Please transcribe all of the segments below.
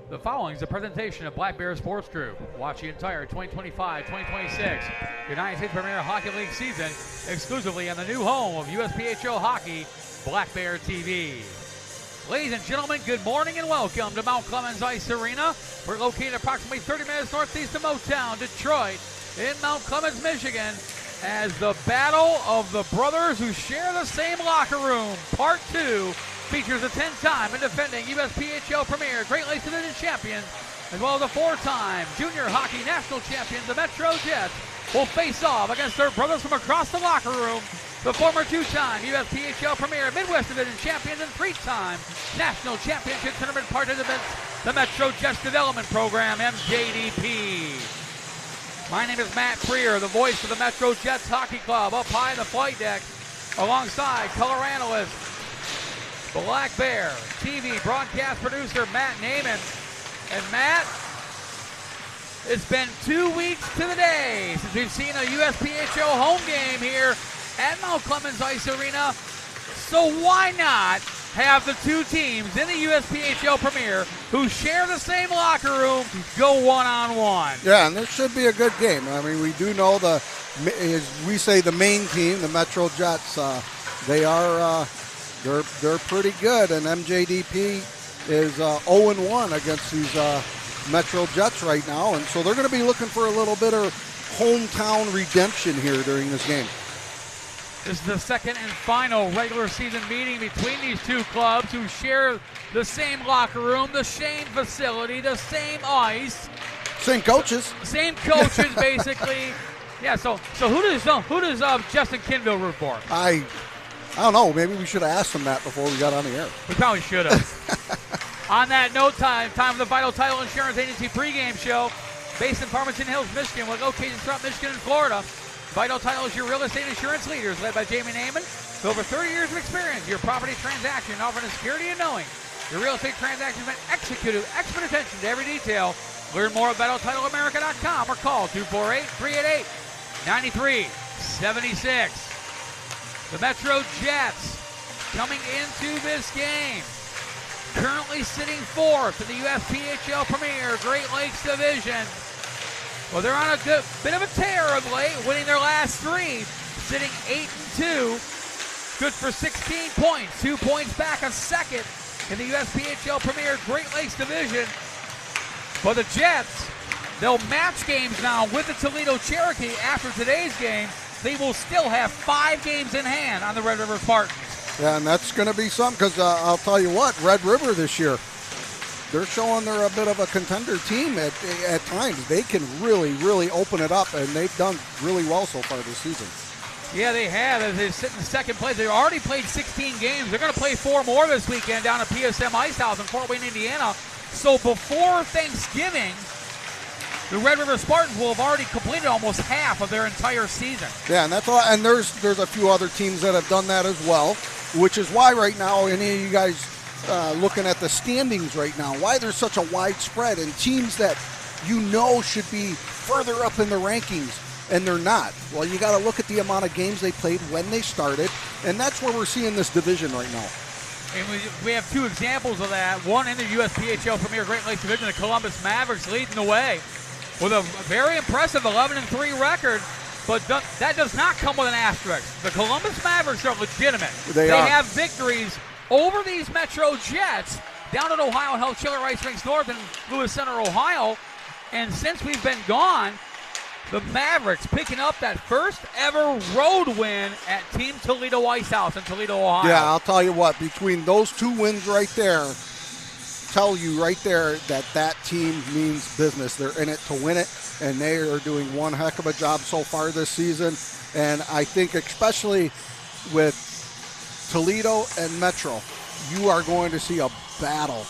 The following is a presentation of Black Bear Sports Group. Watch the entire 2025-2026 United States Premier Hockey League season exclusively on the new home of USPHL Hockey, Black Bear TV. Ladies and gentlemen, good morning and welcome to Mount Clemens Ice Arena. We're located approximately 30 minutes northeast of Motown, Detroit, in Mount Clemens, Michigan, as the battle of the brothers who share the same locker room, Part 2, features a 10-time and defending USPHL Premier Great Lakes Division champions, as well as a 4-time junior hockey national champions, the MetroJets, will face off against their brothers from across the locker room, the former 2-time USPHL Premier Midwest Division champions and 3-time national championship tournament participants, the MetroJets Development Program, MJDP. My name is Matt Freer, the voice of the MetroJets Hockey Club, up high in the flight deck, alongside color analyst, Black Bear TV broadcast producer Matt Naiman. And Matt, it's been 2 weeks to the day since we've seen a USPHL home game here at Mount Clemens Ice Arena. So why not have the two teams in the USPHL Premier who share the same locker room go one-on-one? Yeah, and this should be a good game. I mean, we do know as we say, the main team, the MetroJets, they are they're pretty good, and MJDP is 0-1 against these MetroJets right now, and so they're going to be looking for a little bit of hometown redemption here during this game. This is the second and final regular season meeting between these two clubs who share the same locker room, the same facility, the same ice. Same coaches. Same coaches, basically. Yeah, so who does Justin Kinville root for? I don't know. Maybe we should have asked him that before we got on the air. We probably should have. On that note, time for the Vital Title Insurance Agency pregame show. Based in Farmington Hills, Michigan, with locations throughout Michigan and Florida. Vital Title is your real estate insurance leaders, led by Jamie Naiman. With over 30 years of experience, your property transaction offering the security of knowing your real estate transaction has been executed with expert attention to every detail. Learn more at VitalTitleAmerica.com or call 248-388-9376. The MetroJets coming into this game, currently sitting fourth in the USPHL Premier Great Lakes Division. Well, they're on a good bit of a tear of late, winning their last three, sitting 8-2, good for 16 points, 2 points back a second in the USPHL Premier Great Lakes Division. But the Jets, they'll match games now with the Toledo Cherokee after today's game. They will still have 5 games in hand on the Red River Spartans. Yeah, and that's going to be something because I'll tell you what, Red River this year, they're showing they're a bit of a contender team at times. They can really, really open it up, and they've done really well so far this season. Yeah, they have. As they sit in second place, they've already played 16 games. They're going to play 4 more this weekend down at PSM Ice House in Fort Wayne, Indiana. So before Thanksgiving, the Red River Spartans will have already completed almost half of their entire season. Yeah, and that's all. And there's a few other teams that have done that as well, which is why right now, any of you guys looking at the standings right now, why there's such a wide spread and teams that you know should be further up in the rankings, and they're not. Well, you got to look at the amount of games they played when they started, and that's where we're seeing this division right now. And we have 2 examples of that. One in the USPHL Premier Great Lakes Division, the Columbus Mavericks leading the way with a very impressive 11-3 record, but that does not come with an asterisk. The Columbus Mavericks are legitimate. They have victories over these MetroJets down at Ohio Health Chiller Ice Rinks North in Lewis Center, Ohio. And since we've been gone, the Mavericks picking up that first ever road win at Team Toledo Ice House in Toledo, Ohio. Yeah, I'll tell you what, between those 2 wins right there, tell you right there that team means business. They're in it to win it, and they are doing one heck of a job so far this season. And I think especially with Toledo and Metro, you are going to see a battle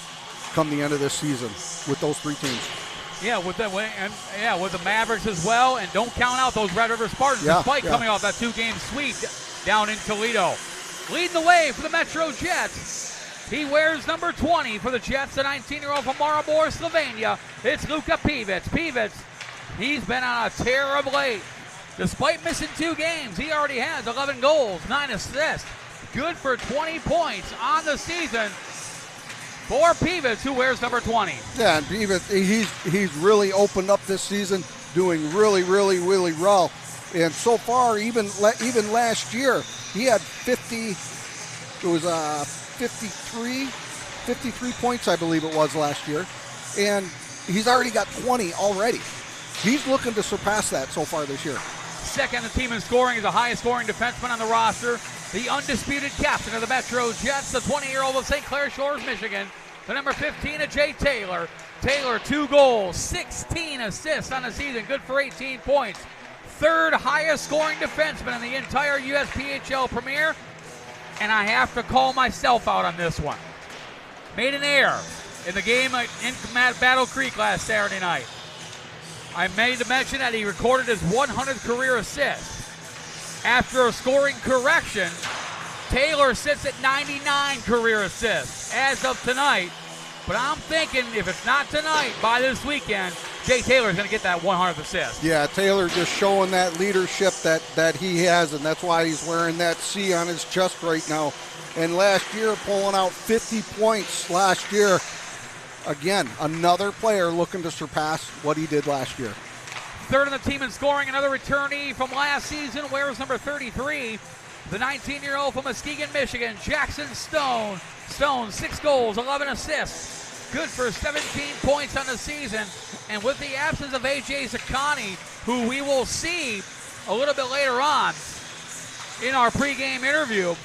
come the end of this season with those 3 teams. Yeah, with the Mavericks as well, and don't count out those Red River Spartans despite coming off that 2-game sweep down in Toledo. Leading the way for the MetroJets, he wears number 20 for the Jets, the 19-year-old from Maribor, Slovenia. It's Luka Pivac. Pivac, he's been on a tear of late. Despite missing 2 games, he already has 11 goals, 9 assists. Good for 20 points on the season. for Peeves, who wears number 20. Yeah, and he's really opened up this season, doing really well. And so far, even last year, he had 53 points, I believe it was last year. And he's already got 20 already. He's looking to surpass that so far this year. Second, the team in scoring is the highest scoring defenseman on the roster. The undisputed captain of the MetroJets, the 20-year-old of St. Clair Shores, Michigan, the number 15 of Jay Taylor. Taylor, 2 goals, 16 assists on the season, good for 18 points. Third highest scoring defenseman in the entire USPHL Premier. And I have to call myself out on this one. Made an error in the game in Battle Creek last Saturday night. I made to mention that he recorded his 100th career assist. After a scoring correction, Taylor sits at 99 career assists as of tonight. But I'm thinking if it's not tonight, by this weekend, Jay Taylor's going to get that 100th assist. Yeah, Taylor just showing that leadership that he has, and that's why he's wearing that C on his chest right now. And last year, pulling out 50 points last year. Again, another player looking to surpass what he did last year. Third on the team in scoring, another returnee from last season, wears number 33, the 19-year-old from Muskegon, Michigan, Jackson Stone. Stone, 6 goals, 11 assists, good for 17 points on the season. And with the absence of A.J. Zaccani, who we will see a little bit later on in our pregame interview,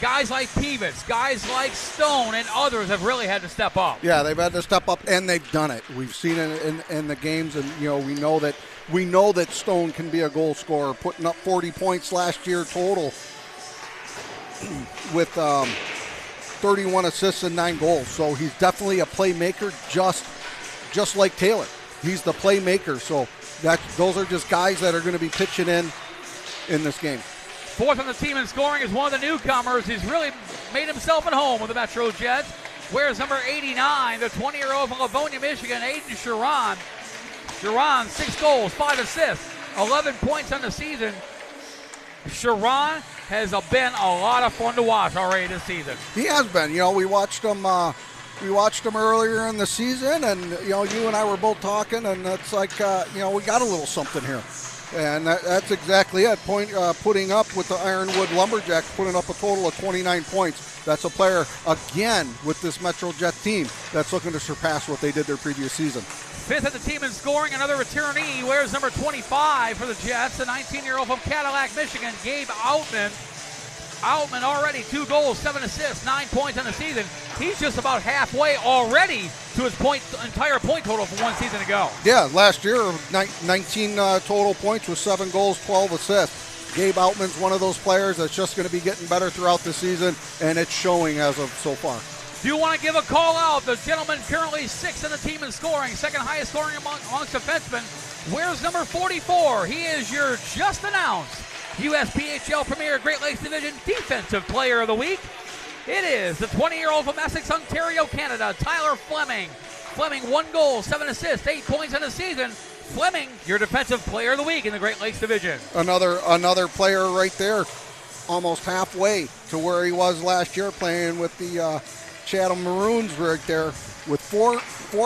guys like Peeves, guys like Stone, and others have really had to step up. Yeah, they've had to step up, and they've done it. We've seen it in the games, and we know that Stone can be a goal scorer, putting up 40 points last year total with 31 assists and 9 goals. So he's definitely a playmaker, just like Taylor. He's the playmaker. So those are just guys that are going to be pitching in this game. Fourth on the team in scoring is one of the newcomers. He's really made himself at home with the MetroJets. Wears number 89, the 20-year-old from Livonia, Michigan, Aiden Sharon. Sharon, 6 goals, 5 assists, 11 points on the season. Sharon has been a lot of fun to watch already this season. He has been. We watched him earlier in the season, and you and I were both talking, and it's like we got a little something here. And that's exactly it. Putting up with the Ironwood Lumberjacks, putting up a total of 29 points. That's a player, again, with this MetroJet team that's looking to surpass what they did their previous season. Fifth of the team in scoring, another returnee, wears number 25 for the Jets, the 19-year-old from Cadillac, Michigan, Gabe Outman. Outman already 2 goals, 7 assists, 9 points on the season. He's just about halfway already to his entire point total from one season ago. Yeah, last year, 19 total points with 7 goals, 12 assists. Gabe Outman's one of those players that's just going to be getting better throughout the season, and it's showing as of so far. Do you want to give a call out? The gentleman currently 6th on the team in scoring, second highest scoring amongst defensemen, wears number 44. He is your just announced USPHL Premier Great Lakes Division Defensive Player of the Week. It is the 20-year-old from Essex, Ontario, Canada, Tyler Fleming. Fleming, 1 goal, 7 assists, 8 points on the season. Fleming, your Defensive Player of the Week in the Great Lakes Division. Another player right there, almost halfway to where he was last year, playing with the Chatham Maroons right there with four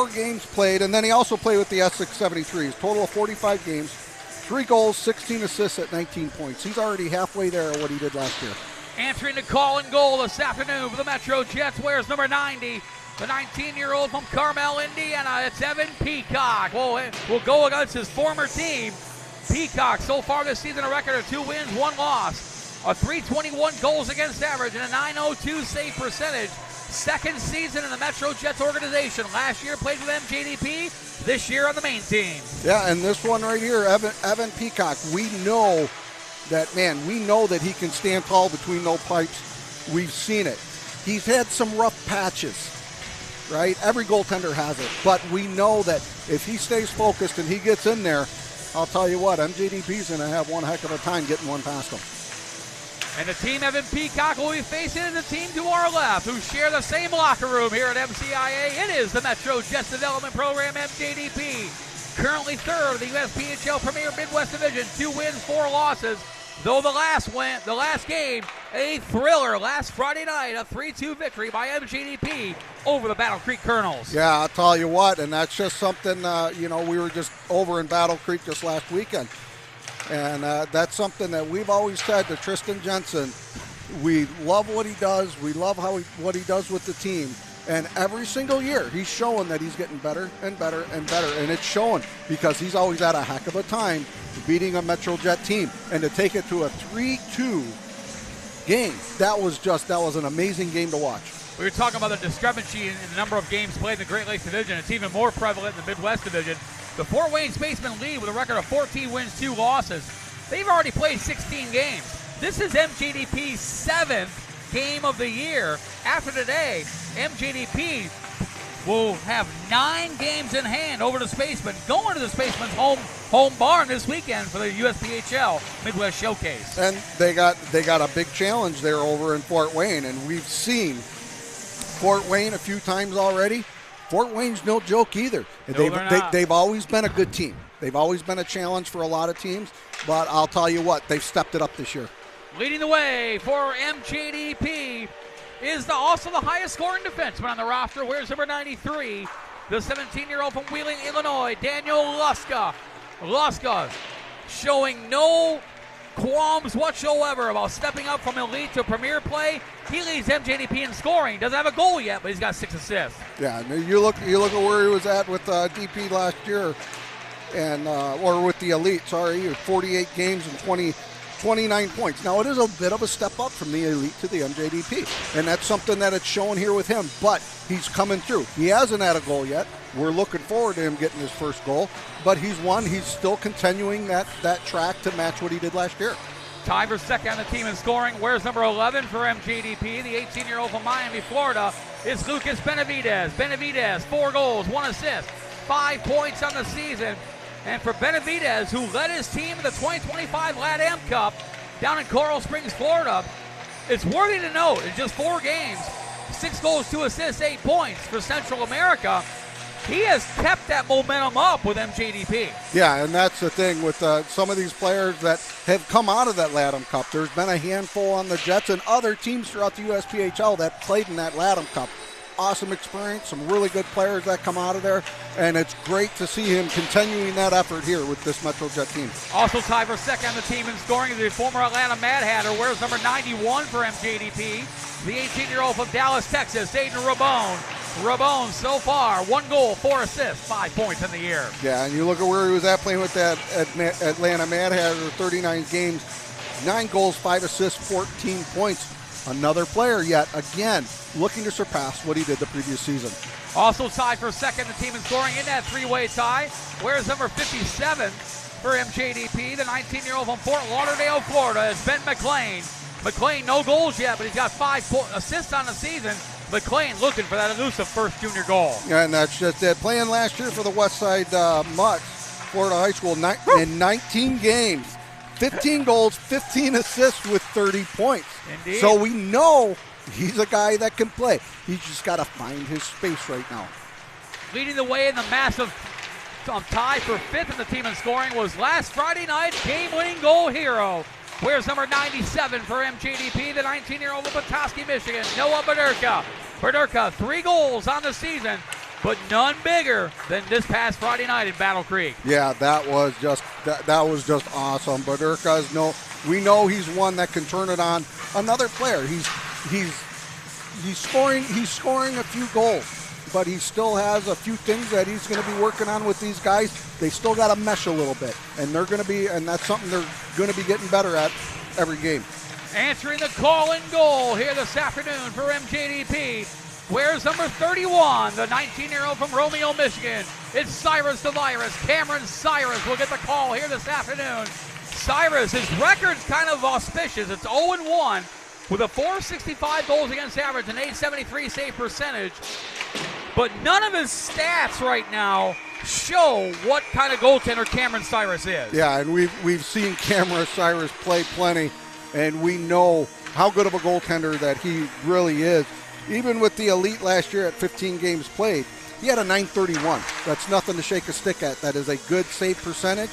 games played, and then he also played with the Essex 73s. Total of 45 games, 3 goals, 16 assists at 19 points. He's already halfway there at what he did last year. Answering the call and goal this afternoon for the MetroJets, wears number 90, the 19-year-old from Carmel, Indiana. It's Evan Peacock. We'll go against his former team. Peacock, so far this season, a record of 2 wins, 1 loss, a .321 goals against average, and a .902 save percentage. Second season in the MetroJets organization. Last year played with MJDP, this year on the main team. Yeah, and this one right here, Evan Peacock, we know that he can stand tall between those pipes. We've seen it. He's had some rough patches, right? Every goaltender has it. But we know that if he stays focused and he gets in there, I'll tell you what, MJDP's going to have one heck of a time getting one past him. And the team Evan Peacock will be facing the team to our left, who share the same locker room here at MCIA. It is the MetroJets Development Program, MJDP. Currently third of the USPHL Premier Midwest Division, 2 wins, 4 losses. Though the last game A thriller last Friday night, a 3-2 victory by MJDP over the Battle Creek Colonels. Yeah, I'll tell you what, and that's just something, we were just over in Battle Creek this last weekend. And that's something that we've always said to Tristan Jensen. We love what he does. We love what he does with the team. And every single year, he's showing that he's getting better and better and better. And it's showing because he's always had a heck of a time beating a MetroJet team. And to take it to a 3-2 game, that was an amazing game to watch. We were talking about the discrepancy in the number of games played in the Great Lakes Division. It's even more prevalent in the Midwest Division. The Fort Wayne Spacemen lead with a record of 14 wins, 2 losses. They've already played 16 games. This is MJDP's 7th game of the year. After today, MJDP will have 9 games in hand over the Spacemen, going to the Spacemen's home barn this weekend for the USPHL Midwest Showcase. And they got a big challenge there over in Fort Wayne, and we've seen Fort Wayne a few times already. Fort Wayne's no joke either. No, they've always been a good team. They've always been a challenge for a lot of teams, but I'll tell you what, they've stepped it up this year. Leading the way for MJDP is also the highest scoring defenseman on the roster. Wears number 93, the 17-year-old from Wheeling, Illinois, Daniel Luska. Luska showing no qualms whatsoever about stepping up from elite to premier play. He leads MJDP in scoring. Doesn't have a goal yet, but he's got 6 assists. Yeah, you look at where he was at with DP last year, and or with the elite. Sorry, 48 games and 29 points. Now it is a bit of a step up from the elite to the MJDP, and that's something that it's shown here with him. But he's coming through. He hasn't had a goal yet. We're looking forward to him getting his first goal, but he's still continuing that track to match what he did last year. Tied for second on the team in scoring. Where's number 11 for MJDP? The 18-year-old from Miami, Florida, is Lucas Benavidez. Benavidez, 4 goals, 1 assist, 5 points on the season. And for Benavidez, who led his team in the 2025 LATAM Cup down in Coral Springs, Florida, it's worthy to note, in just 4 games, 6 goals, 2 assists, 8 points for Central America. He has kept that momentum up with MJDP. Yeah, and that's the thing with some of these players that have come out of that LATAM Cup. There's been a handful on the Jets and other teams throughout the USPHL that played in that LATAM Cup. Awesome experience, some really good players that come out of there, and it's great to see him continuing that effort here with this MetroJet team. Also tied for second on the team in scoring is the former Atlanta Mad Hatter, wears number 91 for MJDP. The 18-year-old from Dallas, Texas, Aiden Rabone. Rabone so far, 1 goal, 4 assists, 5 points in the year. Yeah, and you look at where he was at playing with that Atlanta Mad Hatter, 39 games, 9 goals, 5 assists, 14 points. Another player yet again looking to surpass what he did the previous season. Also tied for second, the team in scoring in that 3-way tie. Where's number 57 for MJDP? The 19-year-old from Fort Lauderdale, Florida, is Ben McLean. McLean, no goals yet, but he's got 5 assists on the season. McLean looking for that elusive first junior goal. Yeah, and that's just it. Playing last year for the Westside Mutts, Florida High School, in 19 games. 15 goals, 15 assists with 30 points. Indeed. So we know he's a guy that can play. He's just got to find his space right now. Leading the way in the massive tie for 5th in the team in scoring was last Friday night's game-winning goal hero. Where's number 97 for MJDP, the 19-year-old from Petoskey, Michigan, Noah Badurka. Badurka, 3 goals on the season, but none bigger than this past Friday night in Battle Creek. Yeah, that was just awesome. Badurka we know he's one that can turn it on. Another player, he's scoring a few goals, but he still has a few things that he's going to be working on with these guys. They still got to mesh a little bit, and that's something they're going to be getting better at every game. Answering the call and goal here this afternoon for MJDP. Where's number 31, the 19-year-old from Romeo, Michigan? It's Cyrus the Virus. Cameron Cyrus will get the call here this afternoon. Cyrus, his record's kind of auspicious. It's 0-1 with a .465 goals against average, an .873 save percentage. But none of his stats right now show what kind of goaltender Cameron Cyrus is. Yeah, and we've seen Cameron Cyrus play plenty, and we know how good of a goaltender that he really is. Even with the elite last year at 15 games played, he had a .931. That's nothing to shake a stick at. That is a good save percentage.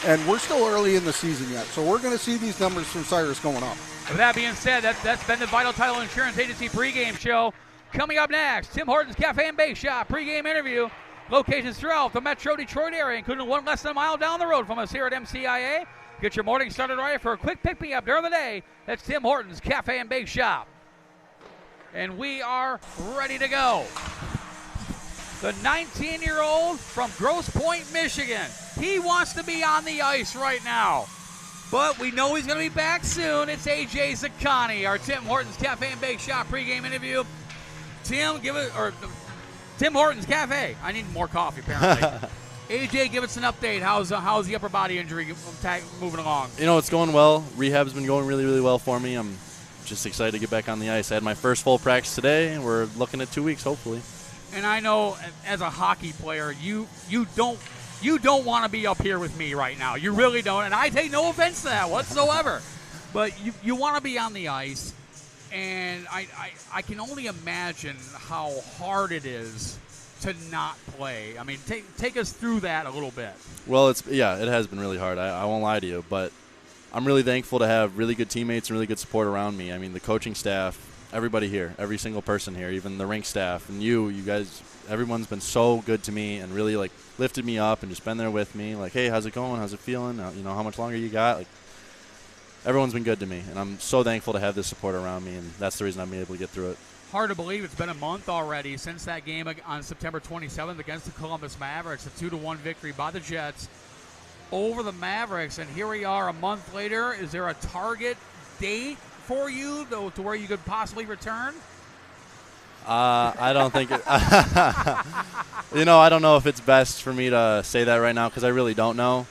And we're still early in the season yet, so we're going to see these numbers from Cyrus going up. With that being said, that's been the Vital Title Insurance Agency pregame show. Coming up next, Tim Hortons Cafe and Bake Shop pregame interview. Locations throughout the Metro Detroit area, including one less than a mile down the road from us here at MCIA. Get your morning started right for a quick pick-me-up during the day. That's Tim Hortons Cafe and Bake Shop. And we are ready to go. The 19-year-old from Grosse Pointe, Michigan. He wants to be on the ice right now. But we know he's going to be back soon. It's A.J. Zaccani, our Tim Hortons Cafe and Bake Shop pregame interview. Tim Hortons Cafe. I need more coffee, apparently. A.J., give us an update. How's the upper body injury moving along? It's going well. Rehab's been going really, really well for me. I'm just excited to get back on the ice. I had my first full practice today. We're looking at 2 weeks, hopefully. And I know, as a hockey player, you don't want to be up here with me right now. You really don't, and I take no offense to that whatsoever. But you want to be on the ice, and I can only imagine how hard it is to not play. I mean, take us through that a little bit. Well, it has been really hard. I won't lie to you, but I'm really thankful to have really good teammates and really good support around me. I mean, the coaching staff, everybody here, every single person here, even the rink staff, and you guys, everyone's been so good to me and really lifted me up and just been there with me. Like, hey, how's it going? How's it feeling? How much longer you got? Everyone's been good to me, and I'm so thankful to have this support around me, and that's the reason I've been able to get through it. Hard to believe it's been a month already since that game on September 27th against the Columbus Mavericks, a 2-1 victory by the Jets over the Mavericks, and here we are a month later. Is there a target date for you, though, to where you could possibly return? I don't think it. I don't know if it's best for me to say that right now because I really don't know.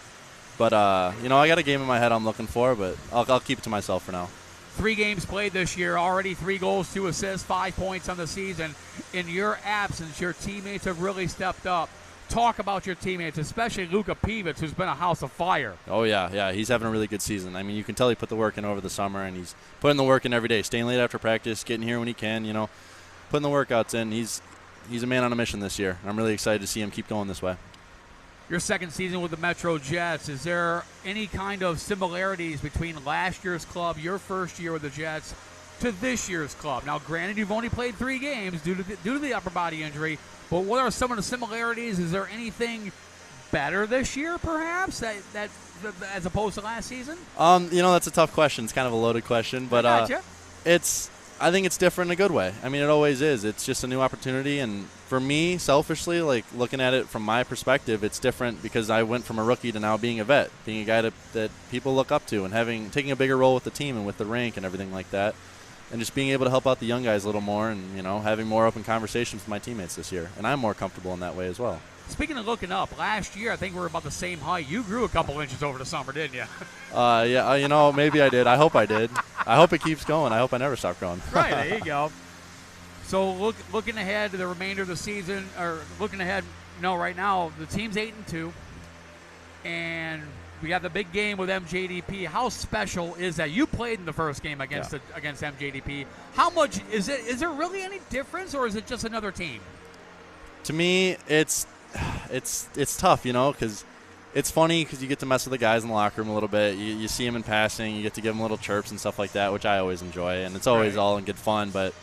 But, I got a game in my head I'm looking for, but I'll keep it to myself for now. 3 games played this year, already 3 goals, 2 assists, 5 points on the season. In your absence, your teammates have really stepped up. Talk about your teammates, especially Luka Pivets, who's been a house of fire. Oh, yeah, he's having a really good season. I mean, you can tell he put the work in over the summer, and he's putting the work in every day, staying late after practice, getting here when he can, putting the workouts in. He's a man on a mission this year. I'm really excited to see him keep going this way. Your second season with the MetroJets, is there any kind of similarities between last year's club, your first year with the Jets, to this year's club? Now, granted, you've only played 3 games due to the upper body injury, but what are some of the similarities? Is there anything better this year, perhaps, that as opposed to last season? That's a tough question. It's kind of a loaded question, but I think it's different in a good way. I mean, it always is. It's just a new opportunity, and for me, selfishly, looking at it from my perspective, it's different because I went from a rookie to now being a vet, being a guy that people look up to, and taking a bigger role with the team and with the rink and everything like that, and just being able to help out the young guys a little more and, having more open conversations with my teammates this year. And I'm more comfortable in that way as well. Speaking of looking up, last year I think we were about the same height. You grew a couple inches over the summer, didn't you? Yeah, maybe I did. I hope I did. I hope it keeps going. I hope I never stop growing. Right, there you go. So looking ahead to the remainder of the season, or looking ahead, right now the team's 8-2, and we got the big game with MJDP. How special is that? You played in the first game against MJDP. How much is it? Is there really any difference, or is it just another team? To me, it's tough, because it's funny because you get to mess with the guys in the locker room a little bit. You see them in passing. You get to give them little chirps and stuff like that, which I always enjoy, and it's always all in good fun. But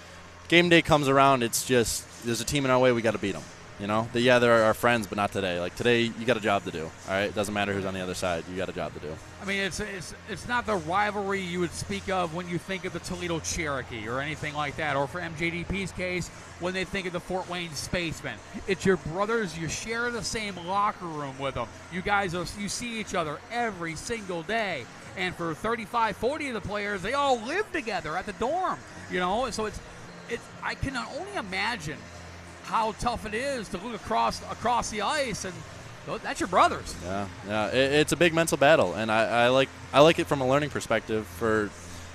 game day comes around, it's just there's a team in our way, we got to beat them. They're our friends, but not today. Like today, you got a job to do. All right, it doesn't matter who's on the other side. You got a job to do. I mean, it's not the rivalry you would speak of when you think of the Toledo Cherokee or anything like that, or for MJDP's case, when they think of the Fort Wayne Spacemen. It's your brothers. You share the same locker room with them. You guys, you see each other every single day. And for 35, 40 of the players, they all live together at the dorm. So I can only imagine how tough it is to look across the ice, and that's your brothers. Yeah, it's a big mental battle, and I like it from a learning perspective,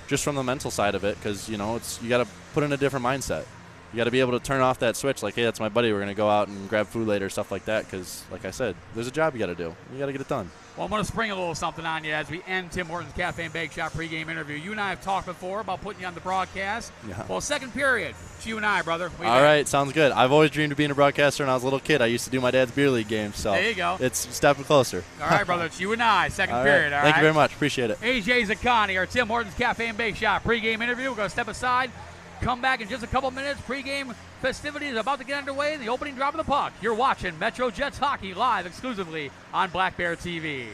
just from the mental side of it, because you got to put in a different mindset. You got to be able to turn off that switch, like, hey, that's my buddy, we're going to go out and grab food later, stuff like that, because like I said, there's a job you got to do. You got to get it done. Well, I'm going to spring a little something on you as we end Tim Hortons Cafe and Bake Shop pregame interview. You and I have talked before about putting you on the broadcast. Yeah. Well, second period, it's you and I, brother. All right, sounds good. I've always dreamed of being a broadcaster when I was a little kid. I used to do my dad's beer league games, so there you go. It's stepping closer. All right, brother, it's you and I, second all period. Right. All Thank right? you very much. Appreciate it. AJ Zaccani, our Tim Hortons Cafe and Bake Shop pregame interview. We're going to step aside, come back in just a couple minutes. Pregame festivities about to get underway. The opening drop of the puck. You're watching MetroJets hockey live exclusively on Black Bear TV.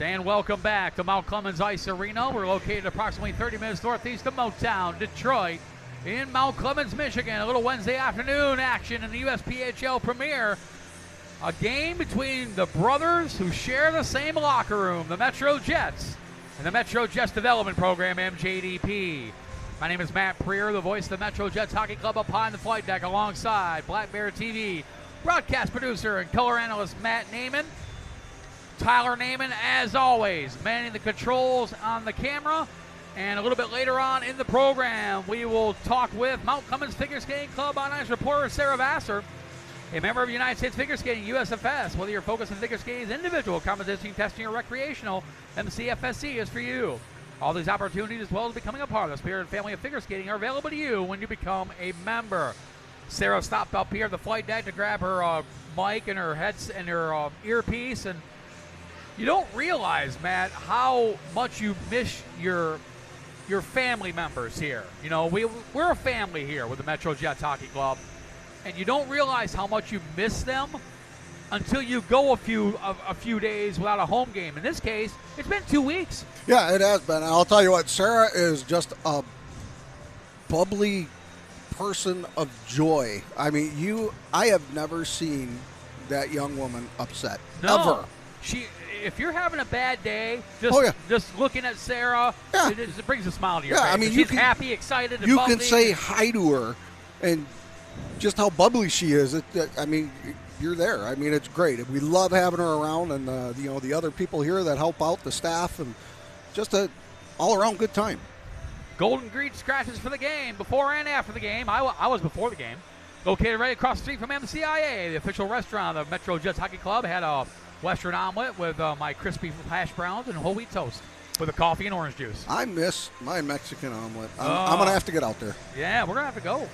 And welcome back to Mount Clemens Ice Arena. We're located approximately 30 minutes northeast of Motown, Detroit, in Mount Clemens, Michigan. A little Wednesday afternoon action in the USPHL Premier. A game between the brothers who share the same locker room, the MetroJets, and the MetroJets Development Program, MJDP. My name is Matt Preer, the voice of the MetroJets Hockey Club up high in the flight deck, alongside Black Bear TV broadcast producer and color analyst Matt Naiman. Tyler Naiman, as always, manning the controls on the camera. And a little bit later on in the program, we will talk with Mount Clemens Figure Skating Club on ice reporter Sarah Vassar, a member of United States Figure Skating USFS. Whether you're focused on figure skating's individual competition, testing, or recreational, MCFSC is for you. All these opportunities, as well as becoming a part of the spirit and family of figure skating, are available to you when you become a member. Sarah stopped up here at the flight deck to grab her mic and her heads and her earpiece, and you don't realize, Matt, how much you miss your family members here. You know, we're a family here with the MetroJets Hockey Club, and you don't realize how much you miss them until you go a few days without a home game. In this case, it's been 2 weeks. Yeah, it has been. And I'll tell you what, Sarah is just a bubbly person of joy. I mean, I have never seen that young woman upset. No. Ever. If you're having a bad day, just looking at Sarah, it brings a smile to your face. I mean, she's happy, excited, and you bubbly. can say hi to her, and just how bubbly she is. I mean, you're there. I mean, it's great. We love having her around, and the other people here that help out, the staff, and just a all-around good time. Golden Greed scratches for the game, before and after the game. I was before the game. Located right across the street from MCIA, the official restaurant of the MetroJets Hockey Club. Had a Western omelet with my crispy hash browns and whole wheat toast. with a coffee and orange juice. I miss my Mexican omelet. I'm going to have to get out there. Yeah, we're going to have to go.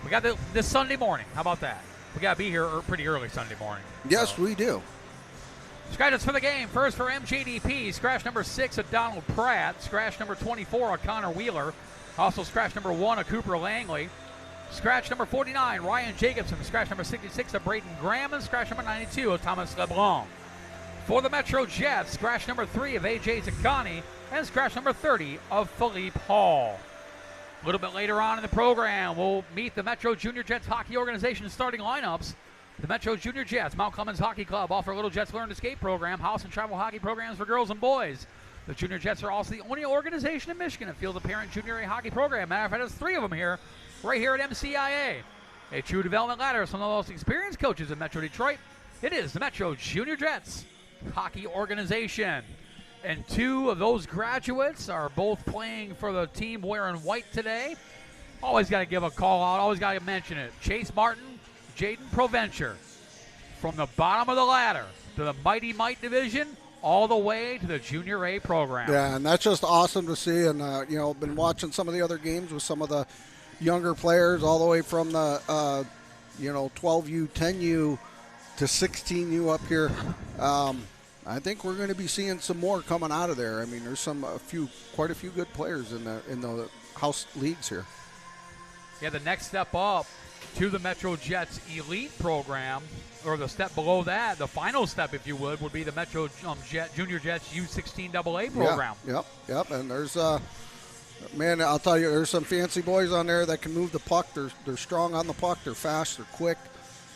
We got this Sunday morning. How about that? We got to be here pretty early Sunday morning. Yes, we do. Scratches for the game. First for MJDP, scratch number 6 of Donald Pratt. Scratch number 24 of Connor Wheeler. Also scratch number 1 of Cooper Langley. Scratch number 49, Ryan Jacobson. Scratch number 66 of Braden Graham. And scratch number 92 of Thomas LeBlanc. For the MetroJets, scratch number 3 of AJ Zaccani. And scratch number 30 of Philippe Hall. A little bit later on in the program, we'll meet the Metro Junior Jets Hockey Organization starting lineups. The Metro Junior Jets, Mount Clemens Hockey Club, offer Little Jets Learn to Skate program, house and travel hockey programs for girls and boys. The Junior Jets are also the only organization in Michigan that fields a parent junior A hockey program. Matter of fact, there's 3 of them here, right here at MCIA. A true development ladder, some of the most experienced coaches in Metro Detroit. It is the Metro Junior Jets Hockey Organization. And 2 of those graduates are both playing for the team wearing white today. Always got to give a call out, always got to mention it. Chase Martin, Jaden Provencher. From the bottom of the ladder to the Mighty Might division, all the way to the Junior A program. Yeah, and that's just awesome to see. And, been watching some of the other games with some of the younger players all the way from the, 12U, 10U to 16U up here. I think we're going to be seeing some more coming out of there. I mean, there's quite a few good players in the house leagues here. Yeah, the next step up to the MetroJets Elite program, or the step below that, the final step, if you would be the Metro Junior Jets U16 AA program. Yep. And there's, man, I'll tell you, there's some fancy boys on there that can move the puck. They're strong on the puck. They're fast. They're quick.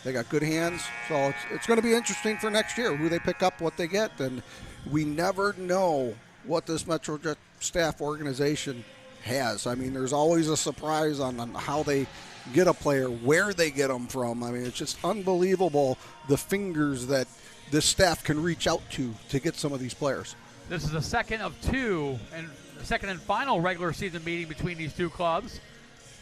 They got good hands. So it's going to be interesting for next year, who they pick up, what they get. And we never know what this MetroJet staff organization has. I mean, there's always a surprise on how they get a player, where they get them from. I mean, it's just unbelievable the fingers that this staff can reach out to get some of these players. This is the second of 2, and the second and final regular season meeting between these 2 clubs.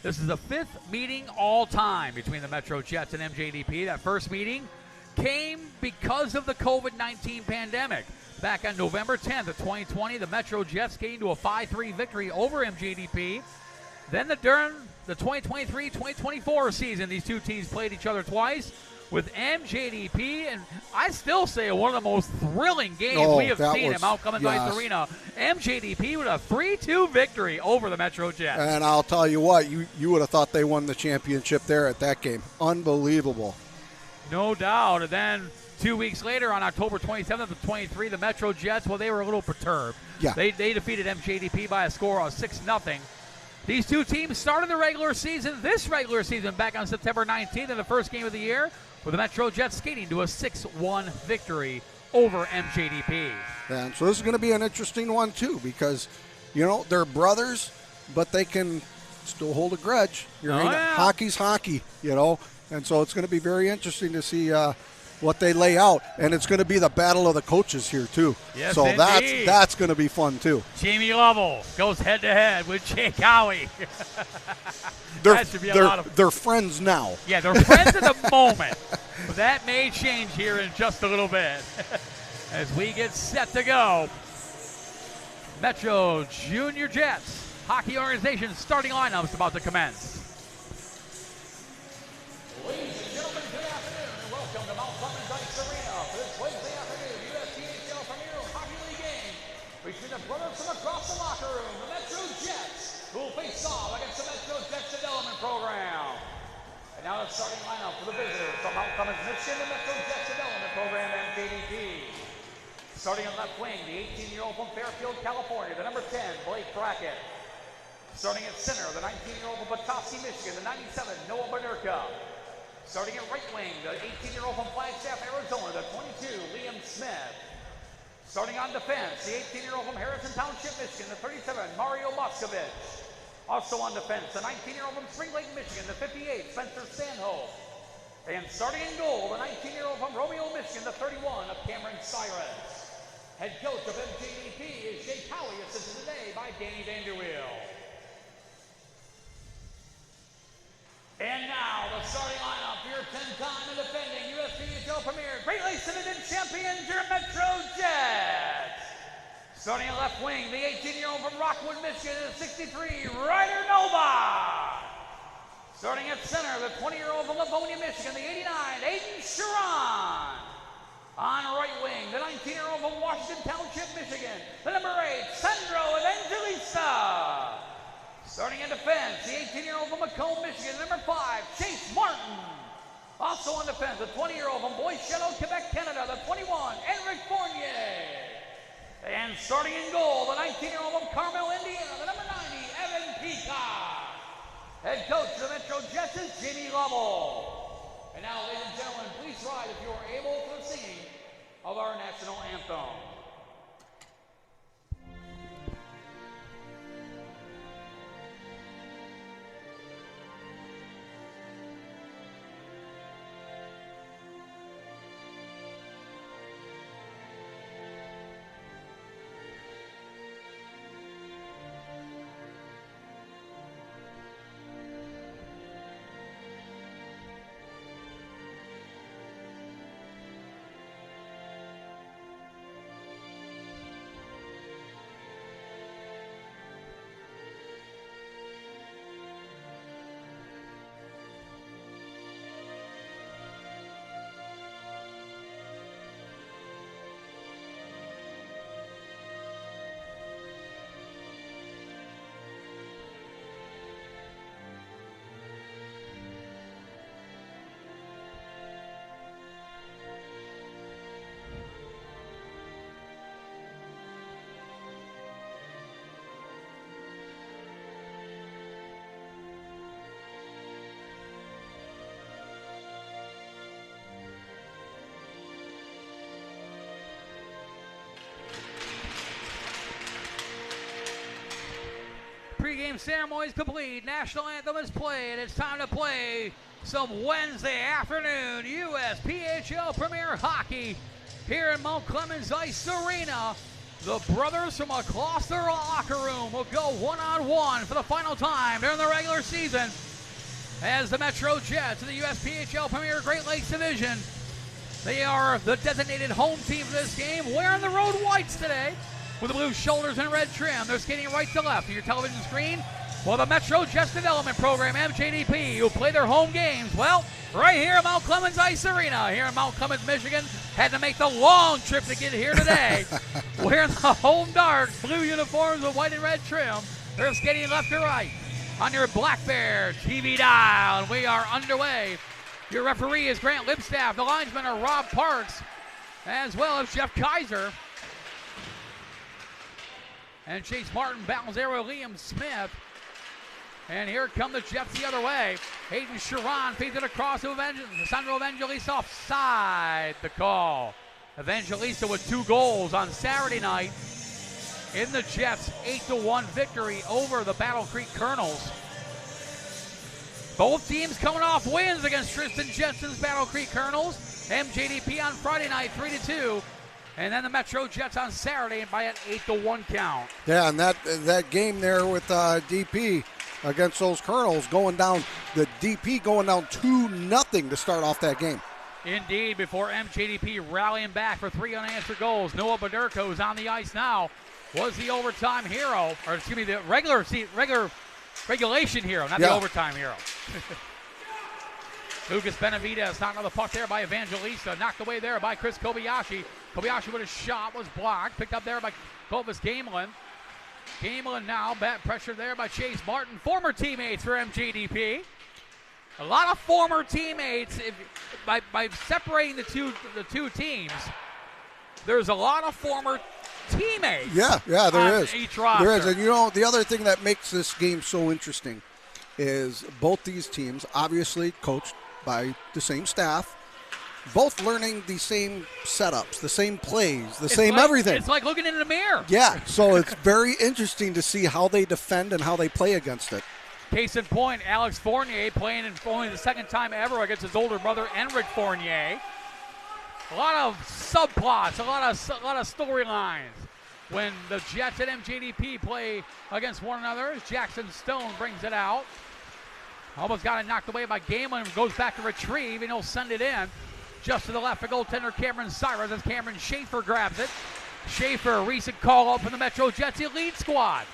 This is the 5th meeting all time between the MetroJets and MJDP. That first meeting came because of the COVID-19 pandemic. Back on November 10th of 2020, the MetroJets gained to a 5-3 victory over MJDP. Then during the 2023-2024 season, these 2 teams played each other twice, with MJDP, and I still say one of the most thrilling games we have seen at Mount Clemens Ice Arena. MJDP with a 3-2 victory over the MetroJets. And I'll tell you what, you would have thought they won the championship there at that game. Unbelievable. No doubt. And then 2 weeks later, on October 27th of 23, the MetroJets, well, they were a little perturbed. Yeah. They defeated MJDP by a score of 6-0. These 2 teams started the regular season back on September 19th in the first game of the year, with the MetroJets skating to a 6-1 victory over MJDP. And so this is going to be an interesting one, too, because, they're brothers, but they can still hold a grudge. Hockey's hockey, and so it's going to be very interesting to see what they lay out, and it's going to be the battle of the coaches here, too. Yes, so indeed. that's going to be fun, too. Jamie Lovell goes head-to-head with Jake Howie. That should be a lot of... They're friends now. Yeah, they're friends at the moment. But that may change here in just a little bit. As we get set to go, Metro Junior Jets Hockey Organization starting lineup is about to commence. Ladies and gentlemen, good afternoon, and welcome to Mount Clemens Ice Arena for this Wednesday afternoon USPHL Premier Hockey League game between the brothers from across the locker room, the MetroJets, who will face off against the MetroJets Development Program. And now the starting lineup for the visitors from Mount Clemens, Michigan, the MetroJets Development Program, MJDP. Starting on left wing, the 18-year-old from Fairfield, California, the number 10, Blake Brackett. Starting at center, the 19-year-old from Petoskey, Michigan, the 97, Noah Bonerka. Starting at right wing, the 18-year-old from Flagstaff, Arizona, the 22, Liam Smith. Starting on defense, the 18-year-old from Harrison Township, Michigan, the 37, Mario Moskovich. Also on defense, the 19-year-old from Spring Lake, Michigan, the 58, Spencer Stanhope. And starting in goal, the 19-year-old from Romeo, Michigan, the 31 of Cameron Cyrus. Head coach of MJDP is Jake Howie, assisted today by Danny Vanderweel. And now the starting lineup for your 10-time and defending USPHL Premier Great Lakes Division champions, your MetroJets. Starting at left wing, the 18-year-old from Rockwood, Michigan, is 63, Ryder Nova. Starting at center, the 20-year-old from Livonia, Michigan, the 89, Aiden Sharon. On right wing, the 19-year-old from Washington Township, Michigan, the number 8, Sandro Evangelista. Starting in defense, the 18-year-old from Macomb, Michigan, the number 5, Chase Martin. Also on defense, the 20-year-old from Bois Chateau, Quebec, Canada, the 21, Enric Fournier. And starting in goal, the 19-year-old from Carmel, Indiana, the number 90, Evan Peacock. Head coach of the MetroJets is Jamie Lovell. And now, ladies and gentlemen, please rise if you are able for the singing of our national anthem. Pre-game ceremony is complete. National anthem is played. It's time to play some Wednesday afternoon USPHL Premier Hockey here in Mount Clemens Ice Arena. The brothers from across their locker room will go one-on-one for the final time during the regular season as the MetroJets of the USPHL Premier Great Lakes Division. They are the designated home team for this game, wearing the road whites today, with the blue shoulders and red trim. They're skating right to left on your television screen. Well, the MetroJets Development Program, MJDP, who play their home games, well, right here at Mount Clemens Ice Arena, here in Mount Clemens, Michigan. Had to make the long trip to get here today. Wearing the home dark blue uniforms with white and red trim. They're skating left to right on your Black Bear TV dial. And we are underway. Your referee is Grant Lipstaff. The linesmen are Rob Parks, as well as Jeff Kaiser. And Chase Martin battles arrow Liam Smith. And here come the Jets the other way. Hayden Sharon feeds it across to Sandro Evangelista offside. The call. Evangelista with 2 goals on Saturday night in the Jets' 8-1 victory over the Battle Creek Colonels. Both teams coming off wins against Tristan Jensen's Battle Creek Colonels. MJDP on Friday night, 3-2. And then the MetroJets on Saturday by an 8-1 count. Yeah, and that game there with DP against those Colonels going down, the DP going down 2-0 to start off that game. Indeed, before MJDP rallying back for 3 unanswered goals. Noah Baderko is on the ice now. Was the overtime hero, or excuse me, the regulation hero, not the overtime hero. Lucas Benavidez knocking on the puck there by Evangelista. Knocked away there by Chris Kobayashi. Kobayashi with a shot was blocked. Picked up there by Clovis Gamelin. Gamelin now back pressure there by Chase Martin. Former teammates for MJDP. A lot of former teammates. By separating the two teams, there's a lot of former teammates. Yeah, there is. Each roster. There is, and you know the other thing that makes this game so interesting is both these teams, obviously coached by the same staff, both learning the same setups, the same plays, the same everything. It's like looking in the mirror. Yeah, so it's very interesting to see how they defend and how they play against it. Case in point, Alex Fournier playing in only the second time ever against his older brother, Enric Fournier. A lot of subplots, a lot of storylines when the Jets and MJDP play against one another. Jackson Stone brings it out. Almost got it knocked away by Gamelin. Goes back to retrieve, and he'll send it in. Just to the left of goaltender Cameron Cyrus as Cameron Schaefer grabs it. Schaefer, recent call up from the MetroJets elite squad.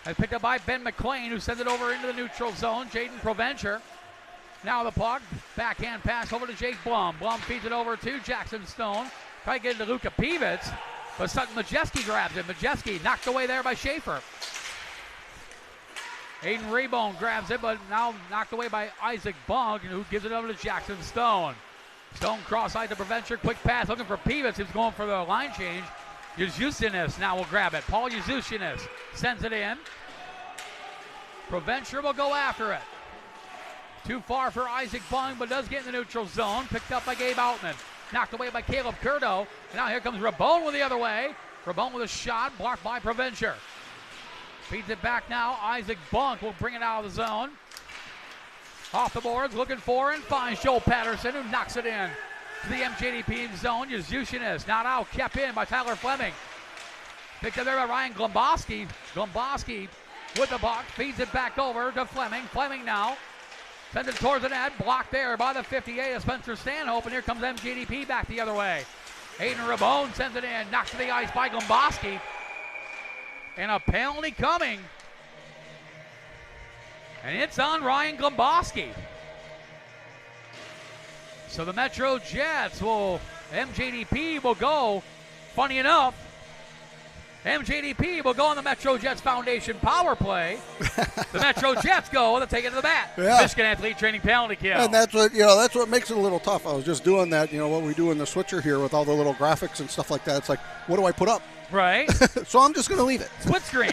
And picked up by Ben McClain, who sends it over into the neutral zone. Jaden Provencher. Now the puck, backhand pass over to Jake Blum. Blum feeds it over to Jackson Stone. Try to get it to Luka Pivets, but Sutton Majeski grabs it. Majeski knocked away there by Schaefer. Aiden Rebone grabs it, but now knocked away by Isaac Bunk, who gives it over to Jackson Stone. Stone cross-side to Provencher, quick pass, looking for Pivets, who's going for the line change. Yuzushinis now will grab it. Paul Yuzushinis sends it in. Provencher will go after it. Too far for Isaac Bung, but does get in the neutral zone. Picked up by Gabe Outman. Knocked away by Caleb Curdo. And now here comes Rabone with the other way. Rabone with a shot, blocked by Provencher. Feeds it back now. Isaac Bunk will bring it out of the zone. Off the boards, looking for and finds Joel Patterson, who knocks it in to the MJDP zone. Yuzushinis not out, kept in by Tyler Fleming. Picked up there by Ryan Glomboski. Glomboski with the puck, feeds it back over to Fleming. Fleming now sends it towards the net, blocked there by the 58 of Spencer Stanhope, and here comes MJDP back the other way. Aiden Rabone sends it in, knocked to the ice by Glomboski. And a penalty coming. And it's on Ryan Glomboski. So the MetroJets MJDP will go. Funny enough, MJDP will go on the MetroJets Foundation power play. The MetroJets go to take it to the bat. Yeah. Michigan athlete training penalty kill. And that's what makes it a little tough. I was just doing that, what we do in the switcher here with all the little graphics and stuff like that. It's like, what do I put up? Right. So I'm just going to leave it. Split screen.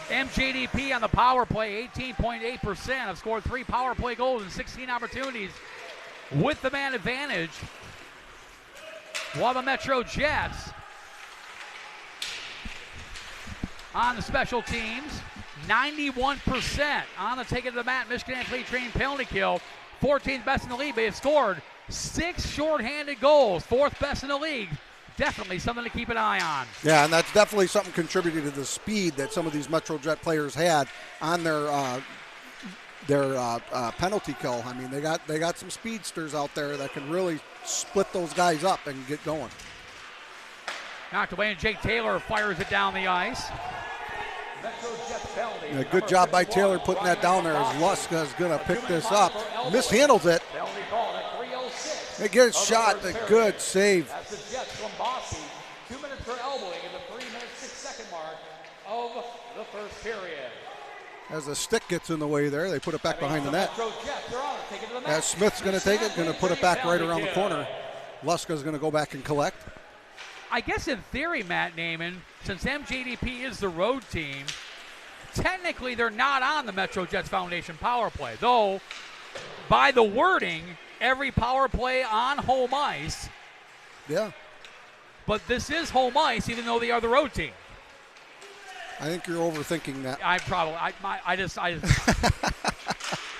MJDP on the power play, 18.8%. Have scored 3 power play goals and 16 opportunities with the man advantage. While the MetroJets on the special teams, 91% on the take it to the mat. Michigan athlete training penalty kill, 14th best in the league. They have scored 6 shorthanded goals, 4th best in the league. Definitely something to keep an eye on. Yeah, and that's definitely something contributing to the speed that some of these MetroJet players had on their penalty kill. I mean, they got some speedsters out there that can really split those guys up and get going. Knocked away, and Jake Taylor fires it down the ice. Yeah, good job by Taylor putting that down there as Luska is going to pick this up. Mishandles it. They get a shot, a good save. That's the Jets from Bossy. 2 minutes for elbowing in the 3 minute 6 second mark of the first period. As the stick gets in the way there, they put it back behind the net. As Smith's going to take it, going to put it back right around the corner. Luska's going to go back and collect. I guess in theory, Matt Naiman, since MJDP is the road team, technically they're not on the MetroJets Foundation power play. Though, by the wording, every power play on home ice. Yeah. But this is home ice, even though they are the road team. I think you're overthinking that. I just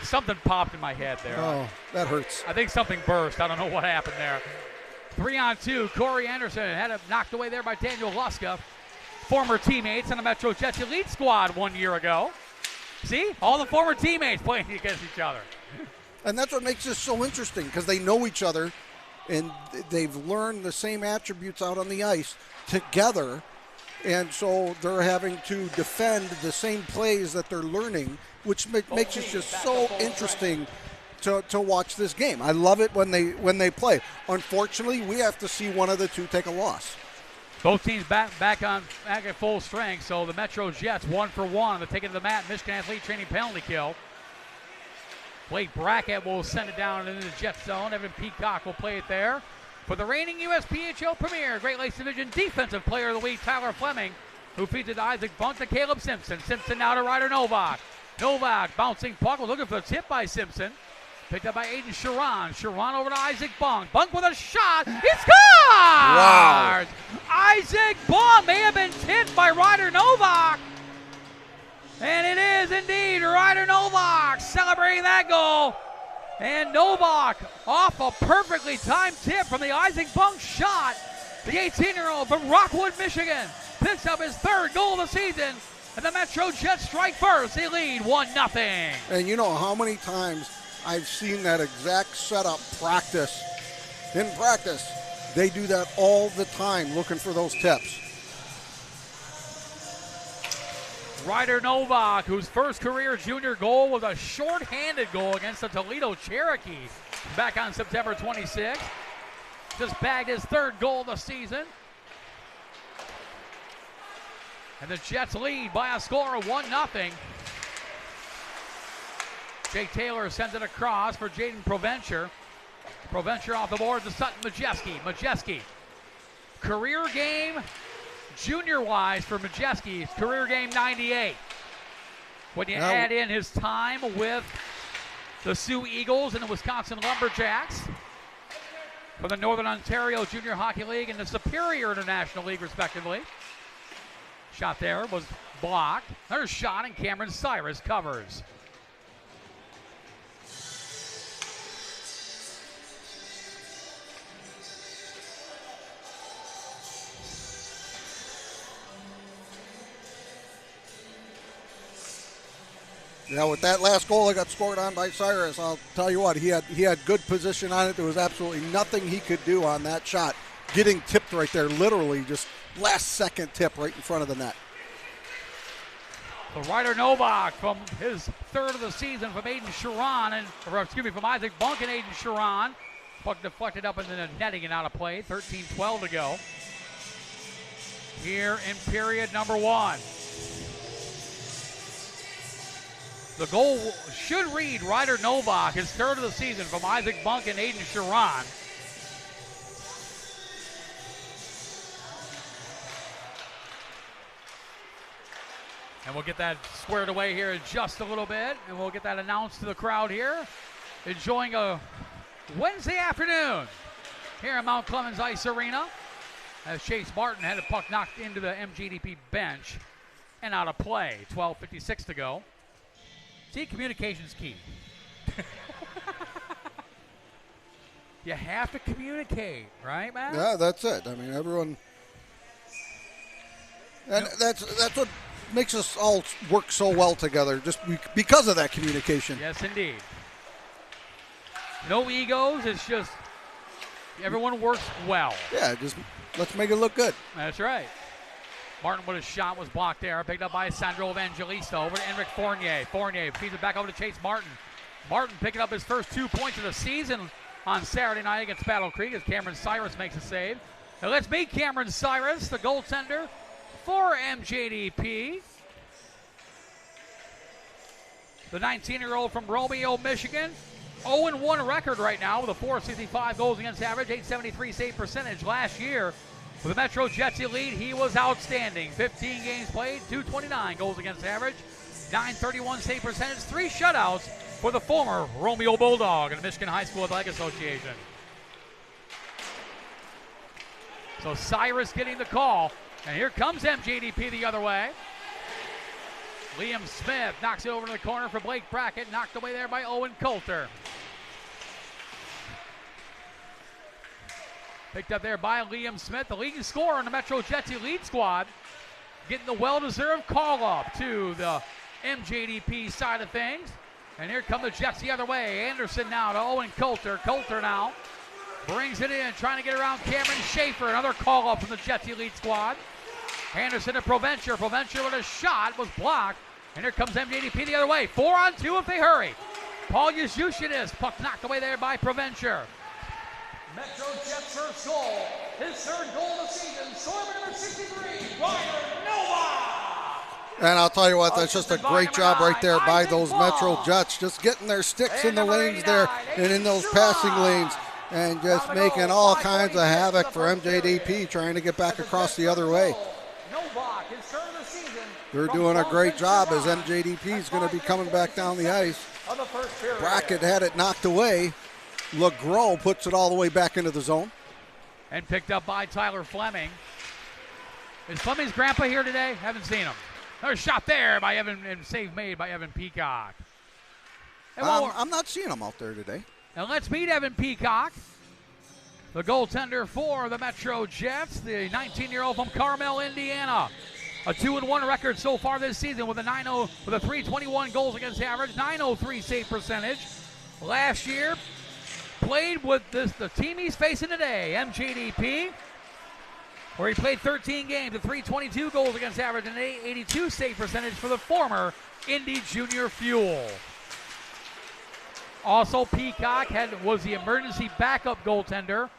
something popped in my head there. Oh, that hurts. I think something burst. I don't know what happened there. 3-on-2, Corey Anderson had it knocked away there by Daniel Luska. Former teammates on the MetroJets elite squad 1 year ago. See? All the former teammates playing against each other. And that's what makes this so interesting, because they know each other and they've learned the same attributes out on the ice together. And so they're having to defend the same plays that they're learning, which makes it just so interesting to watch this game. I love it when they play. Unfortunately, we have to see one of the two take a loss. Both teams back at full strength. So the MetroJets 1-for-1 on the take it to the mat. Michigan athlete training penalty kill. Blake Brackett will send it down into the Jet zone. Evan Peacock will play it there. For the reigning USPHL Premier, Great Lakes Division Defensive Player of the Week, Tyler Fleming, who feeds it to Isaac Bunk to Caleb Simpson. Simpson now to Ryder Novak. Novak bouncing puck, looking for a tip by Simpson. Picked up by Aiden Sharon. Sharon over to Isaac Bunk. Bunk with a shot. He scores! Wow. Isaac Bunk may have been tipped by Ryder Novak. And it is indeed Ryder Novak celebrating that goal. And Novak off a perfectly timed tip from the Isaac Bunk shot. The 18-year-old from Rockwood, Michigan picks up his 3rd goal of the season. And the MetroJets strike first. They lead 1-0. And you know how many times I've seen that exact setup in practice. They do that all the time, looking for those tips. Ryder Novak, whose first career junior goal was a shorthanded goal against the Toledo Cherokee back on September 26th. Just bagged his third goal of the season. And the Jets lead by a score of 1-0. Jake Taylor sends it across for Jaden Provencher. Provencher off the board to Sutton Majeski. Majeski. Career game, junior-wise for Majeski, career game 98. When you add in his time with the Sioux Eagles and the Wisconsin Lumberjacks for the Northern Ontario Junior Hockey League and the Superior International League, respectively. Shot there was blocked. Another shot, and Cameron Cyrus covers. Yeah, with that last goal that got scored on by Cyrus, I'll tell you what, he had good position on it. There was absolutely nothing he could do on that shot. Getting tipped right there, literally just last second tip right in front of the net. So Ryder Novak from his third of the season from from Isaac Bunk and Aiden Sharon. Puck deflected up into the netting and out of play. 13-12 to go here in period number 1. The goal should read Ryder Novak, his third of the season from Isaac Bunk and Aiden Sharon. And we'll get that squared away here in just a little bit, and we'll get that announced to the crowd here. Enjoying a Wednesday afternoon here at Mount Clemens Ice Arena as Chase Martin had a puck knocked into the MJDP bench and out of play. 12:56 to go. See, communication's key. You have to communicate, right, man? Yeah, that's it. I mean, everyone, and that's what makes us all work so well together, just because of that communication. Yes, indeed. No egos. It's just everyone works well. Yeah, just let's make it look good. That's right. Martin with a shot was blocked there. Picked up by Sandro Evangelista over to Enric Fournier. Fournier feeds it back over to Chase Martin. Martin picking up his first 2 points of the season on Saturday night against Battle Creek as Cameron Cyrus makes a save. Now let's meet Cameron Cyrus, the goaltender for MJDP. The 19-year-old from Romeo, Michigan. 0-1 record right now with a .465 goals against average, .873 save percentage. Last year, with the MetroJets elite, he was outstanding. 15 games played, .229 goals against average, .931 save percentage, 3 shutouts for the former Romeo Bulldog in the Michigan High School Athletic Association. So Cyrus getting the call, and here comes MJDP the other way. Liam Smith knocks it over to the corner for Blake Brackett, knocked away there by Owen Coulter. Picked up there by Liam Smith, the leading scorer on the MetroJets elite squad, getting the well-deserved call-up to the MJDP side of things. And here come the Jets the other way. Anderson now to Owen Coulter. Coulter now brings it in, trying to get around Cameron Schaefer. Another call-up from the Jets elite squad. Anderson to Provencher. Provencher with a shot was blocked. And here comes MJDP the other way. 4-on-2 if they hurry. Paul Yuzushinis, puck knocked away there by Provencher. MetroJets first goal, his third goal of the season, scorer number 63, Ryder Novak. And I'll tell you what, that's just a great job right there by those MetroJets, just getting their sticks in the lanes there and in those passing lanes and just making all kinds of havoc for MJDP trying to get back across the other way. They're doing a great job as MJDP is going to be coming back down the ice. Brackett had it knocked away. LeGros puts it all the way back into the zone. And picked up by Tyler Fleming. Is Fleming's grandpa here today? Haven't seen him. Another shot there by Evan, and save made by Evan Peacock. I'm not seeing him out there today. And let's meet Evan Peacock, the goaltender for the MetroJets, the 19-year-old from Carmel, Indiana. A 2-1 record so far this season with a 321 goals against average, .903 save percentage. Last year, played with the team he's facing today, MJDP, where he played 13 games with 322 goals against average and 82 save percentage for the former Indy Junior Fuel. Also, Peacock was the emergency backup goaltender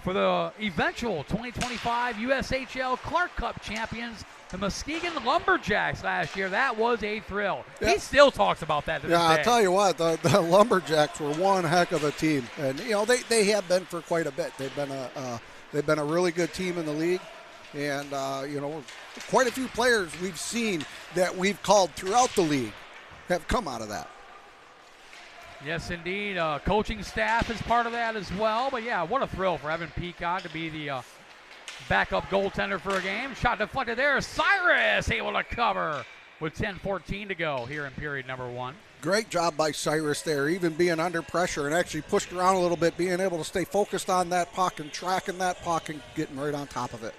for the eventual 2025 USHL Clark Cup champions, the Muskegon Lumberjacks, last year. That was a thrill. Yep. He still talks about that to this day. I'll tell you what, the Lumberjacks were one heck of a team, and they have been for quite a bit. They've been a really good team in the league, and quite a few players we've seen that we've called throughout the league have come out of that. Yes, indeed. Coaching staff is part of that as well. But, yeah, what a thrill for Evan Peacock to be the backup goaltender for a game. Shot deflected there. Cyrus able to cover with 10:14 to go here in period number 1. Great job by Cyrus there, even being under pressure and actually pushed around a little bit, being able to stay focused on that puck and tracking that puck and getting right on top of it.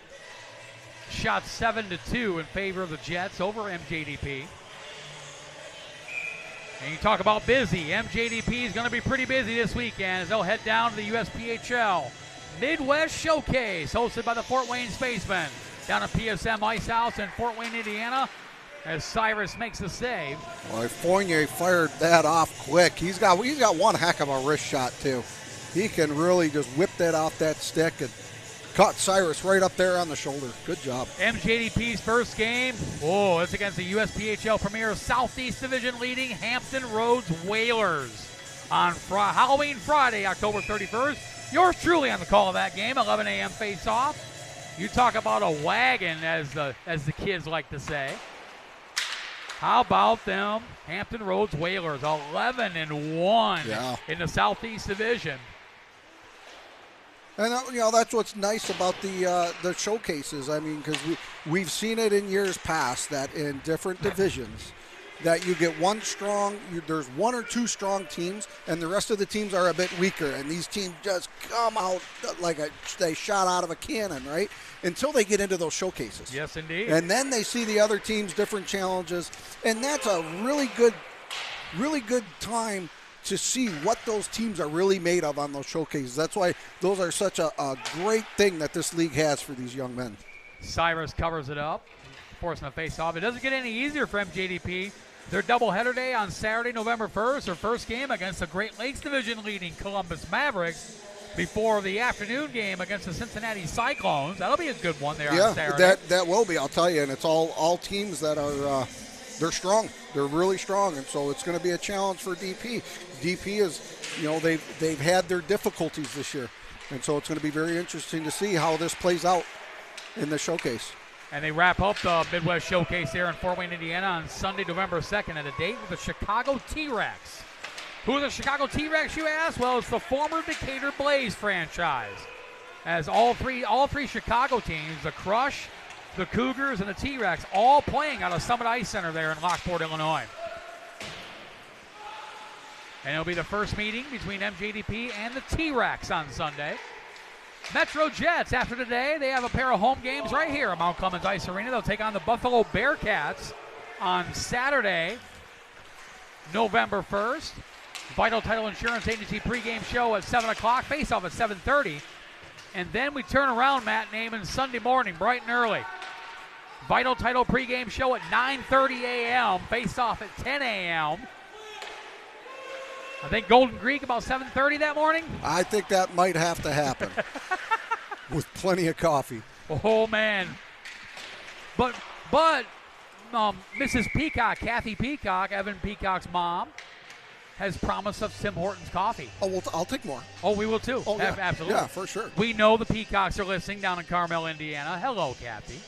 Shot 7-2 in favor of the Jets over MJDP. And you talk about busy. MJDP is going to be pretty busy this weekend as they'll head down to the USPHL Midwest Showcase, hosted by the Fort Wayne Spacemen, down at PSM Ice House in Fort Wayne, Indiana, as Cyrus makes the save. Well, Fournier fired that off quick. He's got one heck of a wrist shot, too. He can really just whip that off that stick and caught Cyrus right up there on the shoulder. Good job. MJDP's first game, it's against the USPHL Premier Southeast Division leading Hampton Roads Whalers on Halloween Friday, October 31st. Yours truly on the call of that game, 11 a.m. face-off. You talk about a wagon, as the kids like to say. How about them Hampton Roads Whalers, 11-1 in the Southeast Division. And that's what's nice about the showcases. I mean, because we've seen it in years past that in different divisions that you get there's one or two strong teams, and the rest of the teams are a bit weaker, and these teams just come out like they shot out of a cannon, right? Until they get into those showcases. Yes, indeed. And then they see the other teams' different challenges, and that's a really good time to see what those teams are really made of on those showcases. That's why those are such a great thing that this league has for these young men. Cyrus covers it up, forcing a face-off. It doesn't get any easier for MJDP. Their doubleheader day on Saturday, November 1st, their first game against the Great Lakes Division leading Columbus Mavericks before the afternoon game against the Cincinnati Cyclones. That'll be a good one there on Saturday. Yeah, that will be, I'll tell you. And it's all teams that are they're strong. They're really strong, and so it's going to be a challenge for DP. DP is, they've had their difficulties this year, and so it's going to be very interesting to see how this plays out in the showcase. And they wrap up the Midwest Showcase there in Fort Wayne, Indiana on Sunday, November 2nd at a date with the Chicago T-Rex. Who are the Chicago T-Rex, you ask? Well, it's the former Decatur Blaze franchise. As all three Chicago teams, the Crush, the Cougars, and the T-Rex, all playing out of Summit Ice Center there in Lockport, Illinois. And it'll be the first meeting between MJDP and the T-Rex on Sunday. MetroJets, after today, they have a pair of home games right here at Mount Clemens Ice Arena. They'll take on the Buffalo Bearcats on Saturday, November 1st. Vital Title Insurance Agency pregame show at 7 o'clock, face-off at 7:30. And then we turn around, Matt Naaman, Sunday morning, bright and early. Vital Title pregame show at 9:30 a.m., face-off at 10 a.m. I think Golden Creek about 7:30 that morning. I think that might have to happen with plenty of coffee. Oh, man. But Mrs. Peacock, Kathy Peacock, Evan Peacock's mom, has promised us Tim Hortons coffee. Oh, well, I'll take more. Oh, we will too. Oh, yeah. Absolutely. Yeah, for sure. We know the Peacocks are listening down in Carmel, Indiana. Hello, Kathy.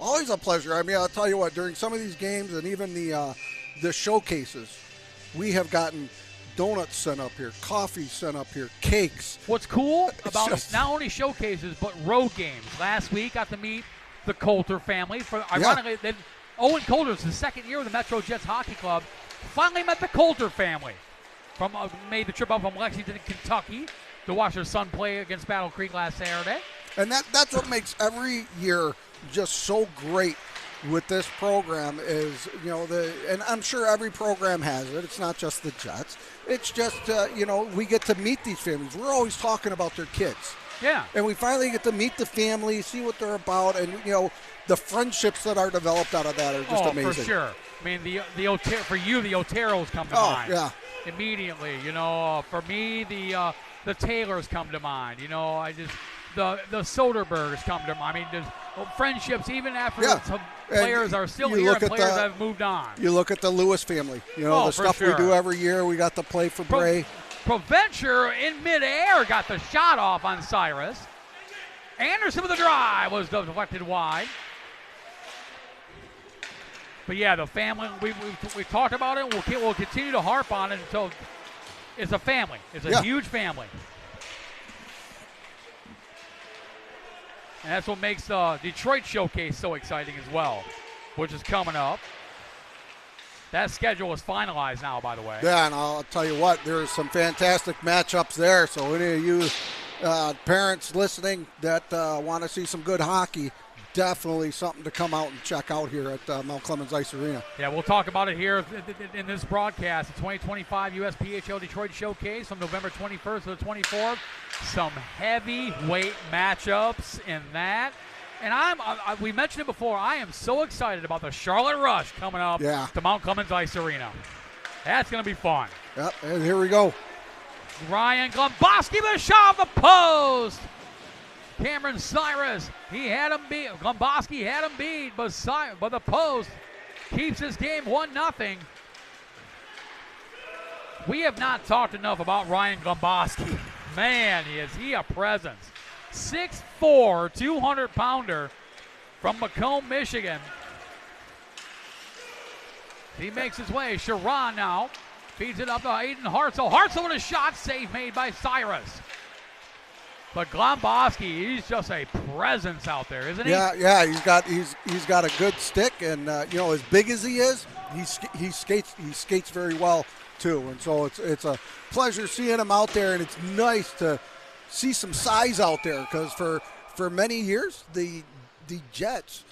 Always a pleasure. I mean, I'll tell you what, during some of these games and even the showcases, we have gotten donuts sent up here, coffee sent up here, cakes. What's cool about not only showcases but road games. Last week got to meet the Coulter family. Ironically, Owen Coulter's the second year with the MetroJets Hockey Club. Finally met the Coulter family. Made the trip up from Lexington, Kentucky to watch their son play against Battle Creek last Saturday. And that's what makes every year just so great with this program is, and I'm sure every program has it. It's not just the Jets. It's just, we get to meet these families. We're always talking about their kids. Yeah. And we finally get to meet the family, see what they're about, and, the friendships that are developed out of that are just amazing. For sure. I mean, for you, the Oteros come to mind. Yeah. Immediately. For me, the Taylors come to mind. The Soderbergs come to mind. I mean, there's friendships even after some players are still here and players have moved on. You look at the Lewis family. The stuff we do every year. We got to play for Bray. Provencher in midair got the shot off on Cyrus. Anderson with the drive was deflected wide. But yeah, the family, we've talked about it. We'll continue to harp on it until it's a family. It's a huge family. And that's what makes the Detroit Showcase so exciting as well, which is coming up. That schedule is finalized now, by the way. Yeah, and I'll tell you what, there's some fantastic matchups there. So any of you parents listening that want to see some good hockey, definitely something to come out and check out here at Mount Clemens Ice Arena. Yeah, we'll talk about it here in this broadcast, the 2025 USPHL Detroit Showcase from November 21st to the 24th. Some heavyweight matchups in that. And we mentioned it before, I am so excited about the Charlotte Rush coming up to Mount Clemens Ice Arena. That's going to be fun. Yep, and here we go. Ryan Glomboski with a shot off the post. Cameron Cyrus, he had him beat. Glomboski had him beat, but the post keeps this game 1-0. We have not talked enough about Ryan Glomboski. Man, is he a presence. 6'4", 200-pounder from Macomb, Michigan. He makes his way. Sharon now feeds it up to Aiden Hartzell. Hartzell with a shot, save made by Cyrus. But Glomboski, he's just a presence out there, isn't he? Yeah, he's got a good stick, and as big as he is, he skates very well too. And so it's a pleasure seeing him out there, and it's nice to see some size out there because for many years the Jets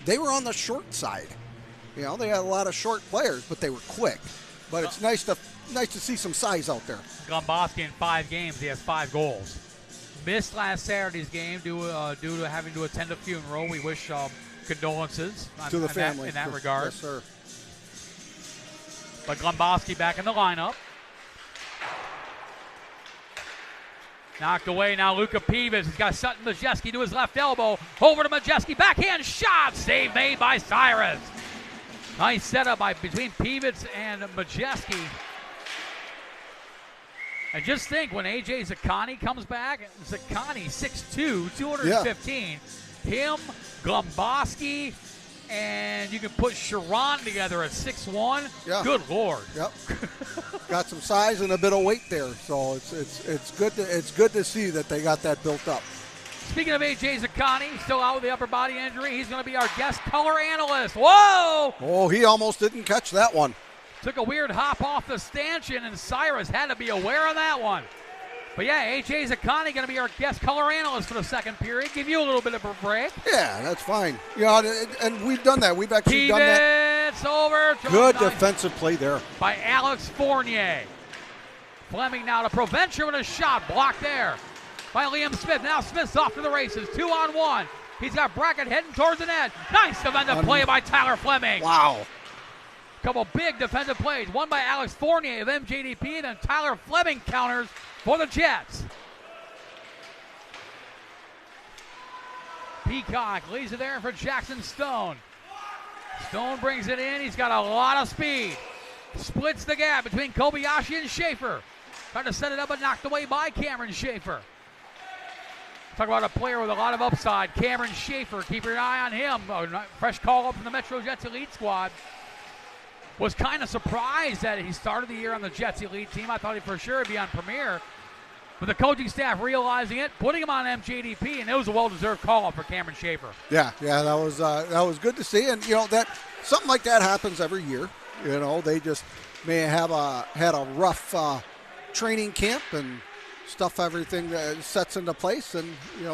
they were on the short side. They had a lot of short players, but they were quick. But it's nice to see some size out there. Glomboski in 5 games, he has 5 goals. Missed last Saturday's game due to having to attend a funeral. We wish condolences to the family in that regard. Yes, sir. But Glomboski back in the lineup. Knocked away now, Luka Peeves. He's got Sutton Majeski to his left elbow. Over to Majeski. Backhand shot. Save made by Cyrus. Nice setup between Peeves and Majeski. And just think, when A.J. Zaccani comes back, Zaccani, 6'2", 215. Him, Glomboski, and you can put Sharon together at 6'1". Yeah. Good Lord. Yep. Got some size and a bit of weight there, so it's good to see that they got that built up. Speaking of A.J. Zaccani, still out with the upper body injury. He's going to be our guest color analyst. Whoa! Oh, he almost didn't catch that one. Took a weird hop off the stanchion, and Cyrus had to be aware of that one. But yeah, A.J. Zaccani going to be our guest color analyst for the second period. Give you a little bit of a break. Yeah, that's fine. And we've done that. We've actually done that. It's over. Good defensive play there. By Alex Fournier. Fleming now to Provencher with a shot. Blocked there by Liam Smith. Now Smith's off to the races. 2-on-1. He's got Brackett heading towards the net. Nice defensive play by Tyler Fleming. Wow. Couple big defensive plays. One by Alex Fournier of MJDP, and then Tyler Fleming counters for the Jets. Peacock leaves it there for Jackson Stone. Stone brings it in. He's got a lot of speed. Splits the gap between Kobayashi and Schaefer. Trying to set it up, but knocked away by Cameron Schaefer. Talk about a player with a lot of upside. Cameron Schaefer, keep your eye on him. A fresh call up from the MetroJets Elite squad. Was kind of surprised that he started the year on the Jets Elite team. I thought he for sure would be on Premier. But the coaching staff realizing it, putting him on MJDP, and it was a well-deserved call-up for Cameron Schaefer. Yeah, that was good to see. And, that something like that happens every year. They just may have had a rough training camp, and stuff everything that sets into place, and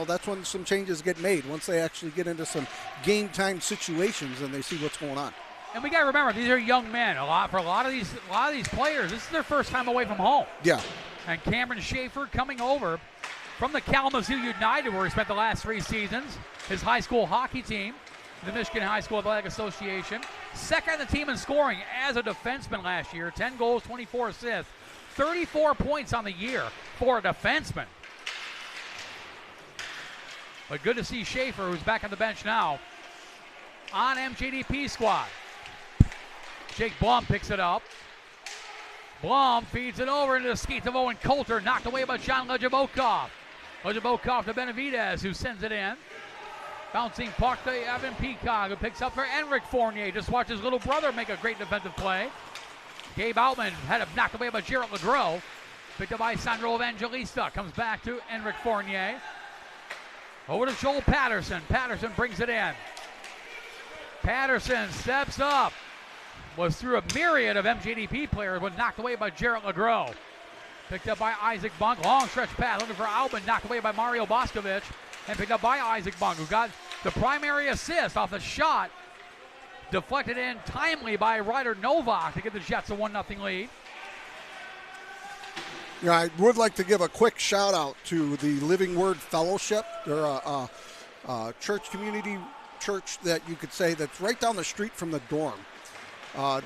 that's when some changes get made once they actually get into some game time situations and they see what's going on. And we got to remember, these are young men. For a lot of these players, this is their first time away from home. Yeah. And Cameron Schaefer coming over from the Kalamazoo United, where he spent the last 3 seasons, his high school hockey team, the Michigan High School Athletic Association. Second on the team in scoring as a defenseman last year. 10 goals, 24 assists, 34 points on the year for a defenseman. But good to see Schaefer, who's back on the bench now, on MJDP squad. Jake Blum picks it up. Blum feeds it over into the skates of Owen Coulter, knocked away by John Legibokov. Legibokov to Benavidez, who sends it in. Bouncing puck to Evan Peacock, who picks up for Enric Fournier. Just watch his little brother make a great defensive play. Gabe Outman had it knocked away by Jarrett LeGros. Picked up by Sandro Evangelista. Comes back to Enric Fournier. Over to Joel Patterson. Patterson brings it in. Patterson steps up. Was through a myriad of MJDP players, was knocked away by Jarrett LeGros. Picked up by Isaac Bunk. Long stretch pass looking for Outman. Knocked away by Mario Boscovich. And picked up by Isaac Bunk, who got the primary assist off the shot. Deflected in timely by Ryder Novak to give the Jets a 1-0 lead. Yeah, I would like to give a quick shout out to the Living Word Fellowship. They're a church, community church that you could say that's right down the street from the dorm.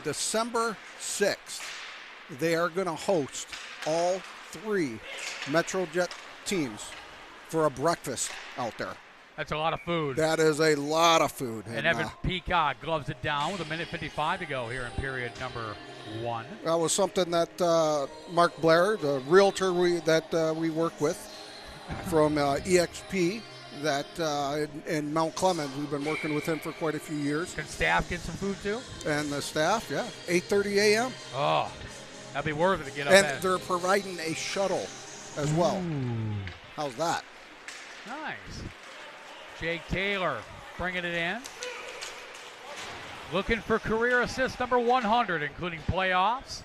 December 6th, they are going to host all 3 MetroJet teams for a breakfast out there. That's a lot of food. That is a lot of food. And Evan Peacock gloves it down with 1:55 to go here in period number 1. That was something that Mark Blair, the realtor that we work with from EXP, in Mount Clemens, we've been working with him for quite a few years. Can staff get some food too? And the staff, yeah, 8:30 a.m. Oh, that'd be worth it to get up. And they're providing a shuttle as well. Ooh. How's that? Nice. Jake Taylor bringing it in. Looking for career assist number 100, including playoffs.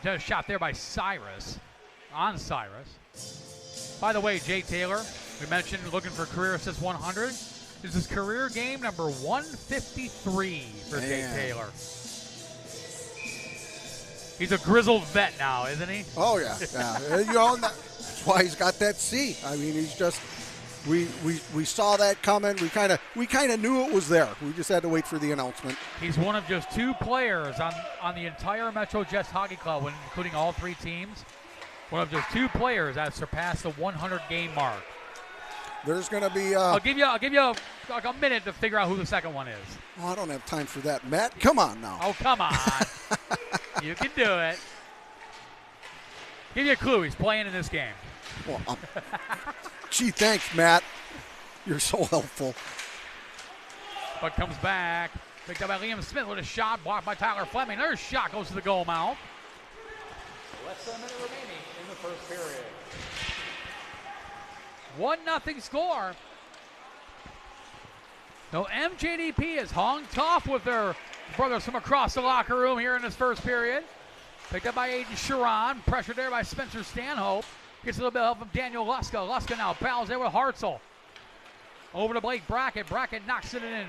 A shot there by Cyrus. On Cyrus. By the way, Jake Taylor, we mentioned looking for career assist 100. This is career game number 153 for Jake Taylor. He's a grizzled vet now, isn't he? Oh, yeah. That's why he's got that C. I mean, he's just, we saw that coming. We kind of knew it was there. We just had to wait for the announcement. He's one of just 2 players on the entire MetroJets Hockey Club, including all 3 teams. One of just 2 players that surpassed the 100-game mark. There's going to be. I'll give you like a minute to figure out who the second one is. Oh, I don't have time for that, Matt. Come on now. Oh, come on. You can do it. Give you a clue. He's playing in this game. Well, gee, thanks, Matt. You're so helpful. But comes back. Picked up by Liam Smith with a shot. Blocked by Tyler Fleming. Another shot goes to the goal mouth. Less than a minute remaining in the first period. 1-0 score. So MJDP has hung tough with their brothers from across the locker room here in this first period. Picked up by Aiden Sharon. Pressured there by Spencer Stanhope. Gets a little bit of help from Daniel Luska. Luska now battles there with Hartzell. Over to Blake Brackett. Brackett knocks it in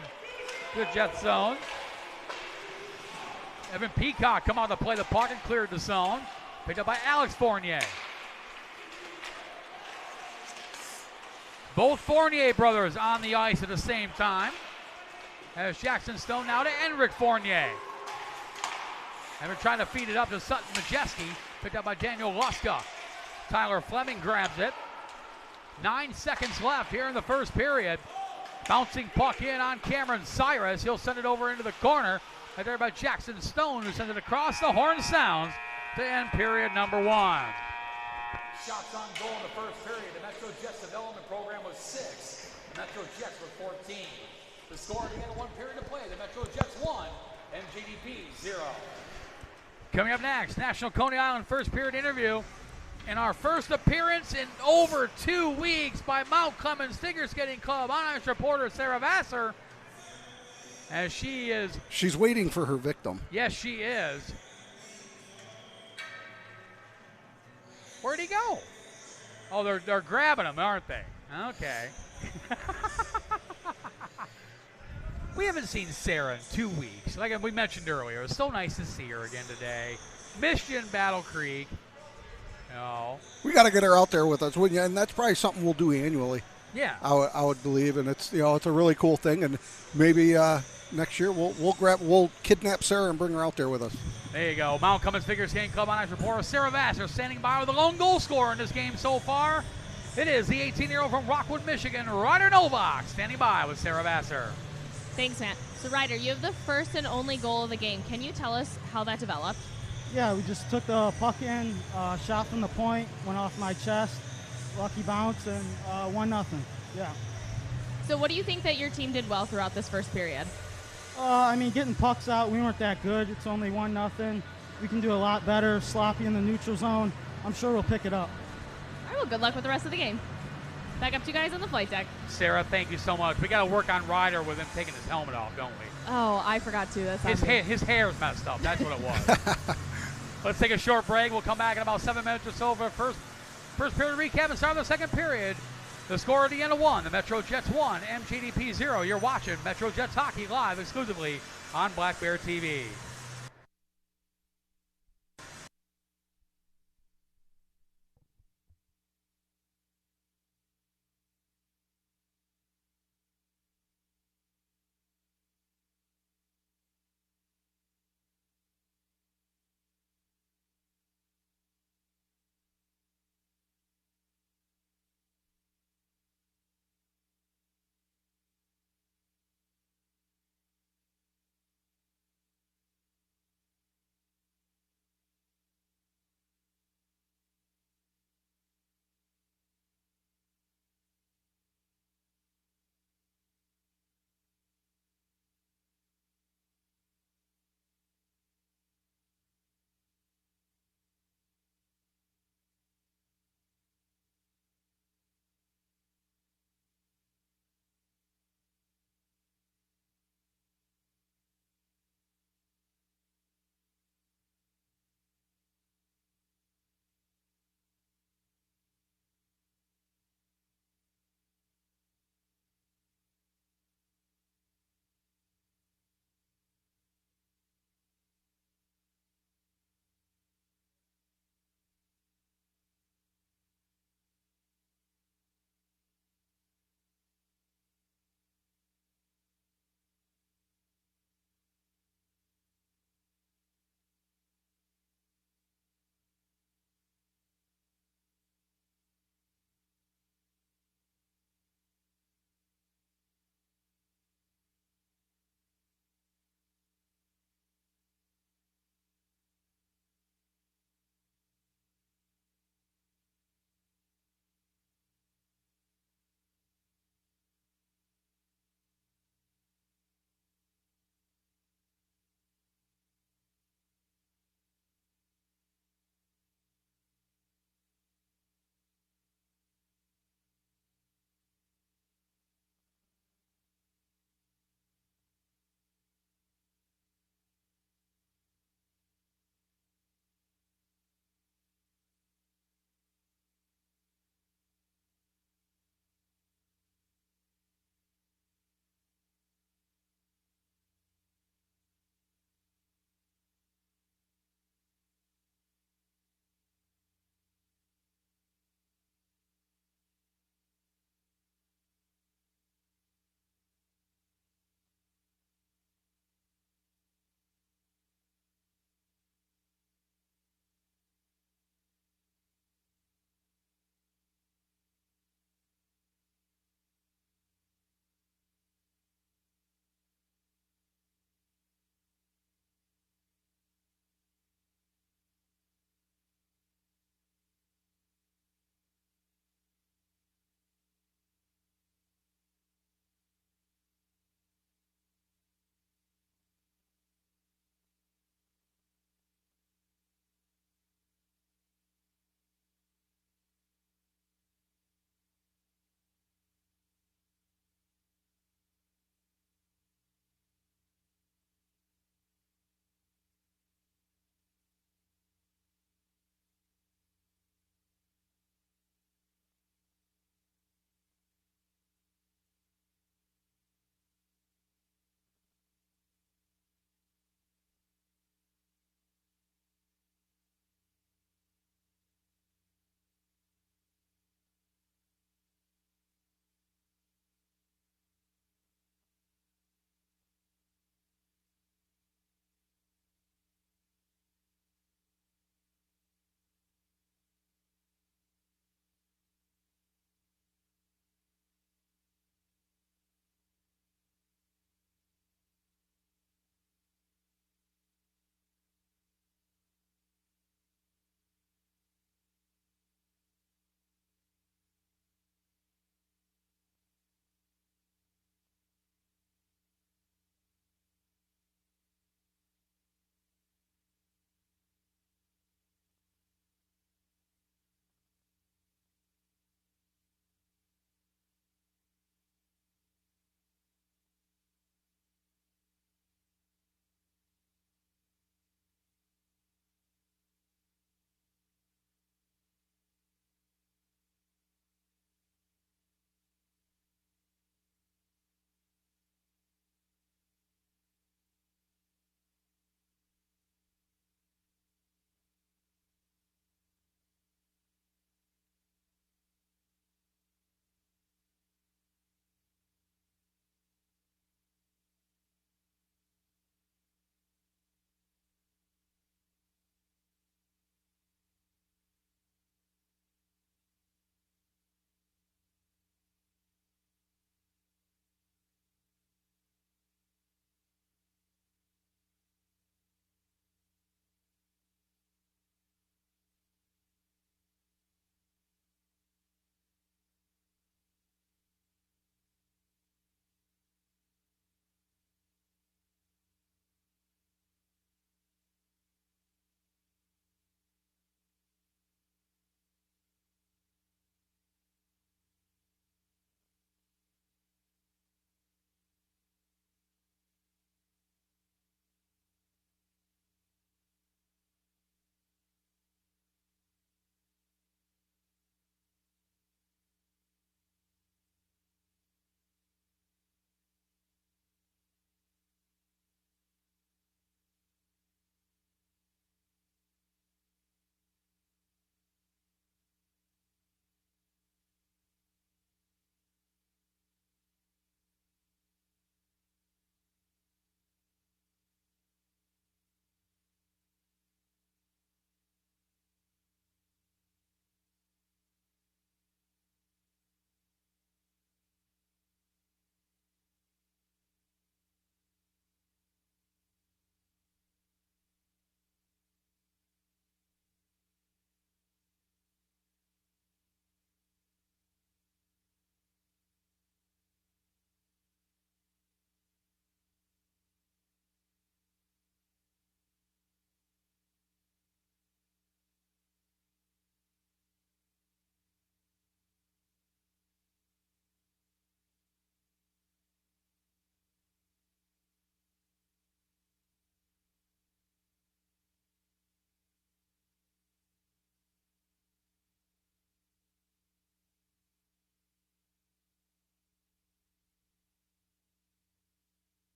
the Jet zone. Evan Peacock come on to play the puck and cleared the zone. Picked up by Alex Fournier. Both Fournier brothers on the ice at the same time. As Jackson Stone now to Enric Fournier. And we're trying to feed it up to Sutton Majeski. Picked up by Daniel Luska. Tyler Fleming grabs it. 9 seconds left here in the first period. Bouncing puck in on Cameron Cyrus. He'll send it over into the corner. Right there by Jackson Stone, who sends it across the horn sounds to end period number 1. Shots on goal in the first period. The MetroJets development program was 6. The MetroJets were 14. The score at the end of 1 period to play. The MetroJets 1, MJDP 0. Coming up next, National Coney Island first period interview. In our first appearance in over 2 weeks by Mount Clemens Figure Skating Club on-ice reporter Sarah Vassar. As she's waiting for her victim. Yes, she is. Where'd he go? Oh, they're grabbing him, aren't they? Okay. We haven't seen Sarah in 2 weeks. Like we mentioned earlier, it was so nice to see her again today. Missed you in Battle Creek. No. We got to get her out there with us, wouldn't you? And that's probably something we'll do annually. Yeah. I would believe, and it's it's a really cool thing, and maybe next year we'll kidnap Sarah and bring her out there with us. There you go. Mount Cummins Figure Skating Club on ice reporter Sarah Vassar standing by with the lone goal scorer in this game so far. It is the 18-year-old from Rockwood, Michigan, Ryder Novak, standing by with Sarah Vassar. Thanks, Matt. So, Ryder, you have the first and only goal of the game. Can you tell us how that developed? Yeah, we just took the puck in, shot from the point, went off my chest, lucky bounce, and 1-0. Yeah. So what do you think that your team did well throughout this first period? I mean, getting pucks out, we weren't that good. It's only 1-0. We can do a lot better, sloppy in the neutral zone. I'm sure we'll pick it up. All right, well, good luck with the rest of the game. Back up to you guys on the flight deck. Sarah, thank you so much. We got to work on Ryder with him taking his helmet off, don't we? Oh, I forgot to. That's his hair's messed up. That's what it was. Let's take a short break. We'll come back in about 7 minutes or so for first period recap and start of the second period. The score at the end of 1, the MetroJets 1, MJDP 0. You're watching MetroJets hockey live exclusively on Black Bear TV.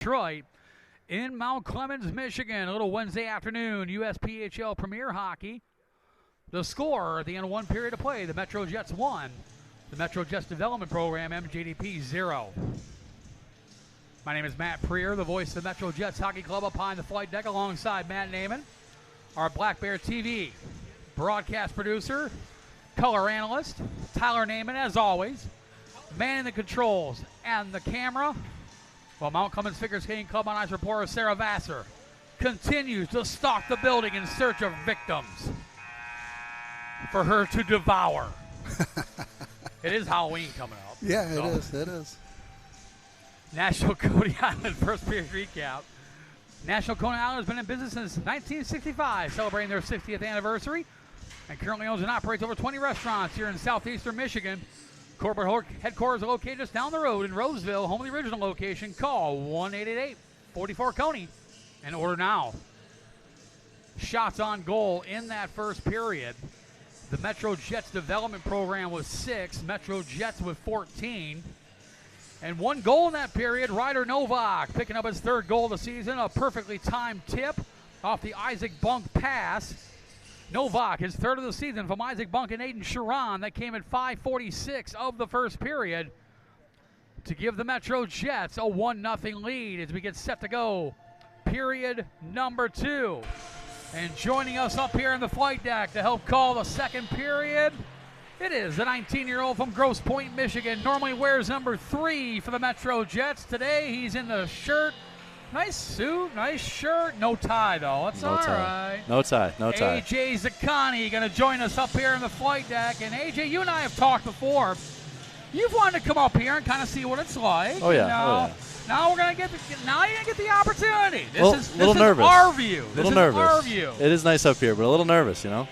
Detroit in Mount Clemens, Michigan. A little Wednesday afternoon USPHL Premier Hockey. The score at the end of one period of play, the MetroJets 1. The MetroJets Development Program, MJDP 0. My name is Matt Preer, the voice of the MetroJets Hockey Club up high in the flight deck alongside Matt Naiman, our Black Bear TV broadcast producer, color analyst, Tyler Naiman, as always. Manning the controls and the camera, while Mount Clemens Figure Skating Club on Ice reporter Sarah Vassar continues to stalk the building in search of victims for her to devour. It is Halloween coming up. Yeah, it is. National Coney Island first period recap. National Coney Island has been in business since 1965, celebrating their 60th anniversary, and currently owns and operates over 20 restaurants here in southeastern Michigan. Corporate headquarters are located just down the road in Roseville, home of the original location. Call 1-888-44-CONEY and order now. Shots on goal in that first period. The MetroJets development program was 6, MetroJets with 14. And one goal in that period, Ryder Novak picking up his third goal of the season, a perfectly timed tip off the Isaac Bunk pass. Novak, his third of the season from Isaac Bunk and Aiden Sharon. That came at 5:46 of the first period to give the MetroJets a 1-0 lead as we get set to go period number 2. And joining us up here in the flight deck to help call the second period, it is the 19-year-old from Grosse Pointe, Michigan. Normally wears number 3 for the MetroJets. Today he's in the shirt. Nice suit, nice shirt. No tie, though. That's all right. No tie. AJ Zaccani going to join us up here in the flight deck. And AJ, you and I have talked before. You've wanted to come up here and kind of see what it's like. Oh, yeah. Now we're gonna get the opportunity. This is nervous. Our view. This is our view. It is nice up here, but a little nervous, you know.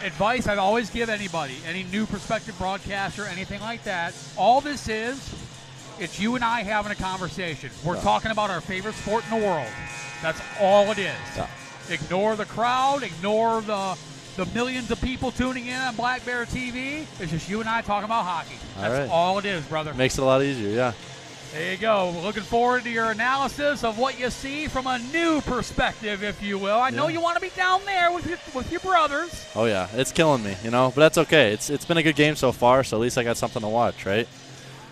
Advice I'd always give anybody, any new prospective broadcaster, anything like that. All this is, it's you and I having a conversation. We're talking about our favorite sport in the world. That's all it is. Yeah. Ignore the crowd. Ignore the millions of people tuning in on Black Bear TV. It's just you and I talking about hockey. That's all it is, brother. Makes it a lot easier, yeah. There you go. Looking forward to your analysis of what you see from a new perspective, if you will. I know you want to be down there with your brothers. Oh, yeah. It's killing me, you know, but that's okay. It's been a good game so far, so at least I got something to watch, right?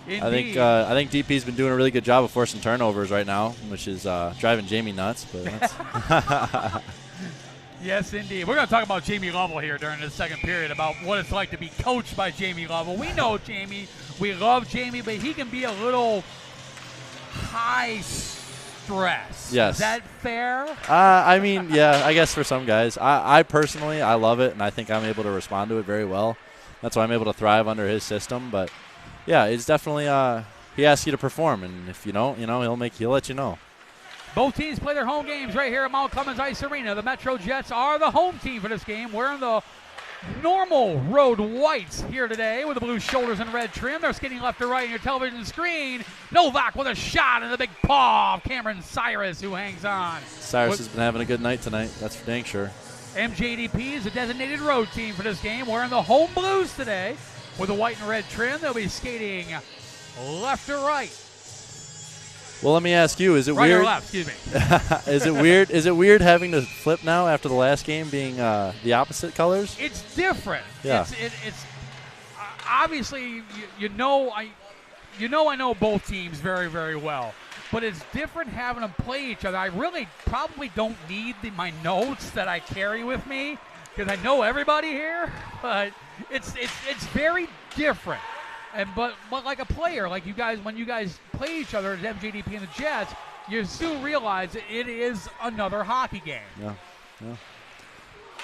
Indeed. I think DP's been doing a really good job of forcing turnovers right now, which is driving Jamie nuts. But that's Yes, indeed. We're going to talk about Jamie Lovell here during the second period, about what it's like to be coached by Jamie Lovell. We know Jamie. We love Jamie, but he can be a little high stress. Yes. Is that fair? I mean, yeah, I guess for some guys. I personally, I love it, and I think I'm able to respond to it very well. That's why I'm able to thrive under his system. But, yeah, it's definitely he asks you to perform, and if you don't, you know, he'll let you know. Both teams play their home games right here at Mount Clemens Ice Arena. The MetroJets are the home team for this game, wearing the normal road whites here today with the blue shoulders and red trim. They're skating left to right on your television screen. Novak with a shot and the big paw of Cameron Cyrus, who hangs on. Cyrus has been having a good night tonight. That's for dang sure. MJDP is a designated road team for this game, wearing the home blues today with the white and red trim. They'll be skating left to right. Well, let me ask you: is it right weird? Or left? Excuse me. Is it weird? Is it weird having to flip now after the last game being the opposite colors? It's different. Yeah. It's obviously I know both teams very, very well, but it's different having them play each other. I really probably don't need my notes that I carry with me because I know everybody here, but it's very different. But like a player, like you guys, when you guys play each other as MJDP and the Jets, you soon realize it is another hockey game. Yeah.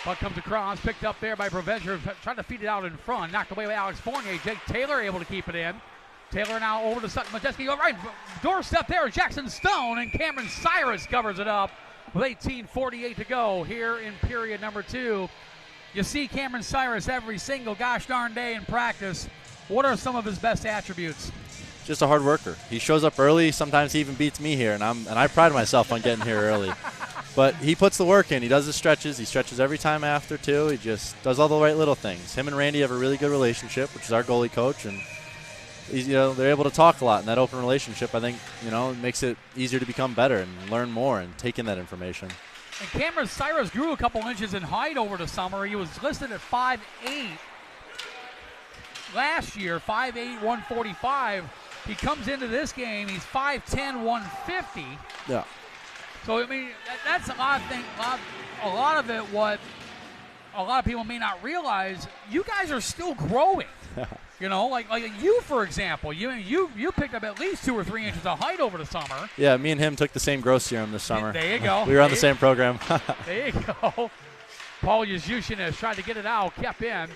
Puck comes across, picked up there by Provencher, trying to feed it out in front, knocked away by Alex Fournier. Jake Taylor able to keep it in. Taylor now over to Sutton Majeski. Right doorstep there, Jackson Stone, and Cameron Cyrus covers it up with 18:48 to go here in period number 2. You see Cameron Cyrus every single gosh darn day in practice. What are some of his best attributes? Just a hard worker. He shows up early. Sometimes he even beats me here, and I pride myself on getting here early. But he puts the work in. He does his stretches. He stretches every time after, too. He just does all the right little things. Him and Randy have a really good relationship, which is our goalie coach, and they're able to talk a lot, and that open relationship, I think, makes it easier to become better and learn more and take in that information. And Cameron Cyrus grew a couple inches in height over the summer. He was listed at 5'8" last year, 5'8", 145. He comes into this game, he's 5'10", 150. Yeah. So, I mean, that's a lot of things. A lot of it, what a lot of people may not realize, you guys are still growing. Like you, for example, you picked up at least 2 or 3 inches of height over the summer. Yeah, me and him took the same growth serum this summer. There you go. We were on the same program. There you go. Paul Yuzushin has tried to get it out, kept in.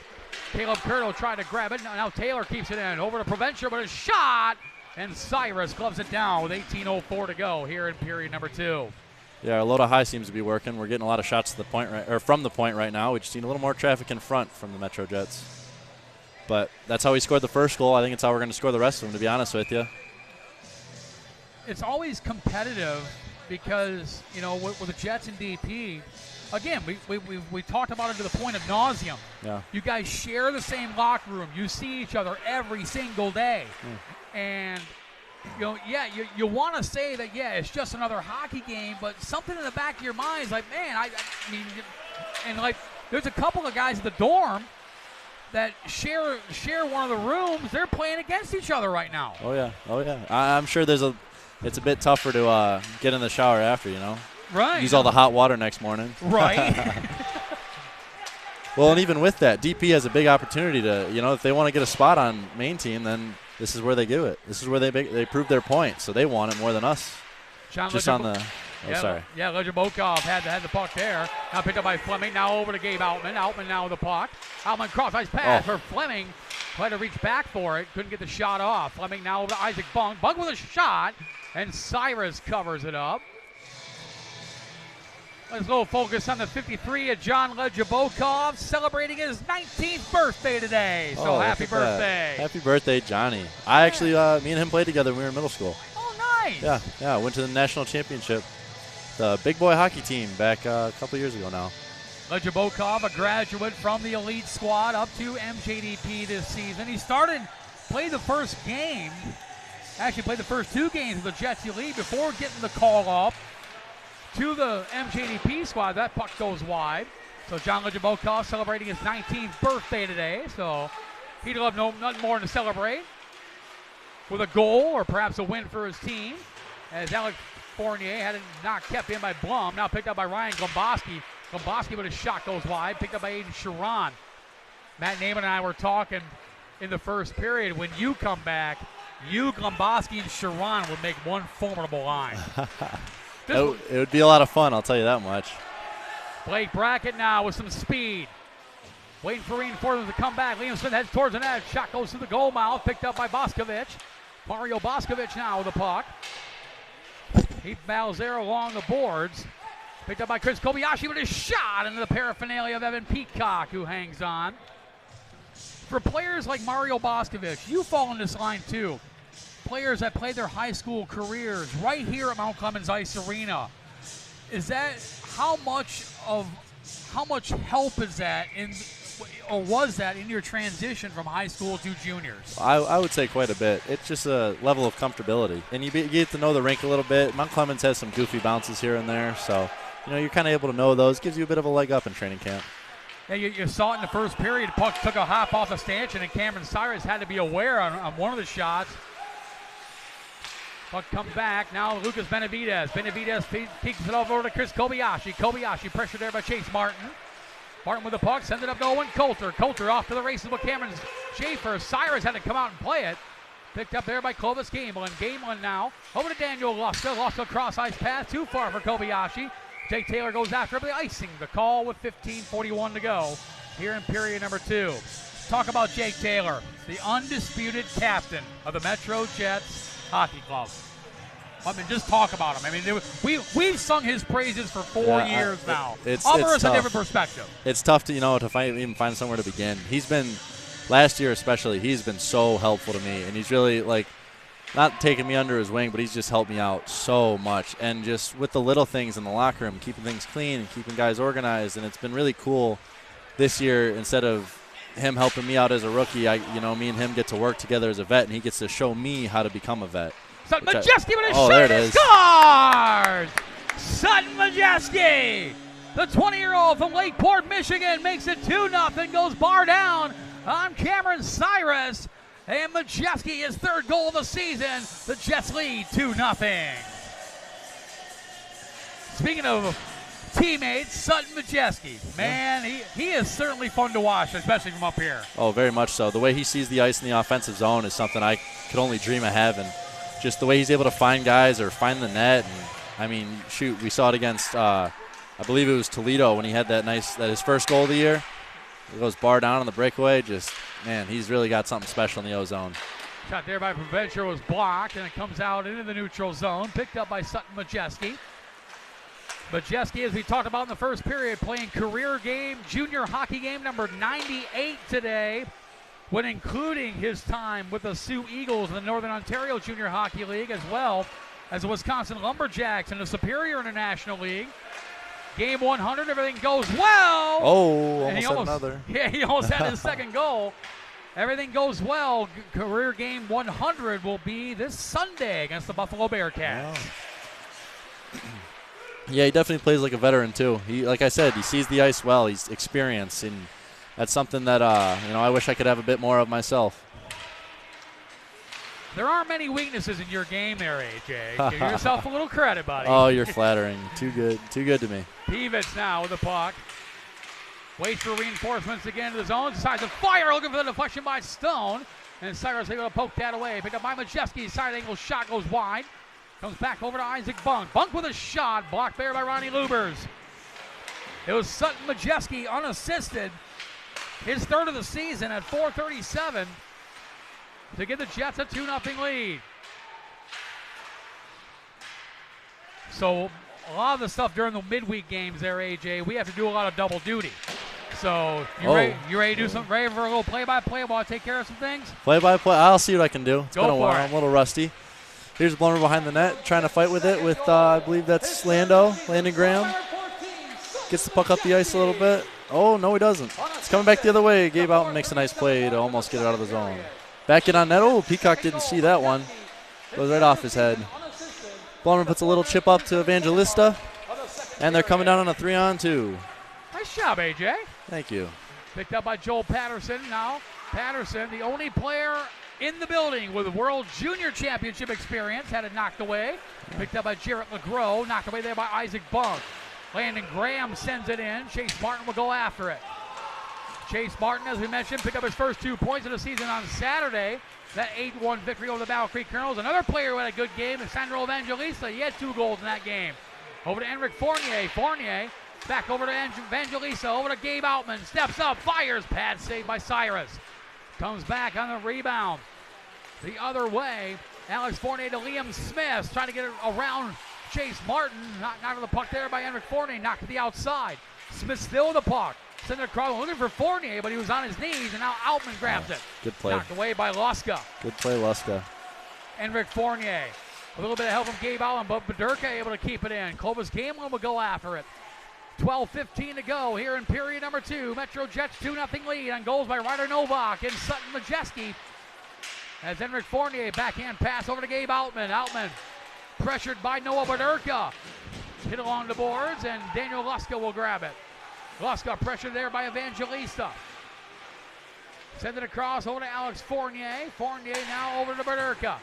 Caleb Curto tried to grab it. Now Taylor keeps it in. Over to Provencher, but a shot. And Cyrus gloves it down with 18:04 to go here in period number 2. Yeah, our low to high seems to be working. We're getting a lot of shots to the point from the point right now. We just need a little more traffic in front from the MetroJets. But that's how we scored the first goal. I think it's how we're going to score the rest of them, to be honest with you. It's always competitive because, with the Jets and DP, again, we talked about it to the point of nauseum. Yeah. You guys share the same locker room. You see each other every single day. And, you want to say that, it's just another hockey game, but something in the back of your mind is like, man, I mean, and like there's a couple of guys at the dorm that share one of the rooms. They're playing against each other right now. Oh yeah. I'm sure it's a bit tougher to get in the shower after, Right. Use all the hot water next morning. Right. Well, and even with that, DP has a big opportunity to, if they want to get a spot on main team, then this is where they do it. This is where they prove their point, so they want it more than us. Sorry. Yeah, Legibokov had the puck there. Now picked up by Fleming. Now over to Gabe Outman. Outman now with the puck. Outman cross-ice pass for Fleming. Tried to reach back for it. Couldn't get the shot off. Fleming now over to Isaac Bunk. Bunk with a shot. And Cyrus covers it up. Let's go focus on the 53 of John Legibokov, celebrating his 19th birthday today. So happy birthday. Happy birthday, Johnny. I actually, me and him played together when we were in middle school. Oh, nice. Yeah, went to the national championship. The big boy hockey team back a couple years ago now. Legibokov, a graduate from the elite squad up to MJDP this season. He played the first game, actually played the first 2 games with the Jets elite before getting the call up to the MJDP squad. That puck goes wide. So John Legibokov celebrating his 19th birthday today. So he'd love nothing more than to celebrate with a goal or perhaps a win for his team. As Alec Fournier had it not kept in by Blum. Now picked up by Ryan Glomboski. Glomboski with a shot goes wide. Picked up by Aiden Sharon. Matt Naiman and I were talking in the first period. When you come back, you, Glomboski, and Sharon would make one formidable line. It would be a lot of fun, I'll tell you that much. Blake Brackett now with some speed. Waiting for reinforcements to come back. Liam Smith heads towards the net. Shot goes to the goal mouth. Picked up by Boscovich. Mario Boscovich now with the puck. He battles there along the boards. Picked up by Chris Kobayashi with a shot into the paraphernalia of Evan Peacock, who hangs on. For players like Mario Boscovich, you fall in this line too. Players that played their high school careers right here at Mount Clemens Ice Arena. Is that how much help is that was that in your transition from high school to juniors? I would say quite a bit. It's just a level of comfortability, and you get to know the rink a little bit. Mount Clemens has some goofy bounces here and there, so you're kind of able to know those. Gives you a bit of a leg up in training camp. Yeah, you saw it in the first period. Puck took a hop off the stanchion, and Cameron Cyrus had to be aware on one of the shots. Puck comes back. Now Lucas Benavidez. Benavidez kicks it over to Chris Kobayashi. Kobayashi pressured there by Chase Martin. Martin with the puck. Sends it up to Owen Coulter. Coulter off to the races with Cameron Schaefer. Cyrus had to come out and play it. Picked up there by Clovis Gamelin. Gamelin now over to Daniel Luska. Luska cross-ice pass. Too far for Kobayashi. Jake Taylor goes after the icing. The call with 15:41 to go here in period number 2. Talk about Jake Taylor, the undisputed captain of the MetroJets Hockey Club. I mean, just talk about him. I mean, we've sung his praises for 4 years now. Offer us a different perspective. It's tough to even find somewhere to begin. He's been, last year especially, he's been so helpful to me, and he's really not taking me under his wing, but he's just helped me out so much. And just with the little things in the locker room, keeping things clean and keeping guys organized, and it's been really cool this year. Instead of him helping me out as a rookie. Me and him get to work together as a vet, and he gets to show me how to become a vet. Sutton Majeski with a shot, there it is. Scores! Sutton Majeski, the 20-year-old from Lakeport, Michigan, makes it 2-0, goes bar down on Cameron Cyrus. And Majeski, his third goal of the season. The Jets lead 2-0. Speaking of teammates, Sutton Majeski, man, he is certainly fun to watch, especially from up here. Oh, very much so. The way he sees the ice in the offensive zone is something I could only dream of having. Just the way he's able to find guys or find the net. And I mean, shoot, we saw it against, I believe it was Toledo when he had that his first goal of the year. He goes bar down on the breakaway. Just, man, he's really got something special in the O-zone. Shot there by Provencher was blocked, and it comes out into the neutral zone, picked up by Sutton Majeski. Majeski, as we talked about in the first period, playing career game, junior hockey game number 98 today, when including his time with the Sioux Eagles in the Northern Ontario Junior Hockey League, as well as the Wisconsin Lumberjacks in the Superior International League. Game 100, everything goes well. Oh, almost had another. Yeah, he almost had his second goal. Everything goes well. Career game 100 will be this Sunday against the Buffalo Bearcats. Wow. Yeah, he definitely plays like a veteran too. He, like I said, he sees the ice well. He's experienced, and that's something that I wish I could have a bit more of myself. There aren't many weaknesses in your game there, AJ. Give yourself a little credit, buddy. Oh, you're flattering. Too good to me. Pivets now with the puck. Waits for reinforcements again to the zone. Decides to fire, looking for the deflection by Stone. And Cyrus able to poke that away. Picked up by Majeski. Side angle shot goes wide. Comes back over to Isaac Bunk. Bunk with a shot. Blocked there by Ronnie Lubers. It was Sutton Majeski unassisted. His third of the season at .437 to give the Jets a 2-0 lead. So a lot of the stuff during the midweek games there, AJ, we have to do a lot of double duty. So you ready to do something? Ready for a little play-by-play while I take care of some things? Play-by-play. I'll see what I can do. It's Go been a for while. it. I'm a little rusty. Here's Blummer behind the net, trying to fight with it with, I believe that's Landon Graham. Gets the puck up the ice a little bit. Oh, no, he doesn't. It's coming back the other way. Gabe Outman makes a nice play to almost get it out of the zone. Back in on net. Oh, Peacock didn't see that one. Goes right off his head. Blummer puts a little chip up to Evangelista, and they're coming down on a 3-on-2. Nice job, AJ. Thank you. Picked up by Joel Patterson. Now, Patterson, the only player in the building with World Junior Championship experience, had it knocked away. Picked up by Jarrett LeGros, knocked away there by Isaac Bunk. Landon Graham sends it in. Chase Martin will go after it. Chase Martin, as we mentioned, picked up his first 2 points of the season on Saturday. That 8-1 victory over the Battle Creek Colonels. Another player who had a good game is Sandro Evangelista. He had 2 goals in that game. Over to Enric Fournier. Fournier back over to Evangelista. Over to Gabe Outman. Steps up, fires. Pad saved by Cyrus. Comes back on the rebound. The other way, Alex Fournier to Liam Smith. Trying to get it around Chase Martin. Knocked the puck there by Enric Fournier. Knocked to the outside. Smith still with the puck. Send it across, looking for Fournier, but he was on his knees, and now Outman grabs it. Good play. Knocked away by Luska. Good play, Luska. Enric Fournier. A little bit of help from Gabe Allen, but Badurka able to keep it in. Clovis Gamelin will go after it. 12:15 to go here in period number 2. MetroJets 2-0 lead on goals by Ryder Novak and Sutton Majeski. As Enric Fournier, backhand pass over to Gabe Outman. Outman pressured by Noah Badurka. Hit along the boards, and Daniel Luska will grab it. Luska pressured there by Evangelista. Send it across over to Alex Fournier. Fournier now over to Badurka.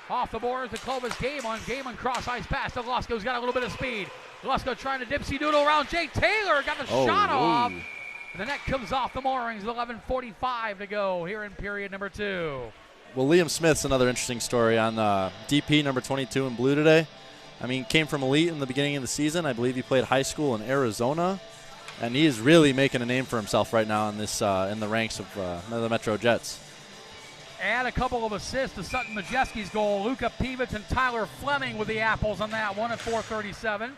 Off the boards to Clovis Gamelin. Gamelin cross ice pass to Luska, who's got a little bit of speed. Luska trying to dipsy doodle around Jake Taylor. Got the shot off. The net comes off the moorings with 11:45 to go here in period number 2. Well, Liam Smith's another interesting story on DP number 22 in blue today. I mean, came from elite in the beginning of the season. I believe he played high school in Arizona. And he is really making a name for himself right now in this in the ranks of the MetroJets. Add a couple of assists to Sutton Majeski's goal. Luca Pivets and Tyler Fleming with the apples on that one at 4:37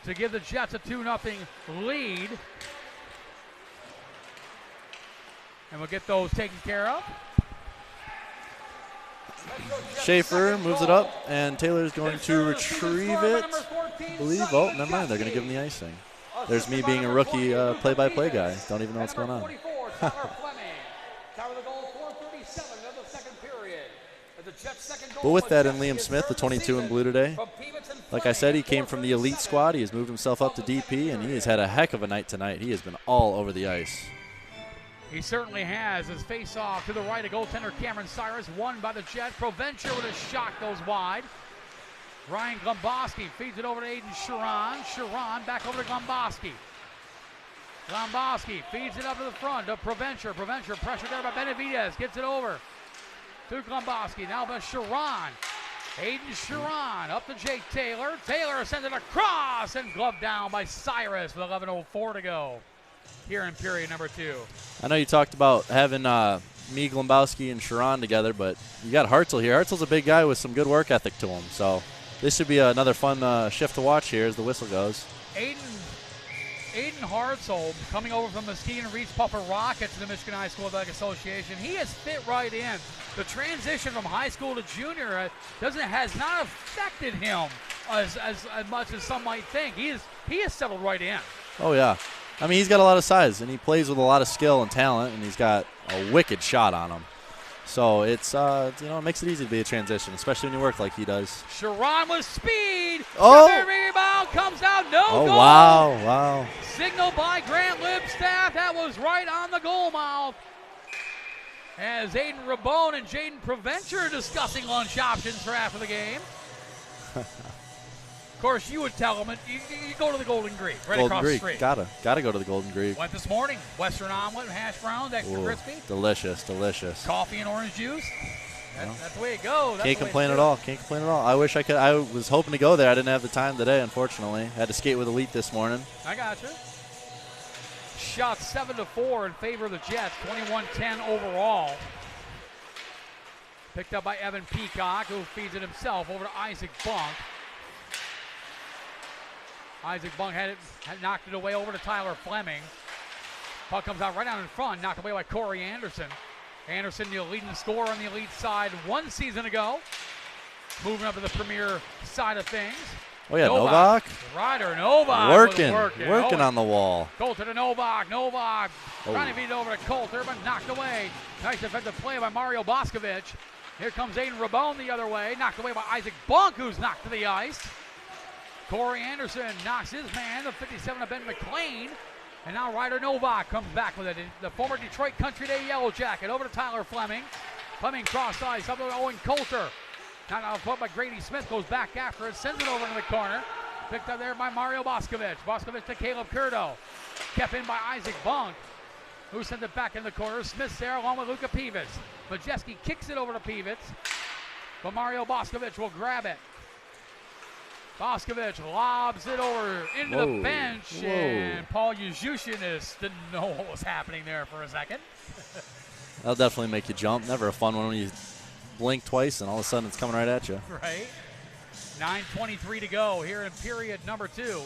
to give the Jets a 2-0 lead. And we'll get those taken care of. Schaefer moves it up, and Taylor's going to retrieve it. I believe. Oh, never mind. They're going to give him the icing. There's me being a rookie play-by-play guy. Don't even know what's going on. Tyler Fleming. Cover the goal, 4:37 of the second period. The Jets' second goal. But with that, and Liam Smith, the 22 in blue today, like I said, he came from the elite squad. He has moved himself up to DP, and he has had a heck of a night tonight. He has been all over the ice. He certainly has. His face-off to the right of goaltender Cameron Cyrus, won by the Jets. Provencher with a shot goes wide. Ryan Glomboski feeds it over to Aiden Sharon. Sharon back over to Glomboski. Glomboski feeds it up to the front to Provencher. Provencher pressured there by Benavidez. Gets it over to Glomboski. Now by Sharon. Aiden Sharon up to Jake Taylor. Taylor sends it across and gloved down by Cyrus with 11:04 to go here in period number 2. I know you talked about having me, Glomboski, and Sharon together, but you got Hartzell here. Hartzell's a big guy with some good work ethic to him, so this should be another fun shift to watch here as the whistle goes. Aiden Hartzell coming over from Muskegon Reeds Puffer Rockets to the Michigan High School Athletic Association. He has fit right in. The transition from high school to junior has not affected him as much as some might think. He has settled right in. Oh yeah, I mean he's got a lot of size and he plays with a lot of skill and talent, and he's got a wicked shot on him. So it's it makes it easy to be a transition, especially when you work like he does. Sharon with speed. Oh! The rebound comes out. No goal. Oh, wow. Signal by Grant Lipstaff. That was right on the goal mouth. As Aiden Rabone and Jaden Provencher are discussing lunch options for after the game. Of course, you would tell them, you go to the Golden Greek, right Golden across Greek. the street. Gotta go to the Golden Greek. Went this morning. Western omelet, hash browns, extra crispy. Delicious. Coffee and orange juice. That's the way it goes. Can't complain at all. I wish I could. I was hoping to go there. I didn't have the time today, unfortunately. Had to skate with Elite this morning. I got you. Shot 7-4 in favor of the Jets, 21-10 overall. Picked up by Evan Peacock, who feeds it himself over to Isaac Bunk. Isaac Bunk had knocked it away over to Tyler Fleming. Puck comes out right out in front, knocked away by Corey Anderson. Anderson, the leading scorer on the Elite side 1 season ago. Moving up to the premier side of things. Oh, yeah, Novak. Ryder Novak. Working on the wall. Coulter to Novak. Trying to beat it over to Coulter, but knocked away. Nice defensive play by Mario Boscovich. Here comes Aiden Rabone the other way. Knocked away by Isaac Bunk, who's knocked to the ice. Corey Anderson knocks his man, the 57 of Ben McLean. And now Ryder Novak comes back with it. The former Detroit Country Day Yellow Jacket over to Tyler Fleming. Fleming cross ice up to Owen Coulter. Knocked out foot by Grady Smith, goes back after it, sends it over into the corner. Picked up there by Mario Boscovich. Boscovich to Caleb Curdo. Kept in by Isaac Bunk, who sends it back in the corner. Smith's there along with Luka Pivits. Majeski kicks it over to Pivits, but Mario Boscovich will grab it. Boscovich lobs it over into the bench, and Paul Yuzhushinis didn't know what was happening there for a second. That'll definitely make you jump. Never a fun one when you blink twice and all of a sudden it's coming right at you. Right. 9:23 to go here in period number 2.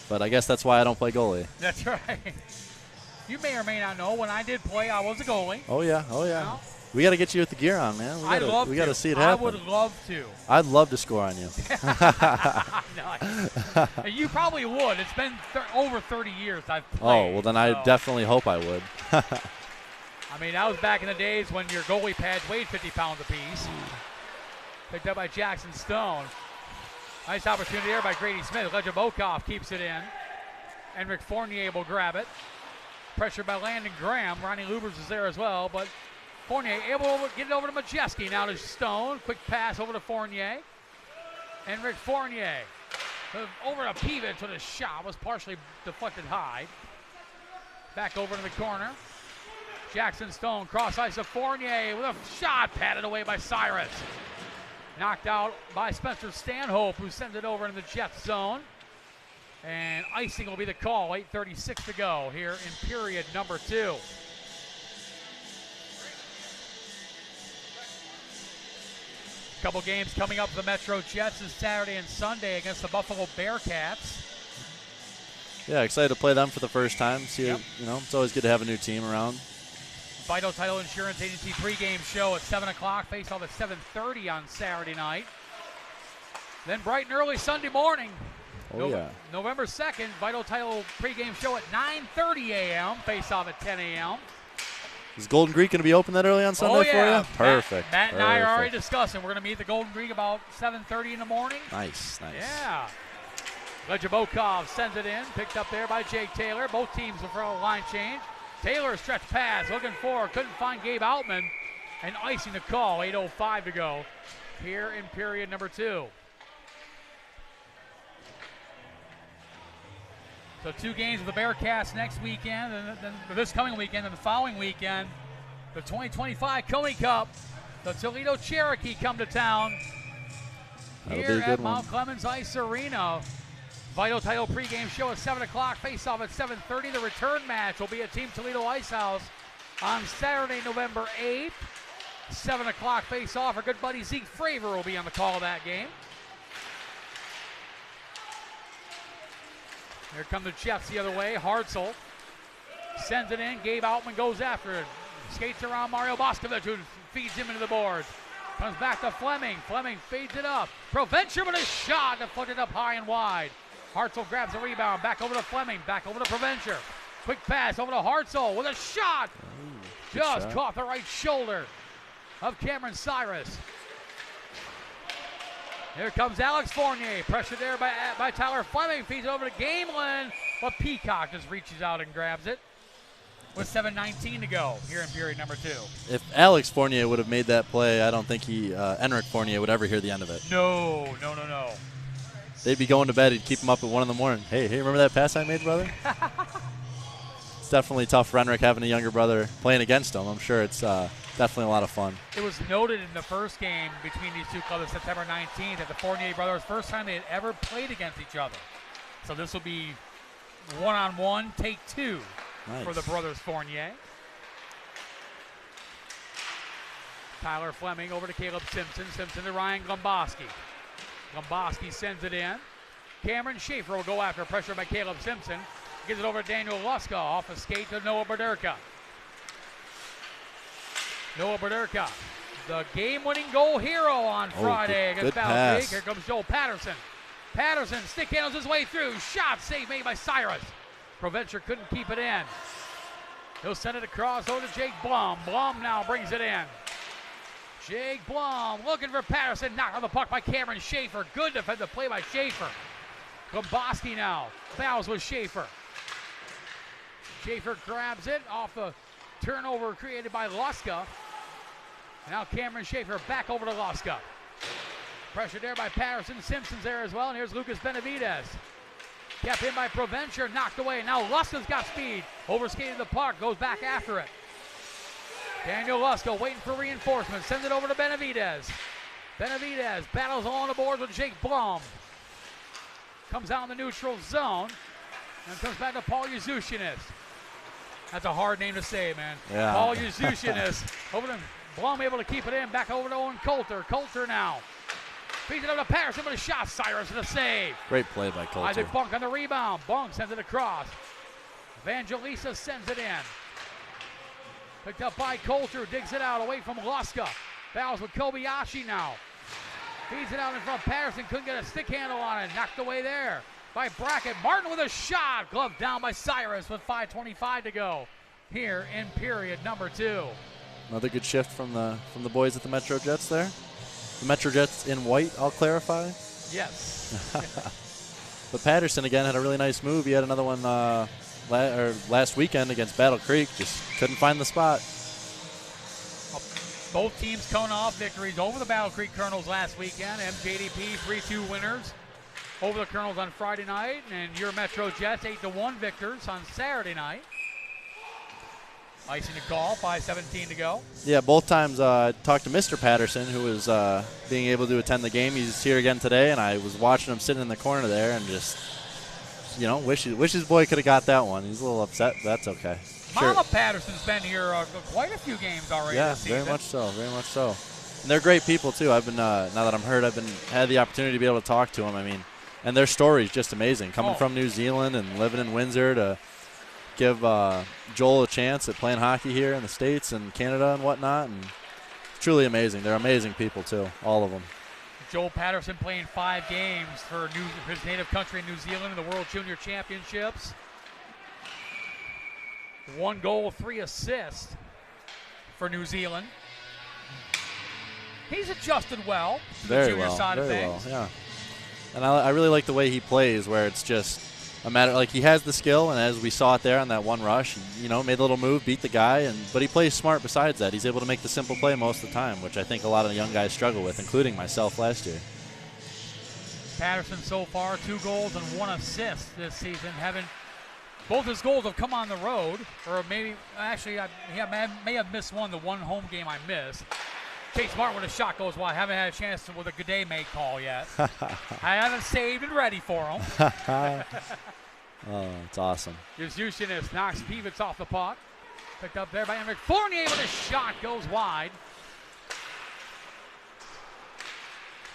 But I guess that's why I don't play goalie. That's right. You may or may not know, when I did play, I was a goalie. Oh, yeah. You know? We got to get you with the gear on, man. We got to see it happen. I would love to. I'd love to score on you. Nice. You probably would. It's been over 30 years I've played. Oh, well, then I definitely hope I would. I mean, that was back in the days when your goalie pads weighed 50 pounds apiece. Picked up by Jackson Stone. Nice opportunity there by Grady Smith. Legibokov keeps it in. Enric Fournier will grab it. Pressure by Landon Graham. Ronnie Lubers is there as well, but Fournier able to get it over to Majeski. Now to Stone. Quick pass over to Fournier. Enric Fournier over to Pivits with a shot. Was partially deflected high. Back over to the corner. Jackson Stone cross ice to Fournier with a shot patted away by Cyrus. Knocked out by Spencer Stanhope, who sends it over in the Jets zone. And icing will be the call. 8:36 to go here in period number 2. Couple games coming up for the MetroJets this Saturday and Sunday against the Buffalo Bearcats. Yeah, excited to play them for the first time. It's always good to have a new team around. Vital Title Insurance Agency pregame show at 7 o'clock. Face off at 7:30 on Saturday night. Then bright and early Sunday morning, Oh, yeah. November 2nd, Vital Title pregame show at 9:30 a.m. Face-off at 10 a.m. Is Golden Creek going to be open that early on Sunday for you? Perfect. Matt and I are already discussing. We're going to meet the Golden Creek about 7:30 in the morning. Nice. Yeah. Lejabokov sends it in. Picked up there by Jake Taylor. Both teams are for a line change. Taylor stretch pass, looking for, couldn't find Gabe Outman, and icing the call. 8:05 to go here in period number 2. So 2 games with the Bearcats next weekend, and then this coming weekend, and the following weekend, the 2025 Coney Cup. The Toledo Cherokee come to town here at Mount Clemens Ice Arena. Vital Title pregame show at 7 o'clock. Face-off at 7:30. The return match will be at Team Toledo Ice House on Saturday, November 8th. 7 o'clock face-off. Our good buddy Zeke Fravor will be on the call of that game. Here come the Jets the other way. Hartzell sends it in. Gabe Outman goes after it. Skates around Mario Boscovich, who feeds him into the boards. Comes back to Fleming. Fleming feeds it up. Provencher with a shot to put it up high and wide. Hartzell grabs the rebound. Back over to Fleming. Back over to Provencher. Quick pass over to Hartzell with a shot. Just caught the right shoulder of Cameron Cyrus. Here comes Alex Fournier. Pressure there by Tyler Fleming. Feeds it over to Gamelin. But Peacock just reaches out and grabs it with 7:19 to go here in period number 2. If Alex Fournier would have made that play, I don't think Enric Fournier would ever hear the end of it. No. They'd be going to bed. He'd keep them up at 1 in the morning. Hey, remember that pass I made, brother? It's definitely tough for Enric having a younger brother playing against him. I'm sure it's definitely a lot of fun. It was noted in the first game between these two clubs, September 19th, that the Fournier brothers, first time they had ever played against each other. So this will be one-on-one, take 2 for the brothers Fournier. Tyler Fleming over to Caleb Simpson. Simpson to Ryan Glomboski. Glomboski sends it in. Cameron Schaefer will go after, pressure by Caleb Simpson. Gives it over to Daniel Luska, off a skate to Noah Berderka. Noah Berderka, the game-winning goal hero on Friday against Battle Creek. Here comes Joel Patterson. Patterson stick handles his way through. Shot save made by Cyrus. Provencher couldn't keep it in. He'll send it across over to Jake Blum. Blum now brings it in. Jake Blum looking for Patterson. Knocked on the puck by Cameron Schaefer. Good defensive play by Schaefer. Glomboski now fouls with Schaefer. Schaefer grabs it off a turnover created by Luska. Now Cameron Schaefer back over to Luska. Pressure there by Patterson. Simpson's there as well. And here's Lucas Benavidez. Kept in by Provencher. Knocked away. Now Luska's got speed. Overskated the puck. Goes back after it. Daniel Luska waiting for reinforcements. Sends it over to Benavidez. Benavidez battles along the boards with Jake Blum. Comes out in the neutral zone. And comes back to Paul Yuzushinis. That's a hard name to say, man. Yeah. Paul Yuzushinis. Over to Blum, able to keep it in. Back over to Owen Coulter. Coulter now. Feeds it over to Patterson with a shot. Cyrus with a save. Great play by Coulter. Isaac Bunk on the rebound. Bunk sends it across. Evangelista sends it in. Picked up by Coulter. Digs it out away from Luska. Fouls with Kobayashi now. Feeds it out in front of Patterson. Couldn't get a stick handle on it. Knocked away there by Brackett. Martin with a shot. Glove down by Cyrus with 5:25 to go here in period number 2. Another good shift from the boys at the MetroJets there. The MetroJets in white, I'll clarify. Yes. But Patterson, again, had a really nice move. He had another one last weekend against Battle Creek. Just couldn't find the spot. Both teams coming off victories over the Battle Creek Colonels last weekend. MJDP 3-2 winners over the Colonels on Friday night. And your MetroJets 8-1 victors on Saturday night. Icing the call, 5:17 to go. Yeah, both times I talked to Mr. Patterson, who was being able to attend the game. He's here again today, and I was watching him sitting in the corner there and just, wish his boy could have got that one. He's a little upset, but that's okay. Mama Patterson's been here quite a few games already this season. Yeah, very much so. And they're great people, too. I've been, now that I'm hurt, had the opportunity to be able to talk to them. I mean, and their story's just amazing. Coming from New Zealand and living in Windsor to give Joel a chance at playing hockey here in the States and Canada and whatnot, and truly amazing. They're amazing people too, all of them. Joel Patterson playing 5 games for his native country in New Zealand in the World Junior Championships. 1 goal, 3 assists for New Zealand. He's adjusted well to the junior side of things. Very well, yeah. And I really like the way he plays, where it's just a matter, like, he has the skill, and as we saw it there on that one rush, made a little move, beat the guy, but he plays smart besides that. He's able to make the simple play most of the time, which I think a lot of young guys struggle with, including myself last year. Patterson so far 2 goals and 1 assist this season. Both his goals have come on the road, or maybe, actually, I may have missed one, the one home game I missed. Chase Martin with a shot goes wide. Haven't had a chance with a good day made call yet. I haven't saved and ready for him. Oh, it's awesome. Yushushins knocks Peevitz off the puck. Picked up there by Emmerich Fournier with a shot, goes wide.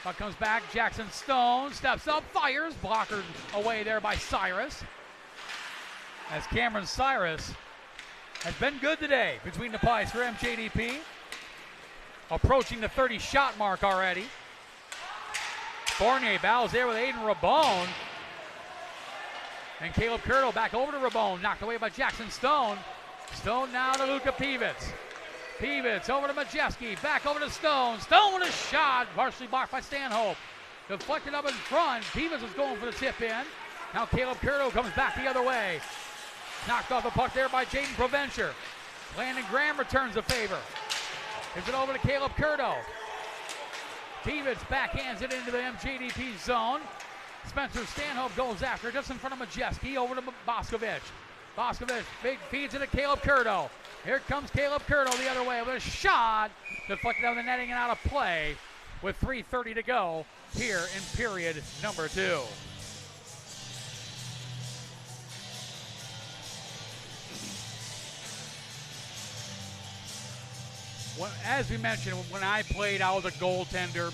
Puck comes back, Jackson Stone steps up, fires, blocker away there by Cyrus. As Cameron Cyrus has been good today between the pipes for MJDP. Approaching the 30 shot mark already. Fournier battles there with Aiden Rabone. And Caleb Curto back over to Rabone, knocked away by Jackson Stone. Stone now to Luka Peevitz. Peevitz over to Majewski, back over to Stone. Stone with a shot, partially blocked by Stanhope. Deflected up in front. Peevitz was going for the tip in. Now Caleb Curto comes back the other way. Knocked off the puck there by Jaden Provencher. Landon Graham returns the favor. Gives it over to Caleb Curto. Peevitz backhands it into the MJDP zone. Spencer Stanhope goes after just in front of Majewski, over to Boscovich. Boscovich feeds it to Caleb Curto. Here comes Caleb Curto the other way with a shot. Deflected out of the netting and out of play with 3:30 to go here in period number 2. As we mentioned, when I played, I was a goaltender.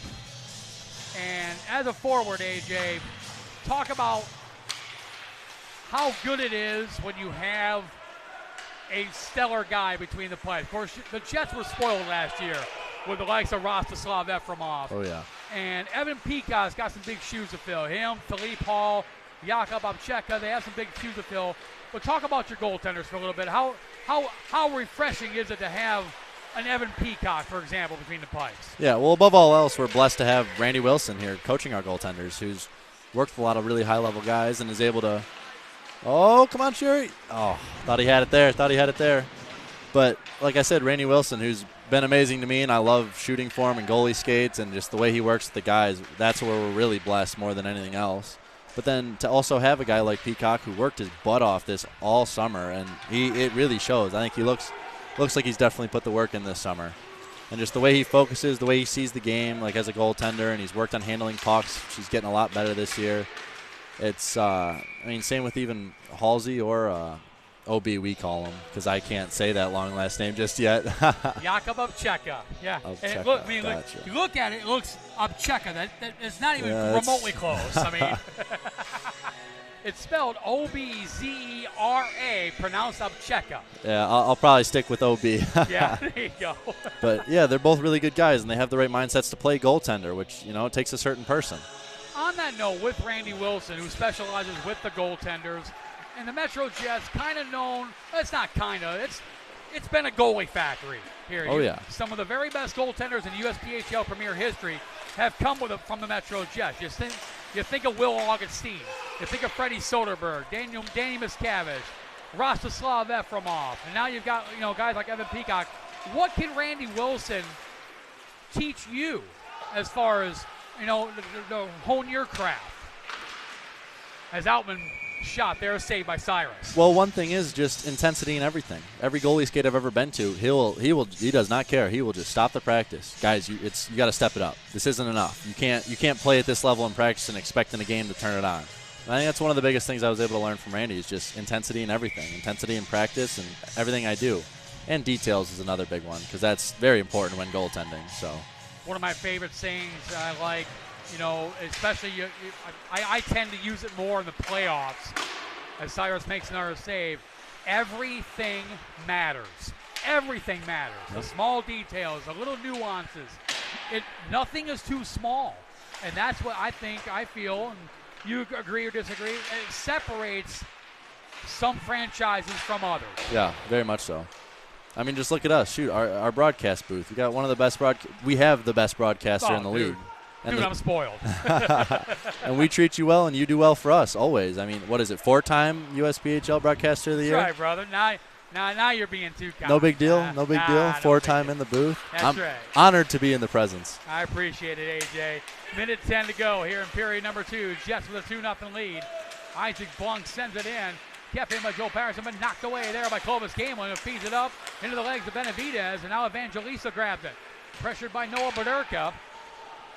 And as a forward, AJ, talk about how good it is when you have a stellar guy between the pipes. Of course, the Jets were spoiled last year with the likes of Rostislav Efremov. Oh, yeah. And Evan Peacock's got some big shoes to fill. Him, Philippe Hall, Jakub Abcheka, they have some big shoes to fill. But talk about your goaltenders for a little bit. How refreshing is it to have an Evan Peacock, for example, between the pipes? Yeah, well, above all else, we're blessed to have Randy Wilson here coaching our goaltenders, who's worked with a lot of really high-level guys and is able to – oh, come on, Sherry. Oh, thought he had it there. But like I said, Randy Wilson, who's been amazing to me, and I love shooting for him and goalie skates and just the way he works with the guys, that's where we're really blessed more than anything else. But then to also have a guy like Peacock who worked his butt off this all summer, and it really shows. I think he looks like he's definitely put the work in this summer. And just the way he focuses, the way he sees the game, like as a goaltender, and he's worked on handling pucks. She's getting a lot better this year. It's, same with even Halsey or OB, we call him, because I can't say that long last name just yet. Jakub Abcheka. Yeah. Abcheka, Look, gotcha. you look at it, it looks Abcheka. That it's not even remotely close. I mean, it's spelled O-B-Z-E-R-A, pronounced Abcheka. Yeah, I'll probably stick with OB. Yeah, there you go. But, yeah, they're both really good guys, and they have the right mindsets to play goaltender, which, it takes a certain person. On that note, with Randy Wilson, who specializes with the goaltenders, and the MetroJets kind of known, it's not kind of, it's been a goalie factory here. Oh, yeah. Some of the very best goaltenders in USPHL Premier history have come from the MetroJets. You think of Will Augustine. You think of Freddie Soderberg, Danny Miscavige, Rostislav Efremov, and now you've got guys like Evan Peacock. What can Randy Wilson teach you as far as to hone your craft? As Outman shot there, saved by Cyrus. Well, one thing is just intensity in everything. Every goalie skate I've ever been to, he does not care. He will just stop the practice. Guys, you got to step it up. This isn't enough. You can't play at this level in practice and expect in a game to turn it on. And I think that's one of the biggest things I was able to learn from Randy is just intensity in everything. Intensity in practice and everything I do. And details is another big one because that's very important when goaltending. So, one of my favorite sayings I like, especially I tend to use it more in the playoffs as Cyrus makes another save. Everything matters. Everything matters. The small details, the little nuances. Nothing is too small. And that's what I feel, and you agree or disagree, it separates some franchises from others. Yeah, very much so. I mean, just look at us. Shoot, our broadcast booth. We got one of the best we have the best broadcaster in the league. And I'm spoiled. And we treat you well, and you do well for us always. I mean, what is it, 4-time USPHL Broadcaster of the Year? That's right, brother. Now you're being too kind. No big deal. No big deal. 4-time in the booth. I'm honored to be in the presence. I appreciate it, AJ. Minute 10 to go here in period number 2. Jets with a 2-0 lead. Isaac Blunk sends it in. Kept in by Joel Patterson, but knocked away there by Clovis Gamelin, who feeds it up into the legs of Benavidez, and now Evangelista grabs it. Pressured by Noah Berderka.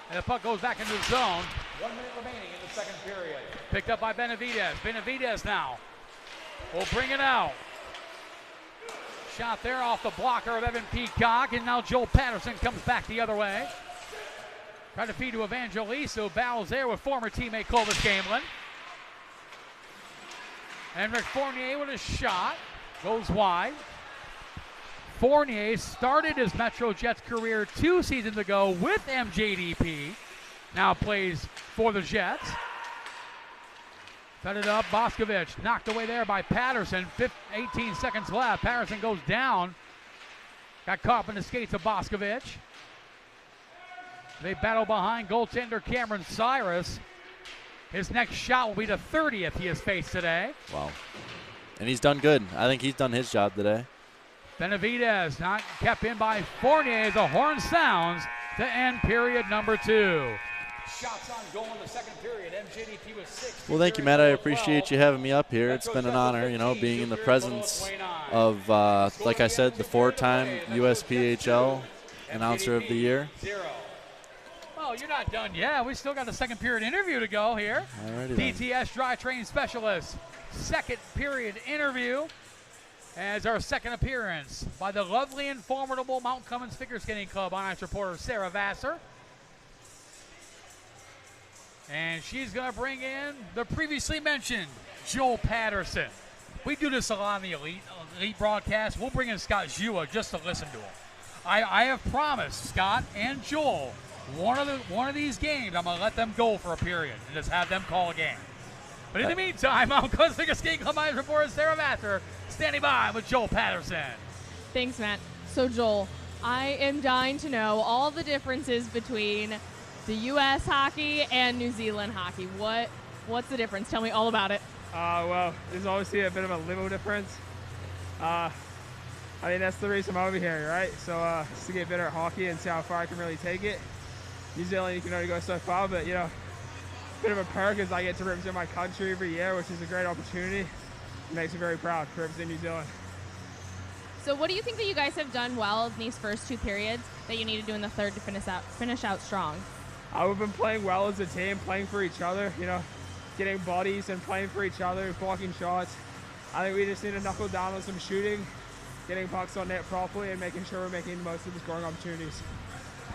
And the puck goes back into the zone. 1 minute remaining in the second period. Picked up by Benavidez. Benavidez now will bring it out. Shot there off the blocker of Evan Peacock, and now Joel Patterson comes back the other way. Trying to feed to Evangelista, who battles there with former teammate Clovis Gamelin. And Rick Fournier with a shot. Goes wide. Fournier started his MetroJets career 2 seasons ago with MJDP. Now plays for the Jets. Fed it up. Boscovich knocked away there by Patterson. 18 seconds left. Patterson goes down. Got caught in the skates of Boscovich. They battle behind goaltender Cameron Cyrus. His next shot will be the 30th he has faced today. Wow. And he's done good. I think he's done his job today. Benavidez not kept in by Fournier as the horn sounds to end period number 2. Shots on goal in the second period. MJDP was 6. Well, thank you, Matt. I appreciate you having me up here. It's been an honor, being in the presence of, like I said, the 4-time USPHL Announcer of the Year. Oh, you're not done yet. We still got a second period interview to go here. Alrighty DTS Drivetrain Specialist. Second period interview as our second appearance by the lovely and formidable Mount Cummins Figure Skating Club on ice reporter Sarah Vassar. And she's going to bring in the previously mentioned Joel Patterson. We do this a lot on the elite broadcast. We'll bring in Scott Jua just to listen to him. I have promised Scott and Joel one of these games, I'm going to let them go for a period and just have them call a game. But in the meantime, Mount Cummins Figure Skating Club ice reporter Sarah Vassar standing by with Joel Patterson. Thanks, Matt. So, Joel, I am dying to know all the differences between the U.S. hockey and New Zealand hockey. What's the difference? Tell me all about it. Well, there's obviously a bit of a limo difference. I mean, that's the reason I'm over here, right? So, just to get better at hockey and see how far I can really take it. New Zealand, you can only go so far, but, a bit of a perk is I get to represent my country every year, which is a great opportunity. It makes me very proud to represent New Zealand. So what do you think that you guys have done well in these first 2 periods that you need to do in the third to finish out strong? We've been playing well as a team, playing for each other, getting bodies and playing for each other, blocking shots. I think we just need to knuckle down on some shooting, getting pucks on net properly, and making sure we're making the most of the scoring opportunities.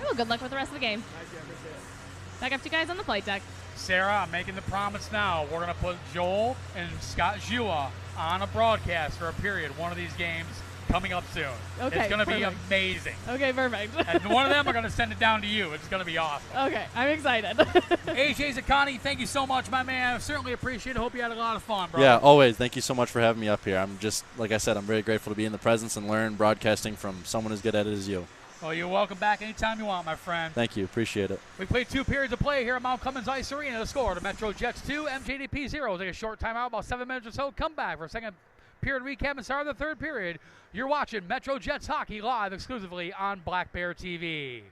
Well, good luck with the rest of the game. Thank you, I appreciate it. Back up to you guys on the flight deck. Sarah, I'm making the promise now. We're going to put Joel and Scott Jua on a broadcast for a period, one of these games coming up soon. Okay, it's going to be perfect. amazing. Okay, perfect. And one of them are going to send it down to you. It's going to be awesome. Okay, I'm excited. AJ Zaccani, thank you so much, my man. I certainly appreciate it. Hope you had a lot of fun, bro. Yeah, always. Thank you so much for having me up here. I'm just, like I said, I'm very grateful to be in the presence and learn broadcasting from someone as good at it as you. Well, you're welcome back anytime you want, my friend. Thank you. Appreciate it. We played 2 periods of play here at Mount Cummins Ice Arena. The score to MetroJets 2, MJDP 0. We'll take a short timeout, about 7 minutes or so. Come back for a second period recap and start of the third period. You're watching MetroJets hockey live exclusively on Black Bear TV.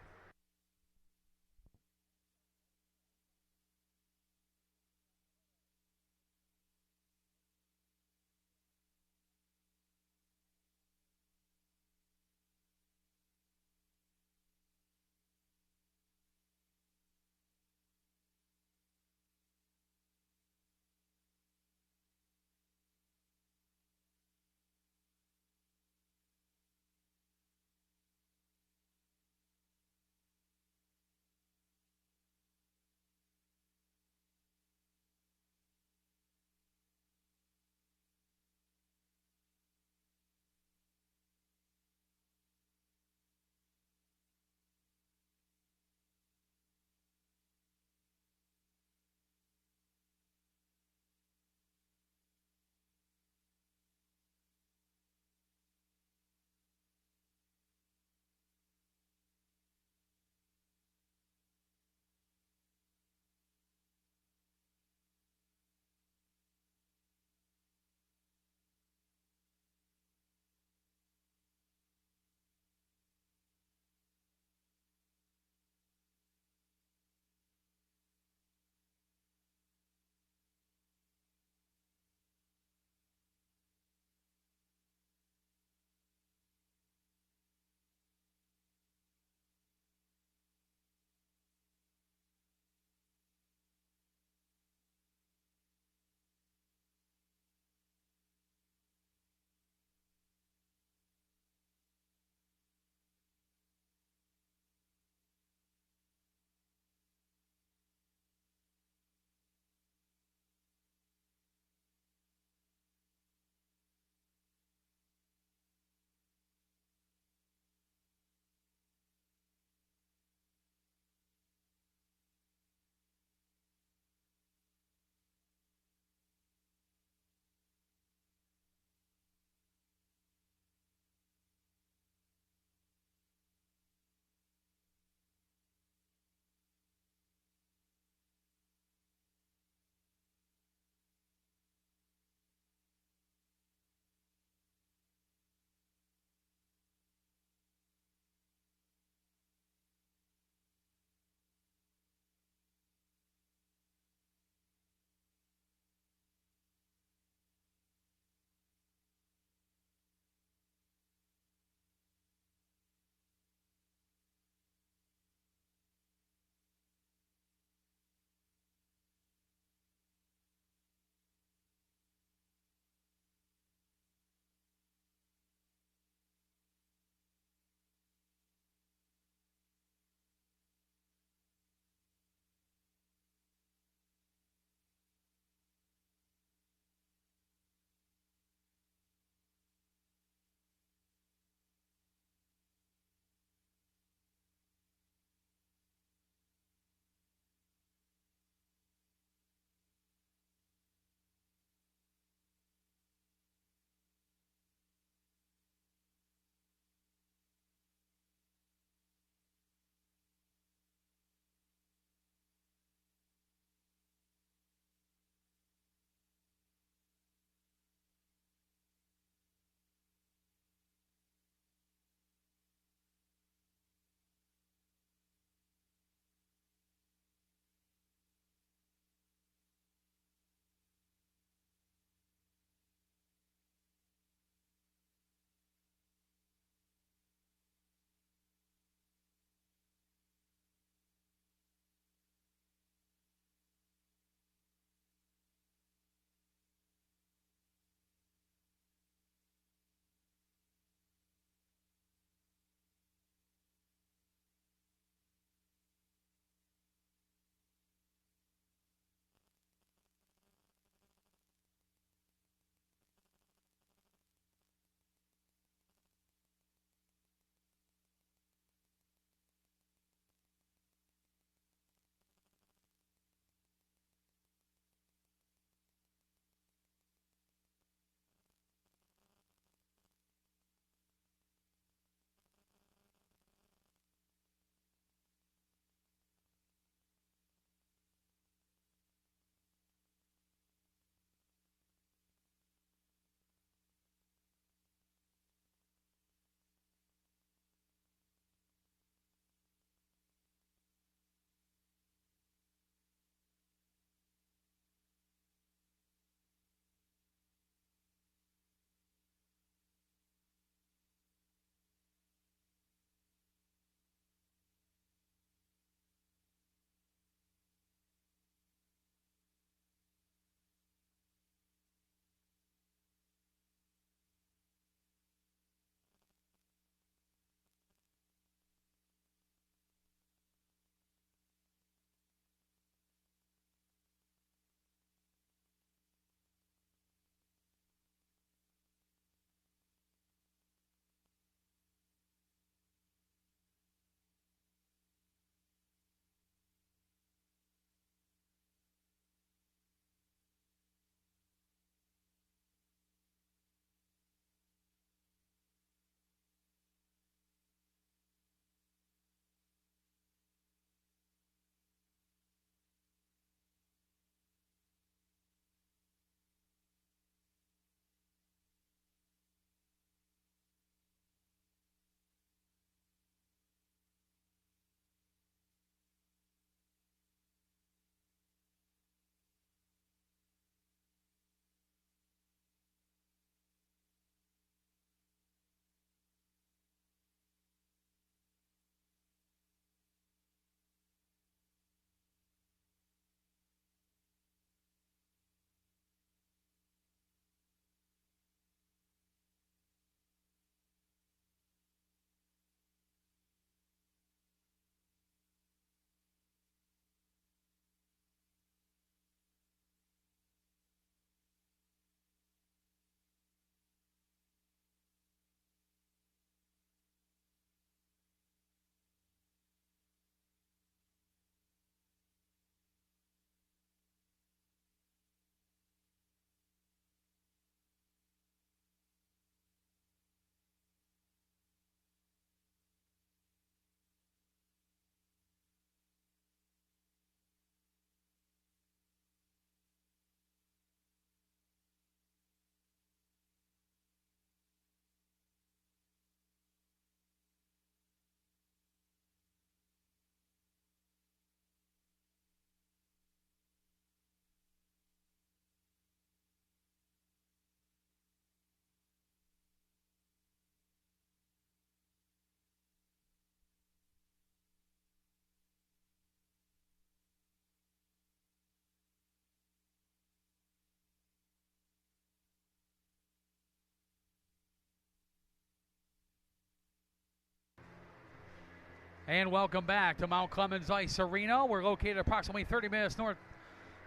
And welcome back to Mount Clemens Ice Arena. We're located approximately 30 minutes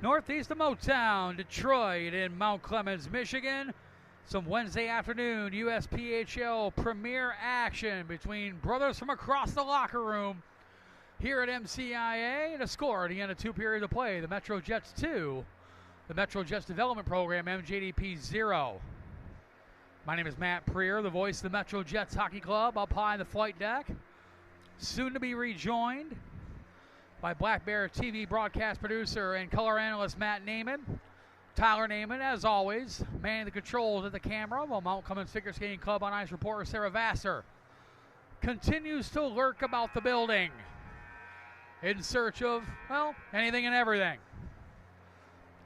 northeast of Motown, Detroit, in Mount Clemens, Michigan. Some Wednesday afternoon USPHL premier action between brothers from across the locker room here at MCIA. And a score at the end of 2 periods of play. The MetroJets 2, the MetroJets Development Program, MJDP 0. My name is Matt Preer, the voice of the MetroJets Hockey Club, up high in the flight deck. Soon to be rejoined by Black Bear TV broadcast producer and color analyst Matt Naiman. Tyler Naiman, as always, manning the controls at the camera, while Mount Clemens Figure Skating Club on Ice reporter Sarah Vassar continues to lurk about the building in search of, well, anything and everything.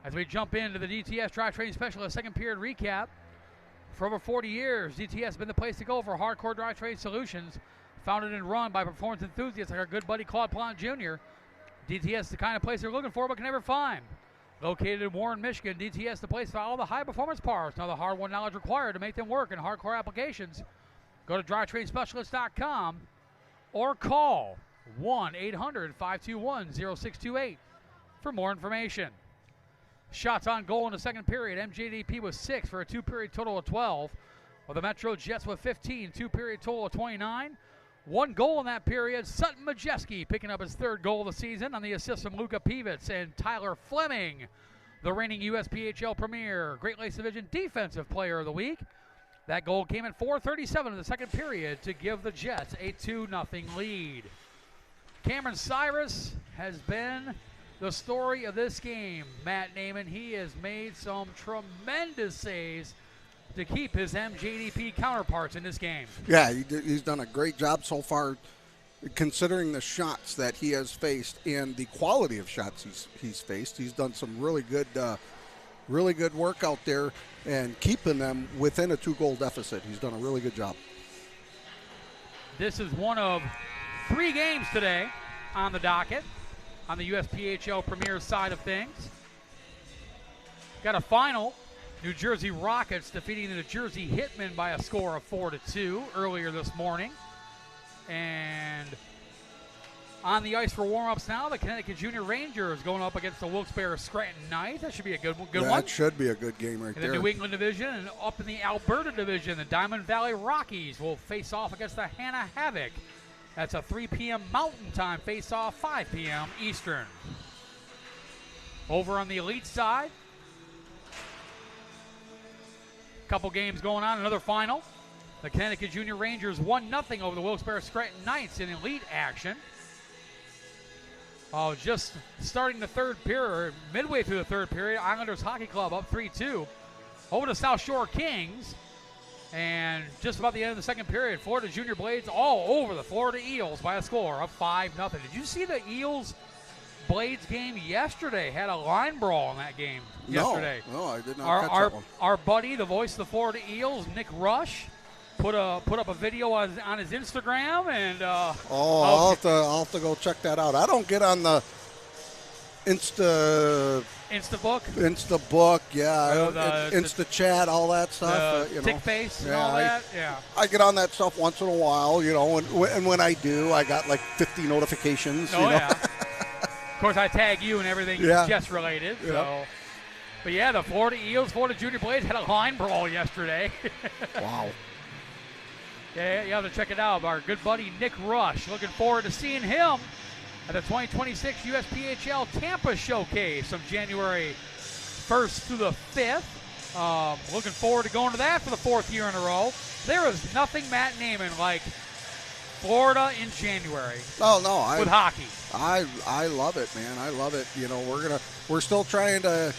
As we jump into the DTS Drivetrain Specialist second period recap, for over 40 years, DTS has been the place to go for hardcore drivetrain solutions. Founded and run by performance enthusiasts like our good buddy Claude Plant Jr., DTS is the kind of place they're looking for but can never find. Located in Warren, Michigan, DTS is the place for all the high-performance parts and all the hard-won knowledge required to make them work in hardcore applications. Go to drivetrainspecialist.com or call 1-800-521-0628 for more information. Shots on goal in the second period. MJDP was 6 for a 2-period total of 12, while the MetroJets with 15, 2-period total of 29. 1 goal in that period. Sutton Majeski picking up his 3rd goal of the season on the assist from Luka Pivets, and Tyler Fleming, the reigning USPHL Premier Great Lakes Division Defensive Player of the Week. That goal came at 4:37 in the second period to give the Jets a 2-0 lead. Cameron Cyrus has been the story of this game. Matt Naiman, he has made some tremendous saves to keep his MJDP counterparts in this game. Yeah, he's done a great job so far, considering the shots that he has faced and the quality of shots he's faced. He's done some really good work out there and keeping them within a 2-goal deficit. He's done a really good job. This is one of 3 games today on the docket on the USPHL Premier side of things. Got a final. New Jersey Rockets defeating the New Jersey Hitmen by a score of 4-2 earlier this morning. And on the ice for warm-ups now, the Connecticut Junior Rangers going up against the Wilkes-Barre Scranton Knights. That should be a good one. That should be a good game right there. In the New England division, and up in the Alberta division, the Diamond Valley Rockies will face off against the Hannah Havoc. That's a 3 p.m. Mountain Time face-off, 5 p.m. Eastern. Over on the elite side, couple games going on, another final. The Connecticut Junior Rangers 1-0 over the Wilkes-Barre Scranton Knights in elite action. Just starting the third period, midway through the third period, Islanders Hockey Club up 3-2 over the South Shore Kings. And just about the end of the second period, Florida Junior Blades all over the Florida Eels by a score of 5-0. Did you see the Eels Blades game yesterday? Had a line brawl in that game yesterday. No, I did not catch that one. Our buddy, the voice of the Florida Eels, Nick Rush, put up a video on his Instagram, and I'll have to go check that out. I don't get on the Instabook, yeah, Insta chat, all that stuff. Tick face and all that. Yeah, I get on that stuff once in a while, and when I do, I got like 50 notifications. Oh, yeah. Of course, I tag you and everything Jets related. Yeah. So, but yeah, the Florida Eels, Florida Junior Blades had a line brawl yesterday. Wow. Yeah, you have to check it out. Our good buddy Nick Rush. Looking forward to seeing him at the 2026 USPHL Tampa Showcase from January 1st through the 5th. Looking forward to going to that for the 4th year in a row. There is nothing, Matt Naiman, like Florida in January. Oh no, with hockey. I love it, man. I love it. We're still trying to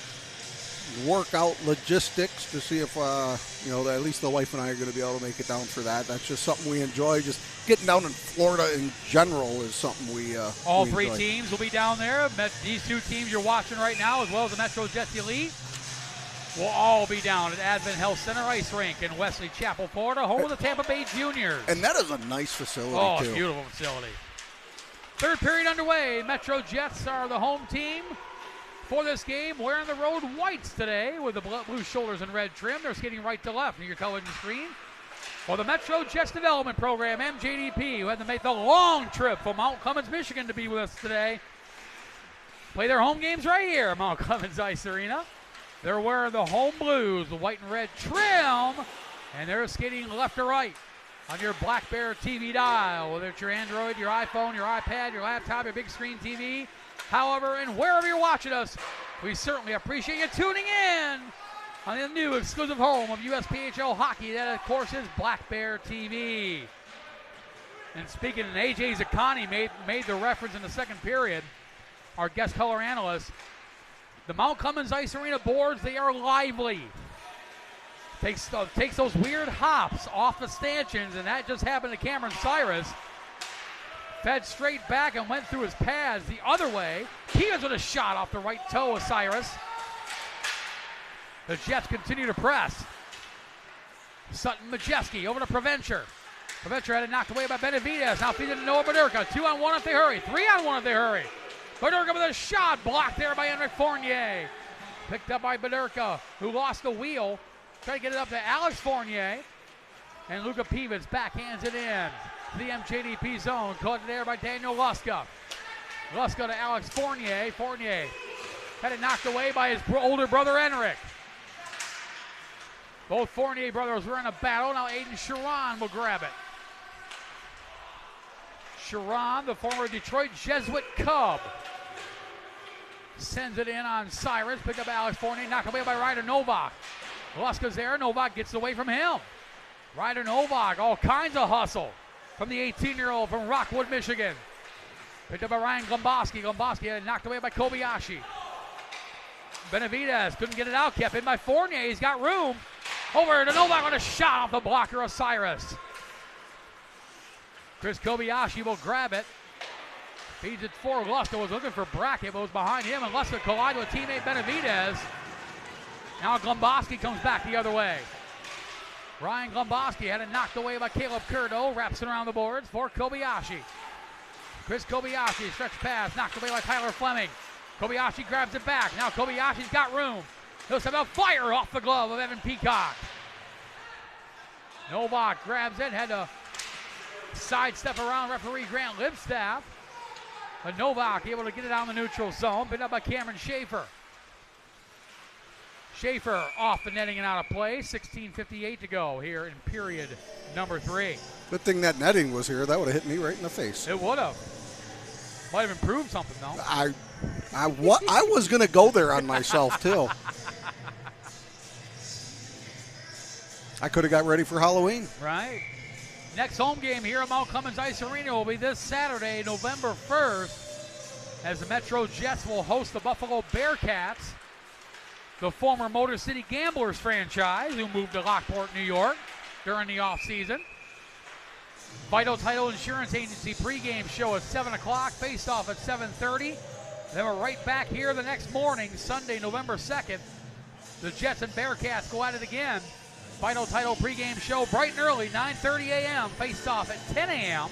work out logistics to see if at least the wife and I are going to be able to make it down for that. That's just something we enjoy. Just getting down in Florida in general is something we all we three enjoy. Teams will be down there. These 2 teams you're watching right now, as well as the MetroJets Elite, will all be down at Advent Health Center Ice Rink in Wesley Chapel, Florida, home of the Tampa Bay Juniors. And that is a nice facility, too. too. Beautiful facility. Third period underway. MetroJets are the home team for this game, wearing the road whites today with the blue shoulders and red trim. They're skating right to left on your television screen. For the MetroJets Development Program, MJDP, who had to make the long trip from Mount Clemens, Michigan to be with us today. Play their home games right here at Mount Clemens Ice Arena. They're wearing the home blues, the white and red trim, and they're skating left to right on your Black Bear TV dial, whether it's your Android, your iPhone, your iPad, your laptop, your big screen TV. However, and wherever you're watching us, we certainly appreciate you tuning in on the new exclusive home of USPHL hockey. That, of course, is Black Bear TV. And speaking, and AJ Zaccani made the reference in the second period, our guest color analyst. The Mount Clemens Ice Arena boards, they are lively. Takes those weird hops off the stanchions, and that just happened to Cameron Cyrus. Fed straight back and went through his pads the other way. Keys with a shot off the right toe of Cyrus. The Jets continue to press. Sutton Majeski over to Provencher. Provencher had it knocked away by Benavidez. Now feeds it to Noah Baderka. 2-on-1 if they hurry. 3-on-1 if they hurry. Baderka with a shot. Blocked there by Henrik Fournier. Picked up by Baderka, who lost the wheel. Trying to get it up to Alex Fournier. And Luka Pivets backhands it in to the MJDP zone. Caught there by Daniel Luska. Luska to Alex Fournier. Fournier had it knocked away by his older brother Henrik. Both Fournier brothers were in a battle. Now Aiden Sharon will grab it. Sharon, the former Detroit Jesuit Cub, sends it in on Cyrus. Picked up Alex Fournier. Knocked away by Ryder Novak. Luska's there. Novak gets away from him. Ryder Novak, all kinds of hustle from the 18-year-old from Rockwood, Michigan. Picked up by Ryan Glomboski. Glomboski had it knocked away by Kobayashi. Benavidez couldn't get it out. Kept in by Fournier. He's got room. Over to Novak on a shot off the blocker of Cyrus. Chris Kobayashi will grab it. Feeds it for Luska. Was looking for Brackett, but was behind him. And Luska collided with teammate Benavidez. Now Glomboski comes back the other way. Ryan Glomboski had it knocked away by Caleb Curdo. Wraps it around the boards for Kobayashi. Chris Kobayashi, stretch pass, knocked away by Tyler Fleming. Kobayashi grabs it back. Now Kobayashi's got room. He'll have a fire off the glove of Evan Peacock. Novak grabs it, had to sidestep around referee Grant Lipstaff. But Novak able to get it out in the neutral zone, picked up by Cameron Schaefer. Schaefer off the netting and out of play. 16:58 to go here in period number 3. Good thing that netting was here. That would have hit me right in the face. It would have. Might have improved something, though. I was going to go there on myself, too. I could have got ready for Halloween. Right. Next home game here at Mount Clemens Ice Arena will be this Saturday, November 1st, as the MetroJets will host the Buffalo Bearcats, the former Motor City Gamblers franchise who moved to Lockport, New York during the offseason. Vital Title Insurance Agency pregame show at 7 o'clock, face-off at 7:30. Then we're right back here the next morning, Sunday, November 2nd. The Jets and Bearcats go at it again. Vital Title pregame show bright and early, 9:30 a.m., face-off at 10 a.m.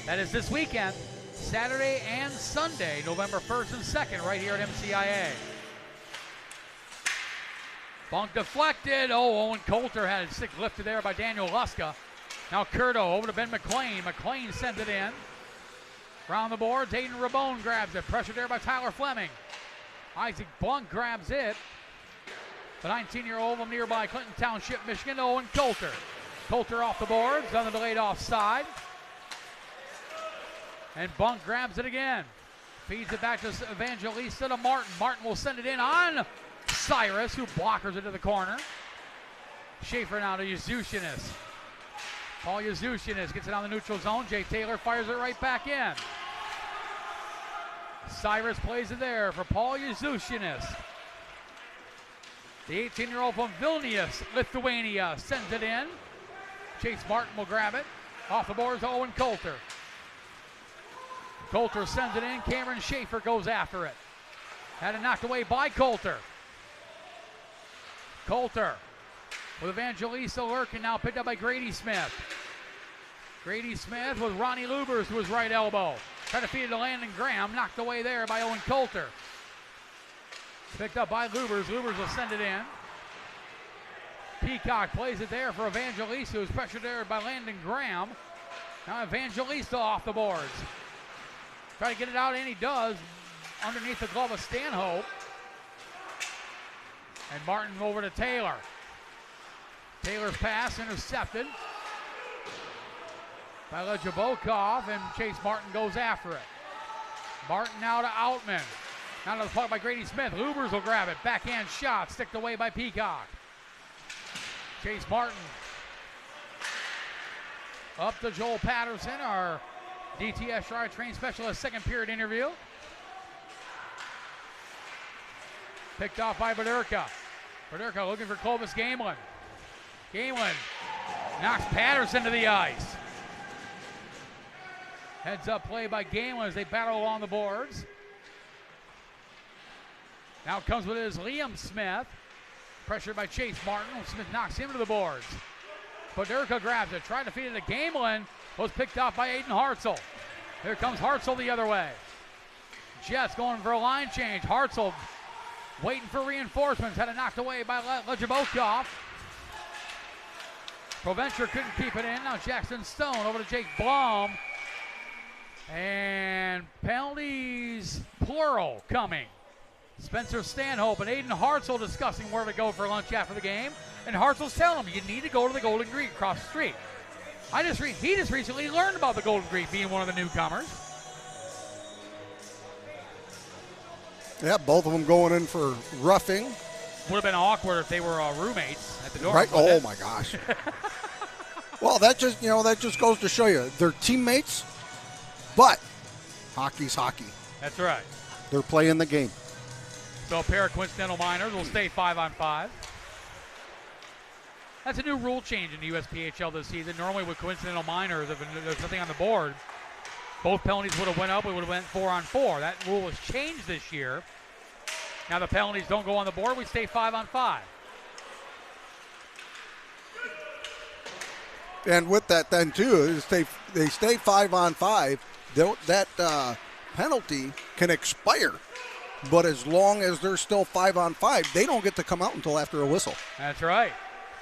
That is this weekend, Saturday and Sunday, November 1st and 2nd, right here at MCIA. Bunk deflected. Oh, Owen Coulter had it stick lifted there by Daniel Luska. Now Curdo over to Ben McLean. McLean sends it in. Round the boards, Aiden Rabone grabs it. Pressured there by Tyler Fleming. Isaac Bunk grabs it. The 19-year-old from nearby Clinton Township, Michigan, Owen Coulter. Coulter off the boards, on the delayed offside. And Bunk grabs it again. Feeds it back to Evangelista to Martin. Martin will send it in on Cyrus, who blockers it to the corner. Schaefer now to Yuzushinis. Paul Yuzushinis gets it on the neutral zone. Jay Taylor fires it right back in. Cyrus plays it there for Paul Yuzushinis. The 18-year-old from Vilnius, Lithuania, sends it in. Chase Martin will grab it. Off the boards, Owen Coulter. Coulter sends it in. Cameron Schaefer goes after it. Had it knocked away by Coulter. Coulter with Evangelista lurking, now picked up by Grady Smith. Grady Smith with Ronnie Lubers to his right elbow. Trying to feed it to Landon Graham, knocked away there by Owen Coulter. Picked up by Lubers. Lubers will send it in. Peacock plays it there for Evangelista, who's pressured there by Landon Graham. Now Evangelista off the boards. Try to get it out, and he does, underneath the glove of Stanhope. And Martin over to Taylor. Taylor's pass intercepted by Lejabokov, and Chase Martin goes after it. Martin now to Outman. Now to the puck by Grady Smith. Lubers will grab it. Backhand shot, sticked away by Peacock. Chase Martin up to Joel Patterson, our DTS trained specialist, second period interview. Picked off by Badurka. Badurka looking for Clovis Gamelin. Gamelin knocks Patterson to the ice. Heads up play by Gamelin as they battle along the boards. Now comes with his Liam Smith. Pressured by Chase Martin. Smith knocks him to the boards. Badurka grabs it, trying to feed it to Gamelin. Was picked off by Aiden Hartzell. Here comes Hartzell the other way. Jets going for a line change. Hartzell waiting for reinforcements. Had it knocked away by Lejabokov. Provencher couldn't keep it in. Now Jackson Stone over to Jake Blum. And penalties, plural, coming. Spencer Stanhope and Aiden Hartzell discussing where to go for lunch after the game. And Hartzell's telling him, you need to go to the Golden Greek across the street. He just recently learned about the Golden Greek, being one of the newcomers. Yeah, both of them going in for roughing. Would have been awkward if they were roommates at the door. Right? Oh my gosh. Well, that just goes to show you they're teammates, but hockey's hockey. That's right. They're playing the game. So a pair of coincidental minors will stay 5-on-5. That's a new rule change in the USPHL this season. Normally with coincidental minors, if there's nothing on the board, both penalties would have went up. We would have went 4-on-4. That rule was changed this year. Now the penalties don't go on the board. We stay 5-on-5. And with that then too, they stay 5-on-5. That penalty can expire. But as long as they're still 5-on-5, they don't get to come out until after a whistle. That's right.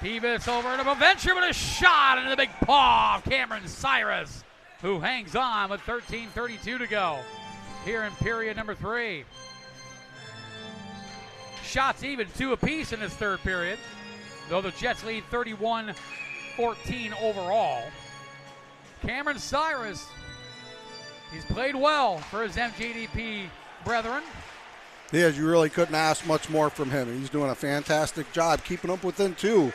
Peevis over to Boventure with a shot into the big paw of Cameron Cyrus, who hangs on with 13:32 to go here in period number 3. Shots even, 2 apiece in this third period, though the Jets lead 31-14 overall. Cameron Cyrus, he's played well for his MJDP brethren. Yes, you really couldn't ask much more from him. He's doing a fantastic job keeping up within 2.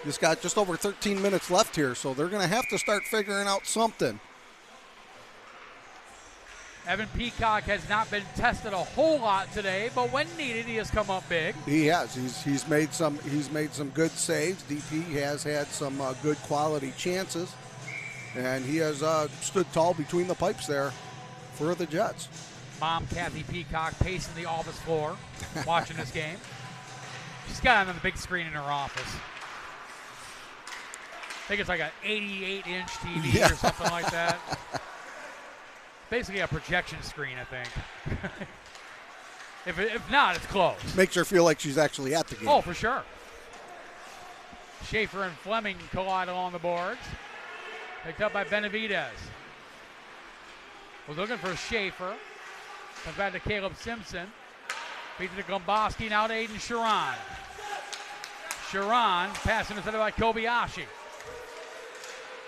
Just got just over 13 minutes left here, so they're going to have to start figuring out something. Evan Peacock has not been tested a whole lot today, but when needed, he has come up big. He has. He's made some good saves. DP has had some good quality chances, and he has stood tall between the pipes there for the Jets. Mom, Kathy Peacock, pacing the office floor, watching this game. She's got it on the big screen in her office. I think it's like an 88-inch TV or something like that. Basically a projection screen, I think. If not, it's close. Makes her feel like she's actually at the game. Oh, for sure. Schaefer and Fleming collide along the boards. Picked up by Benavidez. Was looking for Schaefer. Comes back to Caleb Simpson. Feeds it to Gomboski, now to Aiden Sharon. Sharon passing instead by Kobayashi.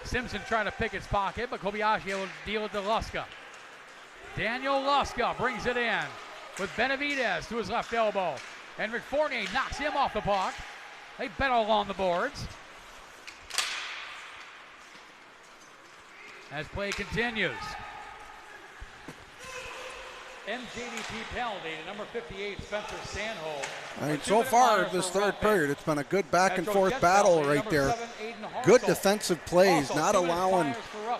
Simpson trying to pick his pocket, but Kobayashi able to deal with Luska. Daniel Luska brings it in with Benavidez to his left elbow. Henrik Fournier knocks him off the puck. They battle along the boards. As play continues. MJDP penalty to number 58, Spencer Stanhope. I mean, so far this third period, it's been a good back-and-forth battle right there. Good defensive plays, not allowing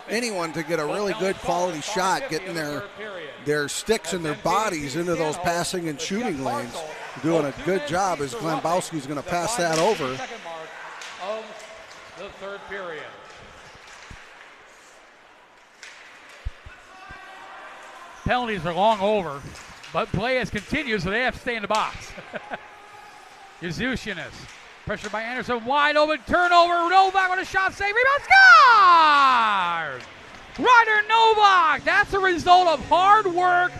anyone to get a really good quality shot, getting their sticks and their bodies into those passing and shooting lanes. Doing a good job as Glenn Bowski's going to pass that over. Second mark of the third period. Penalties are long over, but play has continued, so they have to stay in the box. Yazushinas Pressured by Anderson, wide open, turnover. Novak with a shot, save, rebound, scores! Ryder Novak, that's the result of hard work,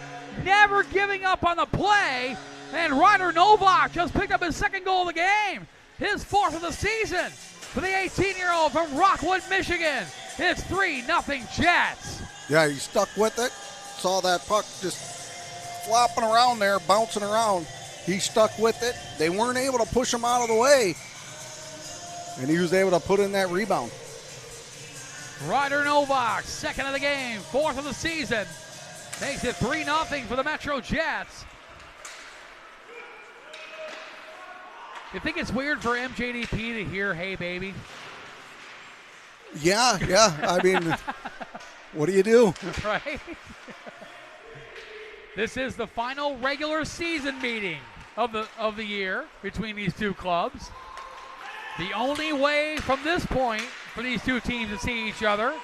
never giving up on the play. And Ryder Novak just picked up his second goal of the game, his 4th of the season for the 18-year-old from Rockwood, Michigan. It's 3-0 Jets. Yeah, he stuck with it. Saw that puck just flopping around there, bouncing around. He stuck with it. They weren't able to push him out of the way, and he was able to put in that rebound. Ryder Novak, 2nd of the game, 4th of the season. Makes it 3-0 for the MetroJets. You think it's weird for MJDP to hear, hey, baby? Yeah. I mean, what do you do? Right? This is the final regular season meeting of the year between these two clubs. The only way from this point for these two teams to see each other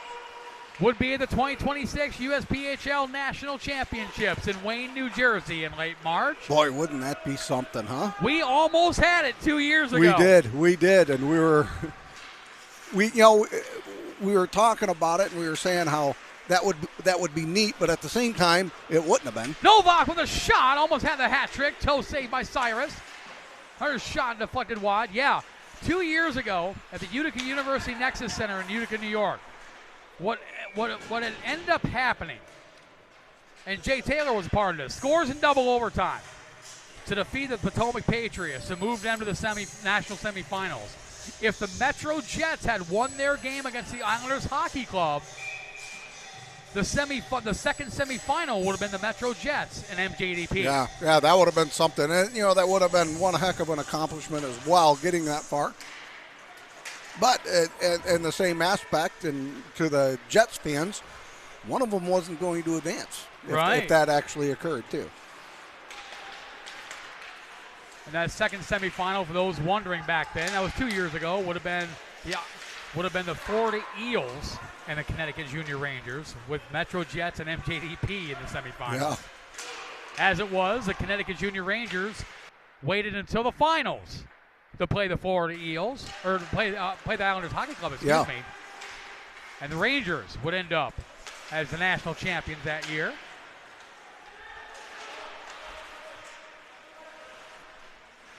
would be the 2026 USPHL National Championships in Wayne, New Jersey in late March. Boy, wouldn't that be something, huh? We almost had it 2 years ago. We did, and we were talking about it, and we were saying how that would be neat, but at the same time, it wouldn't have been. Novak with a shot, almost had the hat trick. Toe saved by Cyrus. Her shot deflected wide. Yeah, 2 years ago at the Utica University Nexus Center in Utica, New York, what had ended up happening, and Jay Taylor was a part of this, scores in double overtime to defeat the Potomac Patriots to move them to the national semifinals. If the MetroJets had won their game against the Islanders Hockey Club, the second semifinal would have been the MetroJets and MJDP. Yeah, that would have been something. And, that would have been one heck of an accomplishment as well, getting that far. But in the same aspect, and to the Jets fans, one of them wasn't going to advance if that actually occurred too. And that second semifinal, for those wondering back then, that was 2 years ago, would have been the Florida Eels and the Connecticut Junior Rangers, with MetroJets and MJDP in the semifinals. Yeah. As it was, the Connecticut Junior Rangers waited until the finals to play the Florida Eels, or to play the Islanders Hockey Club, excuse me. And the Rangers would end up as the national champions that year.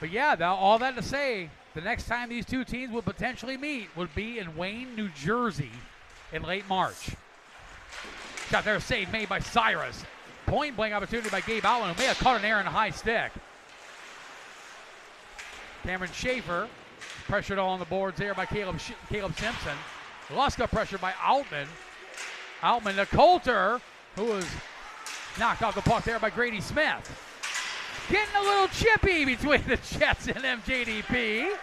But yeah, all that to say, the next time these two teams would potentially meet would be in Wayne, New Jersey in late March. Shot there, save made by Cyrus. Point blank opportunity by Gabe Allen, who may have caught an error in a high stick. Cameron Schaefer pressured on the boards there by Caleb Simpson. Luska pressured by Altman. Altman to Coulter, who was knocked off the puck there by Grady Smith. Getting a little chippy between the Jets and MJDP.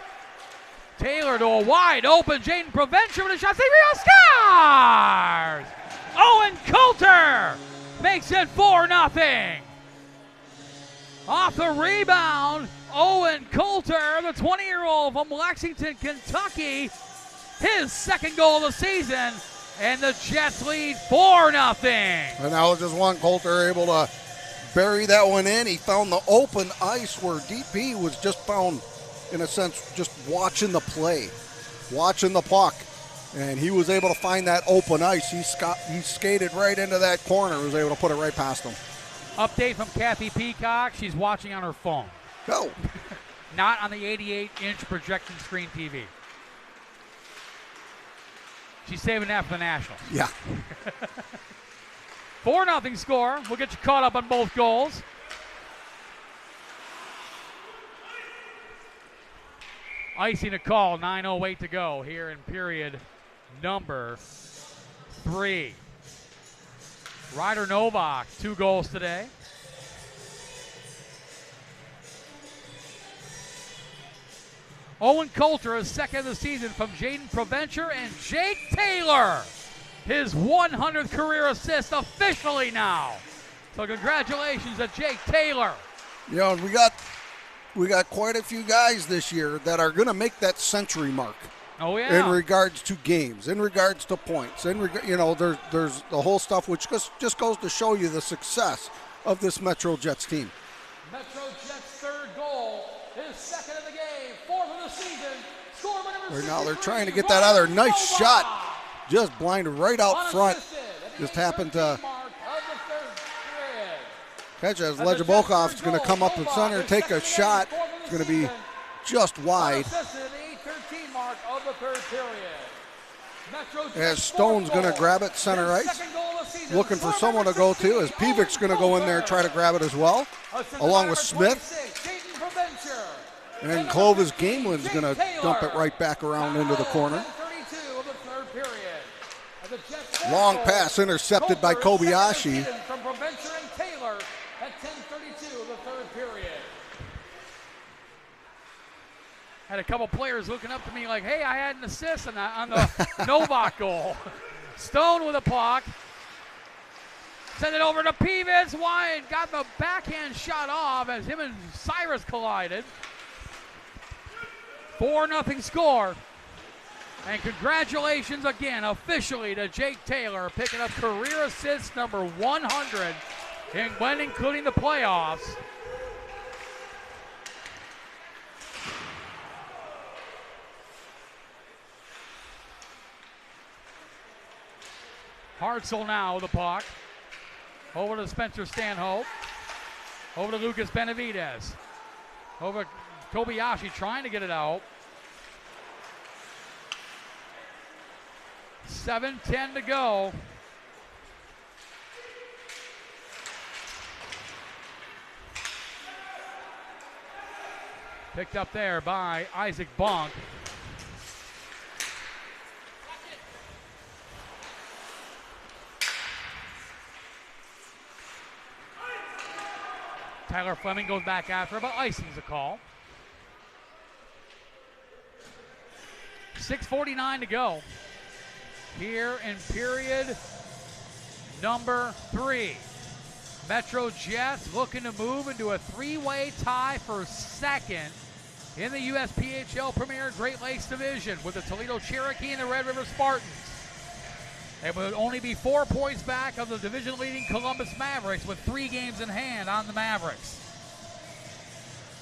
Taylor to a wide open Jaden Provencher with a shot. Scores! Owen Coulter makes it 4-0. Off the rebound, Owen Coulter, the 20-year-old from Lexington, Kentucky, his second goal of the season, and the Jets lead 4-0. And that was just one. Coulter able to bury that one in. He found the open ice where DP was just found, in a sense, just watching the play, watching the puck. And he was able to find that open ice. He skated right into that corner, was able to put it right past him. Update from Kathy Peacock. She's watching on her phone. Oh. Not on the 88-inch projection screen TV. She's saving that for the Nationals. Yeah. 4-0 score. We'll get you caught up on both goals. Icing a call, 9:08 to go here in period number 3. Ryder Novak, 2 goals today. Owen Coulter, his second of the season from Jaden Provencher and Jake Taylor. His 100th career assist officially now. So congratulations to Jake Taylor. We got quite a few guys this year that are going to make that century mark. Oh yeah. In regards to games, in regards to points, there's the whole stuff which just goes to show you the success of this MetroJets team. MetroJets' third goal, his second of the game, 4th of the season. Right now they're trying to get that other nice shot. Just blinded right out front. Just happened to catch as Lejabokoff is going to come up in center, take a shot. It's going to be just wide. As Stone's going to grab it center ice. Looking for someone to go to as Pivic's going to go in there and try to grab it as well, along with Smith. And Clovis Gamelin's going to dump it right back around into the corner. Long pass intercepted by Kobayashi. Had a couple players looking up to me like, hey, I had an assist on the Novak goal. Stone with a puck. Send it over to Peeves. Wide. Got the backhand shot off as him and Cyrus collided. 4-0 score. And congratulations again officially to Jake Taylor picking up career assist number 100 when including the playoffs. Hartzell now with the puck. Over to Spencer Stanhope. Over to Lucas Benavidez. Over to Kobayashi trying to get it out. 7:10 to go. Picked up there by Isaac Bonk. Tyler Fleming goes back after, but icing's a call. 6:49 to go here in period number 3. MetroJets looking to move into a 3-way tie for second in the USPHL Premier Great Lakes Division with the Toledo Cherokee and the Red River Spartans. It would only be 4 points back of the division-leading Columbus Mavericks with 3 games in hand on the Mavericks.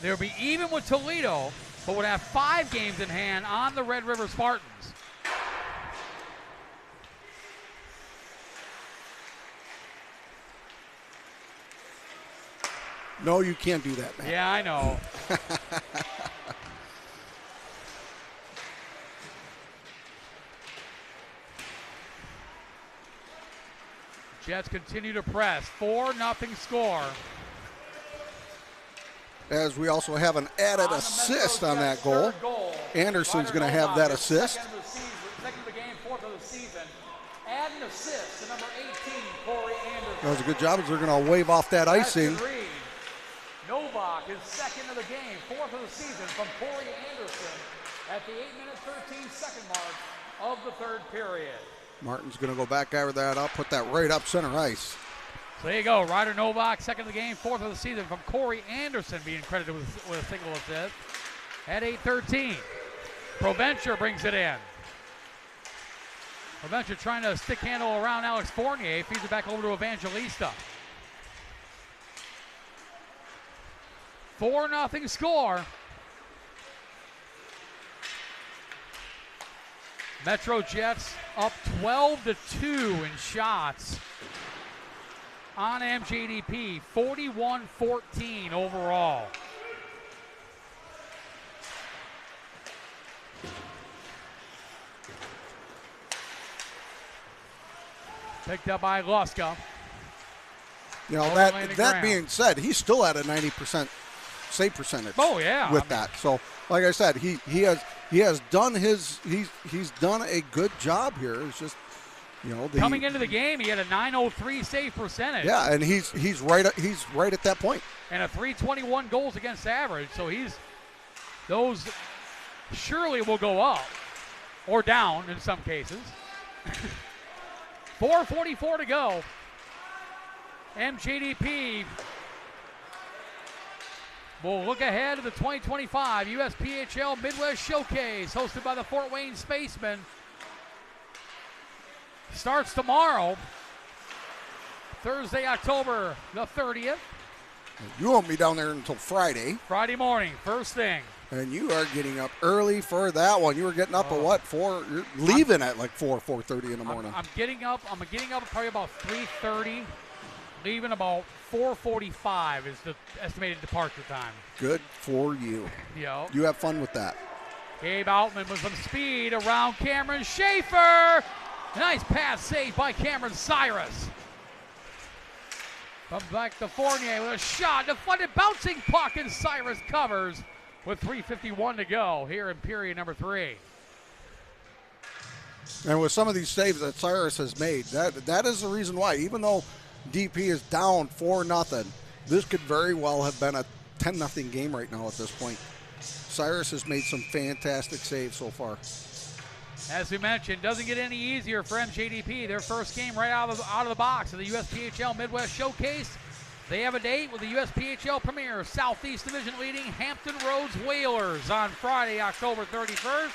They would be even with Toledo, but would have 5 games in hand on the Red River Spartans. No, you can't do that, man. Yeah, I know. Jets continue to press. 4-0 score. As we also have an added assist on that goal. Anderson's going to have that assist. Second of the game, 4th of the season. Add an assist to number 18, Corey Anderson. That was a good job as they're going to wave off that icing. Novak is second of the game, 4th of the season from Corey Anderson at the 8-minute 13-second mark of the 3rd period. Martin's going to go back over that up, put that right up center ice. So there you go. Ryder Novak, second of the game, 4th of the season from Corey Anderson being credited with a single assist at 8:13. Provencher brings it in. Provencher trying to stick handle around Alex Fournier, feeds it back over to Evangelista. 4-0 score. MetroJets up 12-2 in shots on MJDP, 41-14 overall. Picked up by Luska. You know, that being said, he's still at a 90% save percentage. Oh yeah, with that. So, like I said, he has done he's done a good job here. It's just, you know, coming into the game, he had a .903 save percentage. Yeah, and he's right at that point. And a .321 goals against average. So those surely will go up or down in some cases. 4:44 to go. MJDP will look ahead to the 2025 USPHL Midwest Showcase hosted by the Fort Wayne Spacemen. Starts tomorrow, Thursday, October the 30th. You won't be down there until Friday. Friday morning, first thing. And you are getting up early for that one. You were getting up at what? 4? You're leaving at like 4:30 in the morning. I'm getting up probably about 3:30. Leaving about 4:45 is the estimated departure time. Good for you. Yo. You have fun with that. Gabe Altman with some speed around Cameron Schaefer. Nice pass saved by Cameron Cyrus. Comes back to Fournier with a shot. Deflected bouncing puck, and Cyrus covers with 3:51 to go here in period number 3. And with some of these saves that Cyrus has made, that is the reason why. Even though DP is down 4-0, this could very well have been a 10-0 game right now at this point. Cyrus has made some fantastic saves so far. As we mentioned, doesn't get any easier for MJDP. Their first game right out of the box of the USPHL Midwest Showcase. They have a date with the USPHL Premier Southeast Division leading Hampton Roads Whalers on Friday, October 31st.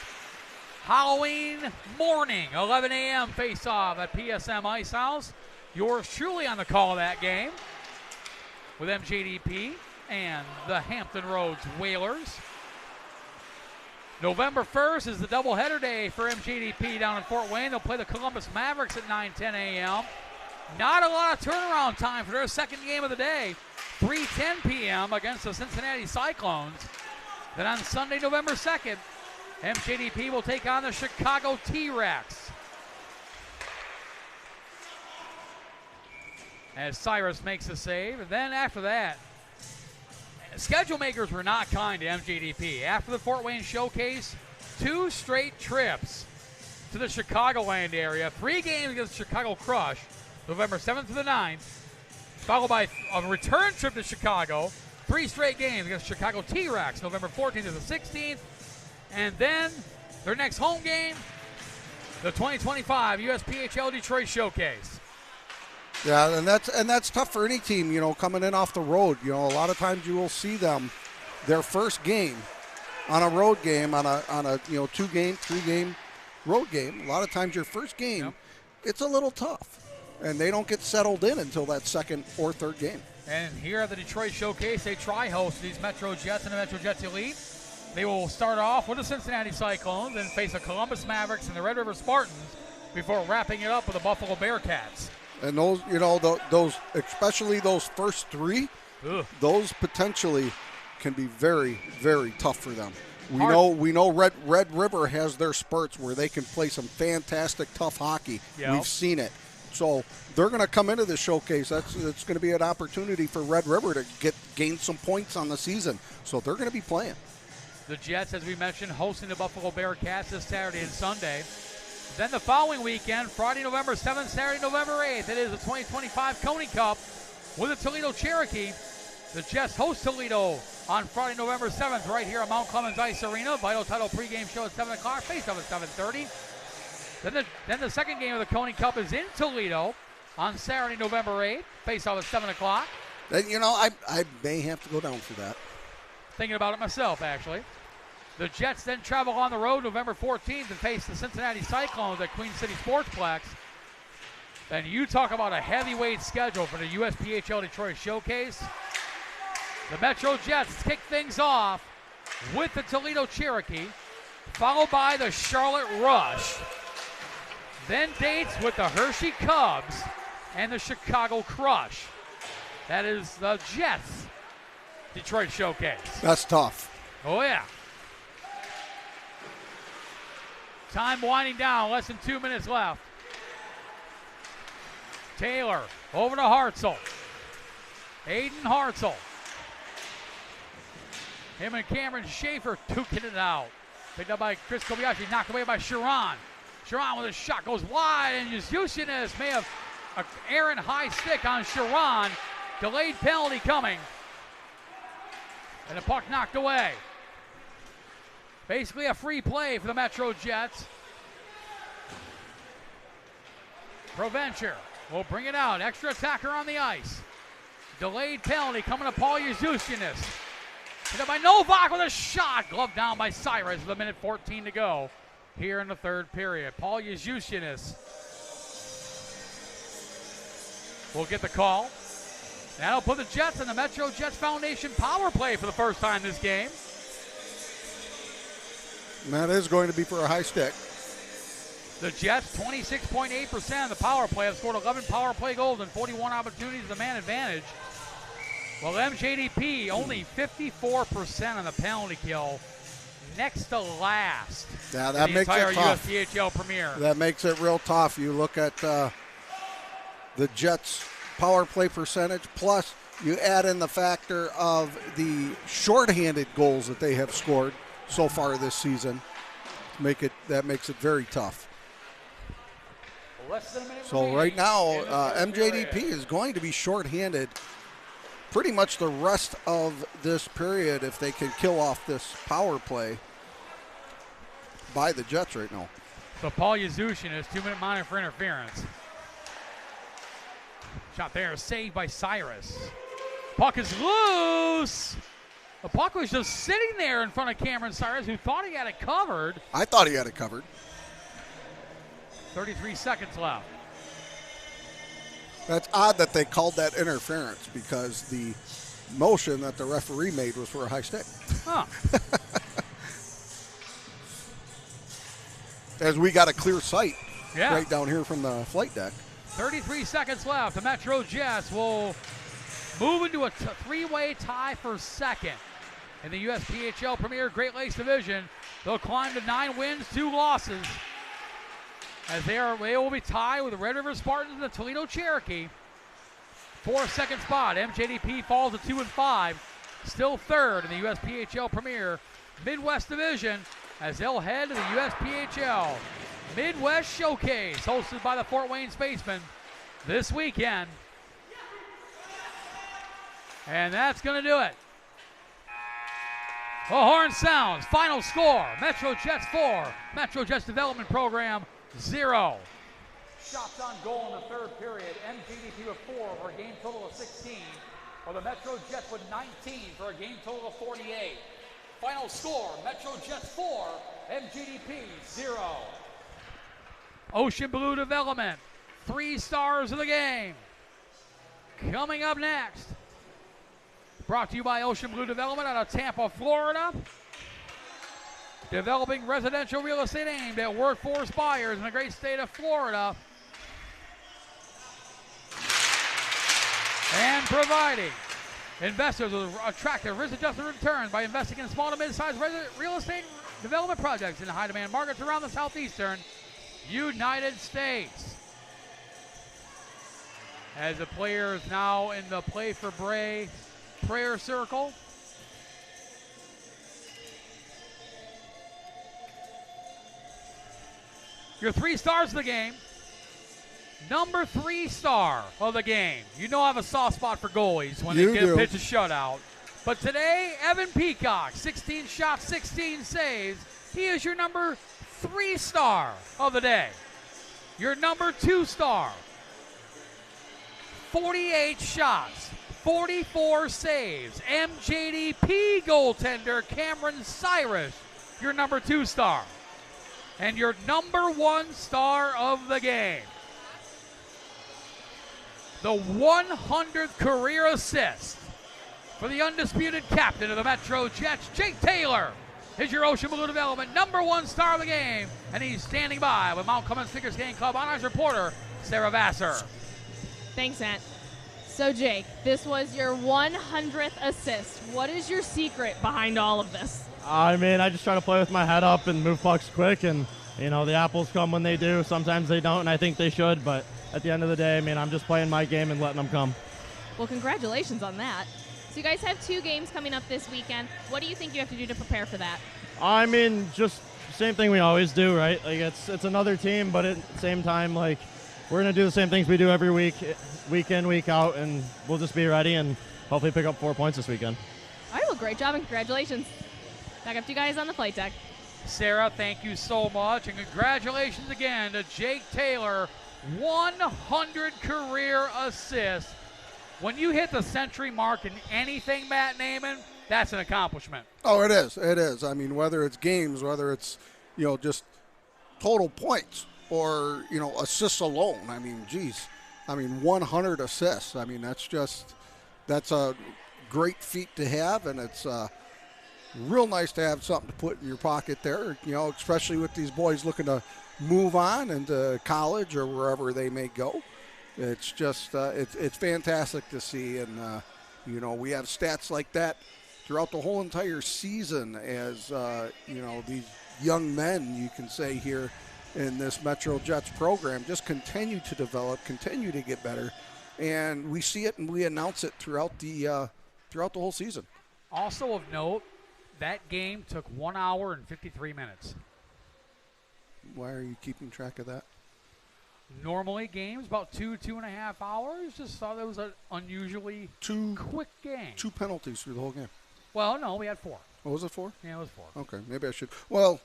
Halloween morning, 11 a.m. face-off at PSM Ice House. Yours truly on the call of that game with MJDP and the Hampton Roads Whalers. November 1st is the doubleheader day for MJDP down in Fort Wayne. They'll play the Columbus Mavericks at 9:10 a.m. Not a lot of turnaround time for their second game of the day. 3:10 p.m. against the Cincinnati Cyclones. Then on Sunday, November 2nd, MJDP will take on the Chicago T-Rex. As Cyrus makes the save. And then after that, schedule makers were not kind to MJDP. After the Fort Wayne Showcase, 2 straight trips to the Chicagoland area. 3 games against Chicago Crush, November 7th to the 9th, followed by a return trip to Chicago. 3 straight games against Chicago T-Rex, November 14th to the 16th. And then their next home game, the 2025 USPHL Detroit Showcase. Yeah, and that's tough for any team, coming in off the road. A lot of times you will see them, their first game on a road game, on a 2-game, 3-game road game. A lot of times your first game, It's a little tough, and they don't get settled in until that second or third game. And here at the Detroit Showcase, they try host these MetroJets and the MetroJets Elite. They will start off with the Cincinnati Cyclones and face the Columbus Mavericks and the Red River Spartans before wrapping it up with the Buffalo Bearcats. And those, those, especially those first 3, those potentially can be very, very tough for them. We know Red River has their spurts where they can play some fantastic, tough hockey. Yep. We've seen it. So they're going to come into the showcase. It's going to be an opportunity for Red River to gain some points on the season. So they're going to be playing. The Jets, as we mentioned, hosting the Buffalo Bearcats this Saturday and Sunday. Then the following weekend, Friday, November 7th, Saturday, November 8th, it is the 2025 Coney Cup with the Toledo Cherokee. The Jets host Toledo on Friday, November 7th, right here at Mount Clemens Ice Arena. Vital title pregame show at 7 o'clock, face-off at 7:30. Then the second game of the Coney Cup is in Toledo on Saturday, November 8th, face-off at 7 o'clock. I may have to go down for that. Thinking about it myself, actually. The Jets then travel on the road November 14th and face the Cincinnati Cyclones at Queen City Sportsplex. And you talk about a heavyweight schedule for the USPHL Detroit Showcase. The MetroJets kick things off with the Toledo Cherokee, followed by the Charlotte Rush. Then dates with the Hershey Cubs and the Chicago Crush. That is the Jets Detroit Showcase. That's tough. Oh, yeah. Time winding down, less than 2 minutes left. Taylor over to Hartzell. Aiden Hartzell. Him and Cameron Schaefer duking it out. Picked up by Chris Kobayashi, knocked away by Sharon. Sharon with a shot goes wide, and Yusianis may have an errant high stick on Sharon. Delayed penalty coming. And the puck knocked away. Basically a free play for the MetroJets. Provencher will bring it out. Extra attacker on the ice. Delayed penalty coming to Paul Yusianis. Hit up by Novak with a shot. Glove down by Cyrus with 1:14 to go here in the third period. Paul Yusianis will get the call. That'll put the Jets in the MetroJets Foundation power play for the first time this game. And that is going to be for a high stick. The Jets, 26.8% of the power play, have scored 11 power play goals and 41 opportunities of man advantage. Well, MJDP, only 54% on the penalty kill, next to last. Yeah, that in the makes entire it tough. USPHL Premier. That makes it real tough. You look at the Jets' power play percentage, plus you add in the factor of the shorthanded goals that they have scored so far this season. That makes it very tough. Less than a minute So remaining right now, in the third MJDP period. is going to be shorthanded pretty much the rest of this period if they can kill off this power play by the Jets right now. So Paul Yuzushin is 2-minute monitor for interference. Shot there, saved by Cyrus. Puck is loose. The puck was just sitting there in front of Cameron Cyrus, who thought he had it covered. I thought he had it covered. 33 seconds left. That's odd that they called that interference because the motion that the referee made was for a high stick. Huh. As we got a clear sight Yeah. right down here from the flight deck. 33 seconds left. The MetroJets will move into a three-way tie for second in the USPHL Premier Great Lakes Division. They'll climb to 9 wins, 2 losses, as they will be tied with the Red River Spartans and the Toledo Cherokee. 4th spot. MJDP falls to 2-5, still third in the USPHL Premier Midwest Division, as they'll head to the USPHL Midwest Showcase, hosted by the Fort Wayne Spacemen this weekend. And that's going to do it. The horn sounds. Final score, MetroJets 4, MetroJets Development Program 0. Shots on goal in the third period. MJDP with 4 for a game total of 16, while the MetroJets with 19 for a game total of 48. Final score, MetroJets 4, MJDP 0. Ocean Blue Development, 3 stars of the game. Coming up next, brought to you by Ocean Blue Development out of Tampa, Florida. Developing residential real estate aimed at workforce buyers in the great state of Florida. And providing investors with attractive risk-adjusted returns by investing in small to mid-sized real estate development projects in high-demand markets around the southeastern United States. As the player is now in the Play for Bray prayer circle. Your 3 stars of the game. Number 3 star of the game. You know I have a soft spot for goalies when they get pitch a shutout. But today, Evan Peacock, 16 shots, 16 saves. He is your number 3 star of the day. Your number 2 star, 48 shots, 44 saves. MJDP goaltender Cameron Cyrus, your number 2 star. And your number 1 star of the game, the 100th career assist for the undisputed captain of the MetroJets, Jake Taylor, is your Ocean Blue Development number 1 star of the game. And he's standing by with Mount Clemens Figure Skating Club on-ice reporter Sarah Vassar. Thanks, Ant. So, Jake, this was your 100th assist. What is your secret behind all of this? I mean, I just try to play with my head up and move pucks quick, and, you know, the apples come when they do. Sometimes they don't, and I think they should, but at the end of the day, I mean, I'm just playing my game and letting them come. Well, congratulations on that. So you guys have 2 games coming up this weekend. What do you think you have to do to prepare for that? I mean, just same thing we always do, right? Like, it's another team, but at the same time, like, we're going to do the same things we do every week, week in, week out, and we'll just be ready and hopefully pick up 4 points this weekend. All right, well, great job and congratulations. Back up to you guys on the flight deck. Sarah, thank you so much, and congratulations again to Jake Taylor, 100 career assists. When you hit the century mark in anything, Matt Naiman, that's an accomplishment. Oh, it is. It is. I mean, whether it's games, whether it's, you know, just total points or, you know, assists alone. I mean, geez. I mean, 100 assists. I mean, that's a great feat to have, and it's real nice to have something to put in your pocket there, especially with these boys looking to move on into college or wherever they may go. It's just, it's fantastic to see. And, we have stats like that throughout the whole entire season as, these young men, you can say here in this MetroJets program, just continue to develop, continue to get better. And we see it and we announce it throughout the whole season. Also of note, that game took 1 hour and 53 minutes. Why are you keeping track of that? Normally games about 2.5 hours. Just thought it was an unusually quick game. 2 penalties through the whole game. Well, no, we had 4. Oh, was it 4? Yeah, it was 4. Okay, maybe I should. Well,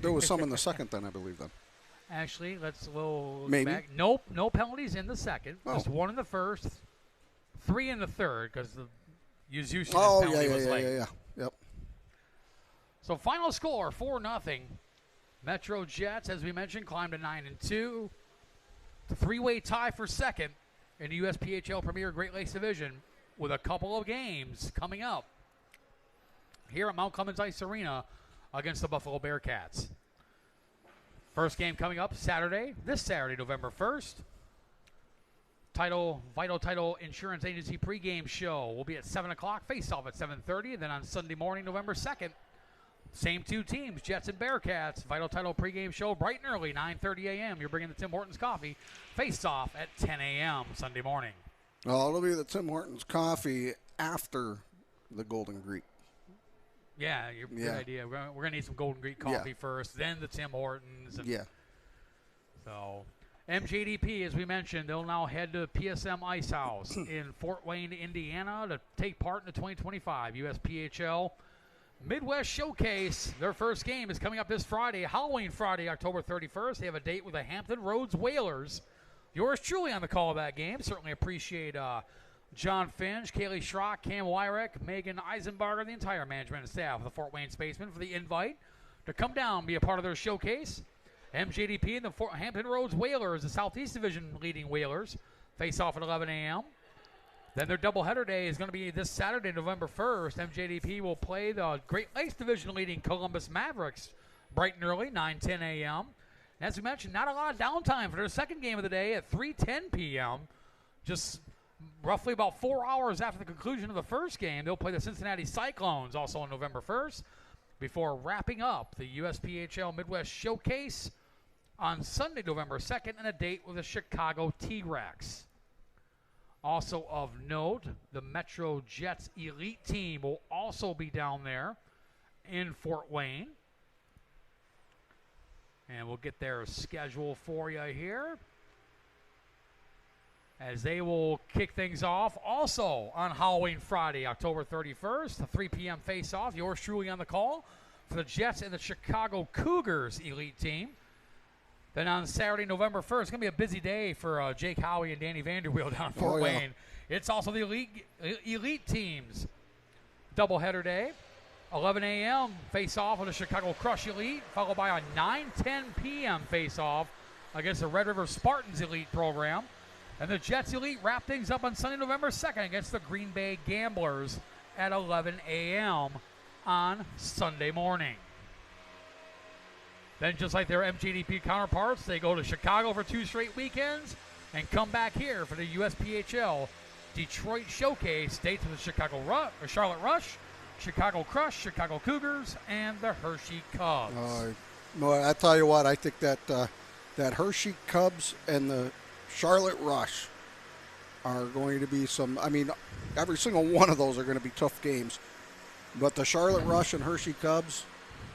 there was some in the second then, I believe then. Actually, let's look maybe. back. Nope, no penalties in the second. Oh. Just 1 in the first, 3 in the third because the Yuzushin penalty was late. Yeah. Yep. So final score 4-0. MetroJets, as we mentioned, climbed to 9-2. The 3-way tie for second in the USPHL Premier Great Lakes Division with a couple of games coming up here at Mount Clemens Ice Arena against the Buffalo Bearcats. First game coming up this Saturday, November 1st. Vital Title Insurance Agency pregame show will be at 7 o'clock, face-off at 7:30. Then on Sunday morning, November 2nd, same 2 teams, Jets and Bearcats. Vital Title pregame show bright and early, 9:30 a.m. You're bringing the Tim Hortons coffee. Face-off at 10 a.m. Sunday morning. Well, it'll be the Tim Hortons coffee after the Golden Greek. Yeah, good idea. We're going to need some Golden Greek coffee first, then the Tim Hortons. So, MJDP, as we mentioned, they'll now head to PSM Ice House in Fort Wayne, Indiana to take part in the 2025 USPHL Midwest Showcase. Their first game is coming up this Friday, Halloween Friday, October 31st. They have a date with the Hampton Roads Whalers. Yours truly on the call of that game. Certainly appreciate John Finch, Kaylee Schrock, Cam Wyrek, Megan Eisenbarger, the entire management and staff of the Fort Wayne Spacemen for the invite to come down and be a part of their showcase. MJDP and the Hampton Roads Whalers, the Southeast Division leading Whalers, face off at 11 a.m. Then their doubleheader day is going to be this Saturday, November 1st. MJDP will play the Great Lakes Division leading Columbus Mavericks bright and early, 9:10 a.m. And as we mentioned, not a lot of downtime for their second game of the day at 3:10 p.m. Just roughly about 4 hours after the conclusion of the first game, they'll play the Cincinnati Cyclones also on November 1st before wrapping up the USPHL Midwest Showcase on Sunday, November 2nd, and a date with the Chicago T-Rex. Also of note, the MetroJets Elite team will also be down there in Fort Wayne. And we'll get their schedule for you here, as they will kick things off also on Halloween Friday, October 31st, a 3 p.m. face-off. Yours truly on the call for the Jets and the Chicago Cougars Elite team. Then on Saturday, November 1st, it's going to be a busy day for Jake Howie and Danny Vanderweel down in Fort Wayne. It's also the elite teams doubleheader day. 11 a.m. face-off with the Chicago Crush Elite, followed by a 9:10 p.m. face-off against the Red River Spartans Elite program. And the Jets Elite wrap things up on Sunday, November 2nd against the Green Bay Gamblers at 11 a.m. on Sunday morning. Then just like their MJDP counterparts, they go to Chicago for 2 straight weekends and come back here for the USPHL Detroit Showcase. Dates with the Charlotte Rush, Chicago Crush, Chicago Cougars, and the Hershey Cubs. Well, I tell you what, I think that that Hershey Cubs and the Charlotte Rush are going to be some. I mean, every single one of those are going to be tough games. But the Charlotte Rush and Hershey Cubs,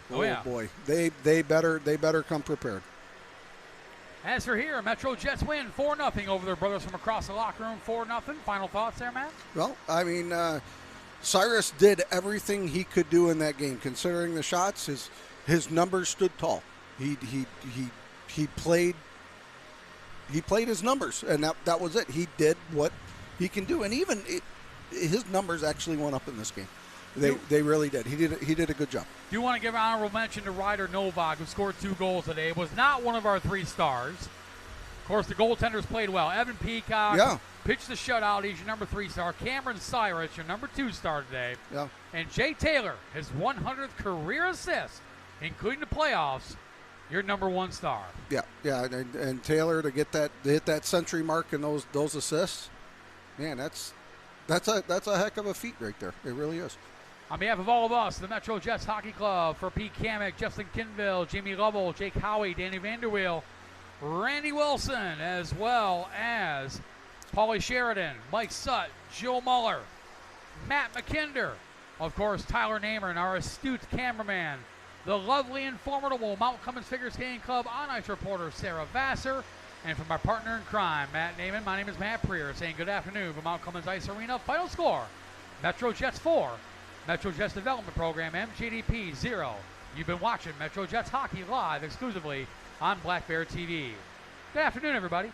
boy, they better come prepared. As for here, MetroJets win 4-0 over their brothers from across the locker room. 4-0. Final thoughts there, Matt? Well, I mean, Cyrus did everything he could do in that game. Considering the shots, his numbers stood tall. He played his numbers, and that was it. He did what he can do, and even his numbers actually went up in this game. They really did. He did a good job. Do you want to give an honorable mention to Ryder Novak, who scored 2 goals today? Was not one of our 3 stars. Of course, the goaltenders played well. Evan Peacock Yeah. pitched the shutout. He's your number 3 star. Cameron Cyrus, your number 2 star today. Yeah. And Jay Taylor, his 100th career assist, including the playoffs, your number 1 star. Yeah, and Taylor to hit that century mark and those assists, man, that's a heck of a feat right there. It really is. On behalf of all of us, the MetroJets Hockey Club, for Pete Kamick, Justin Kinville, Jamie Lovell, Jake Howie, Danny Vanderweel, Randy Wilson, as well as Paulie Sheridan, Mike Sutt, Joe Muller, Matt McKinder, of course, Tyler Namer, our astute cameraman, the lovely and formidable Mount Clemens Figure Skating Club on-ice reporter Sarah Vassar, and from my partner in crime, Matt Naiman, my name is Matt Prier, saying good afternoon from Mount Clemens Ice Arena. Final score, MetroJets 4, MetroJets Development Program, MJDP 0. You've been watching MetroJets Hockey live exclusively on Black Bear TV. Good afternoon, everybody.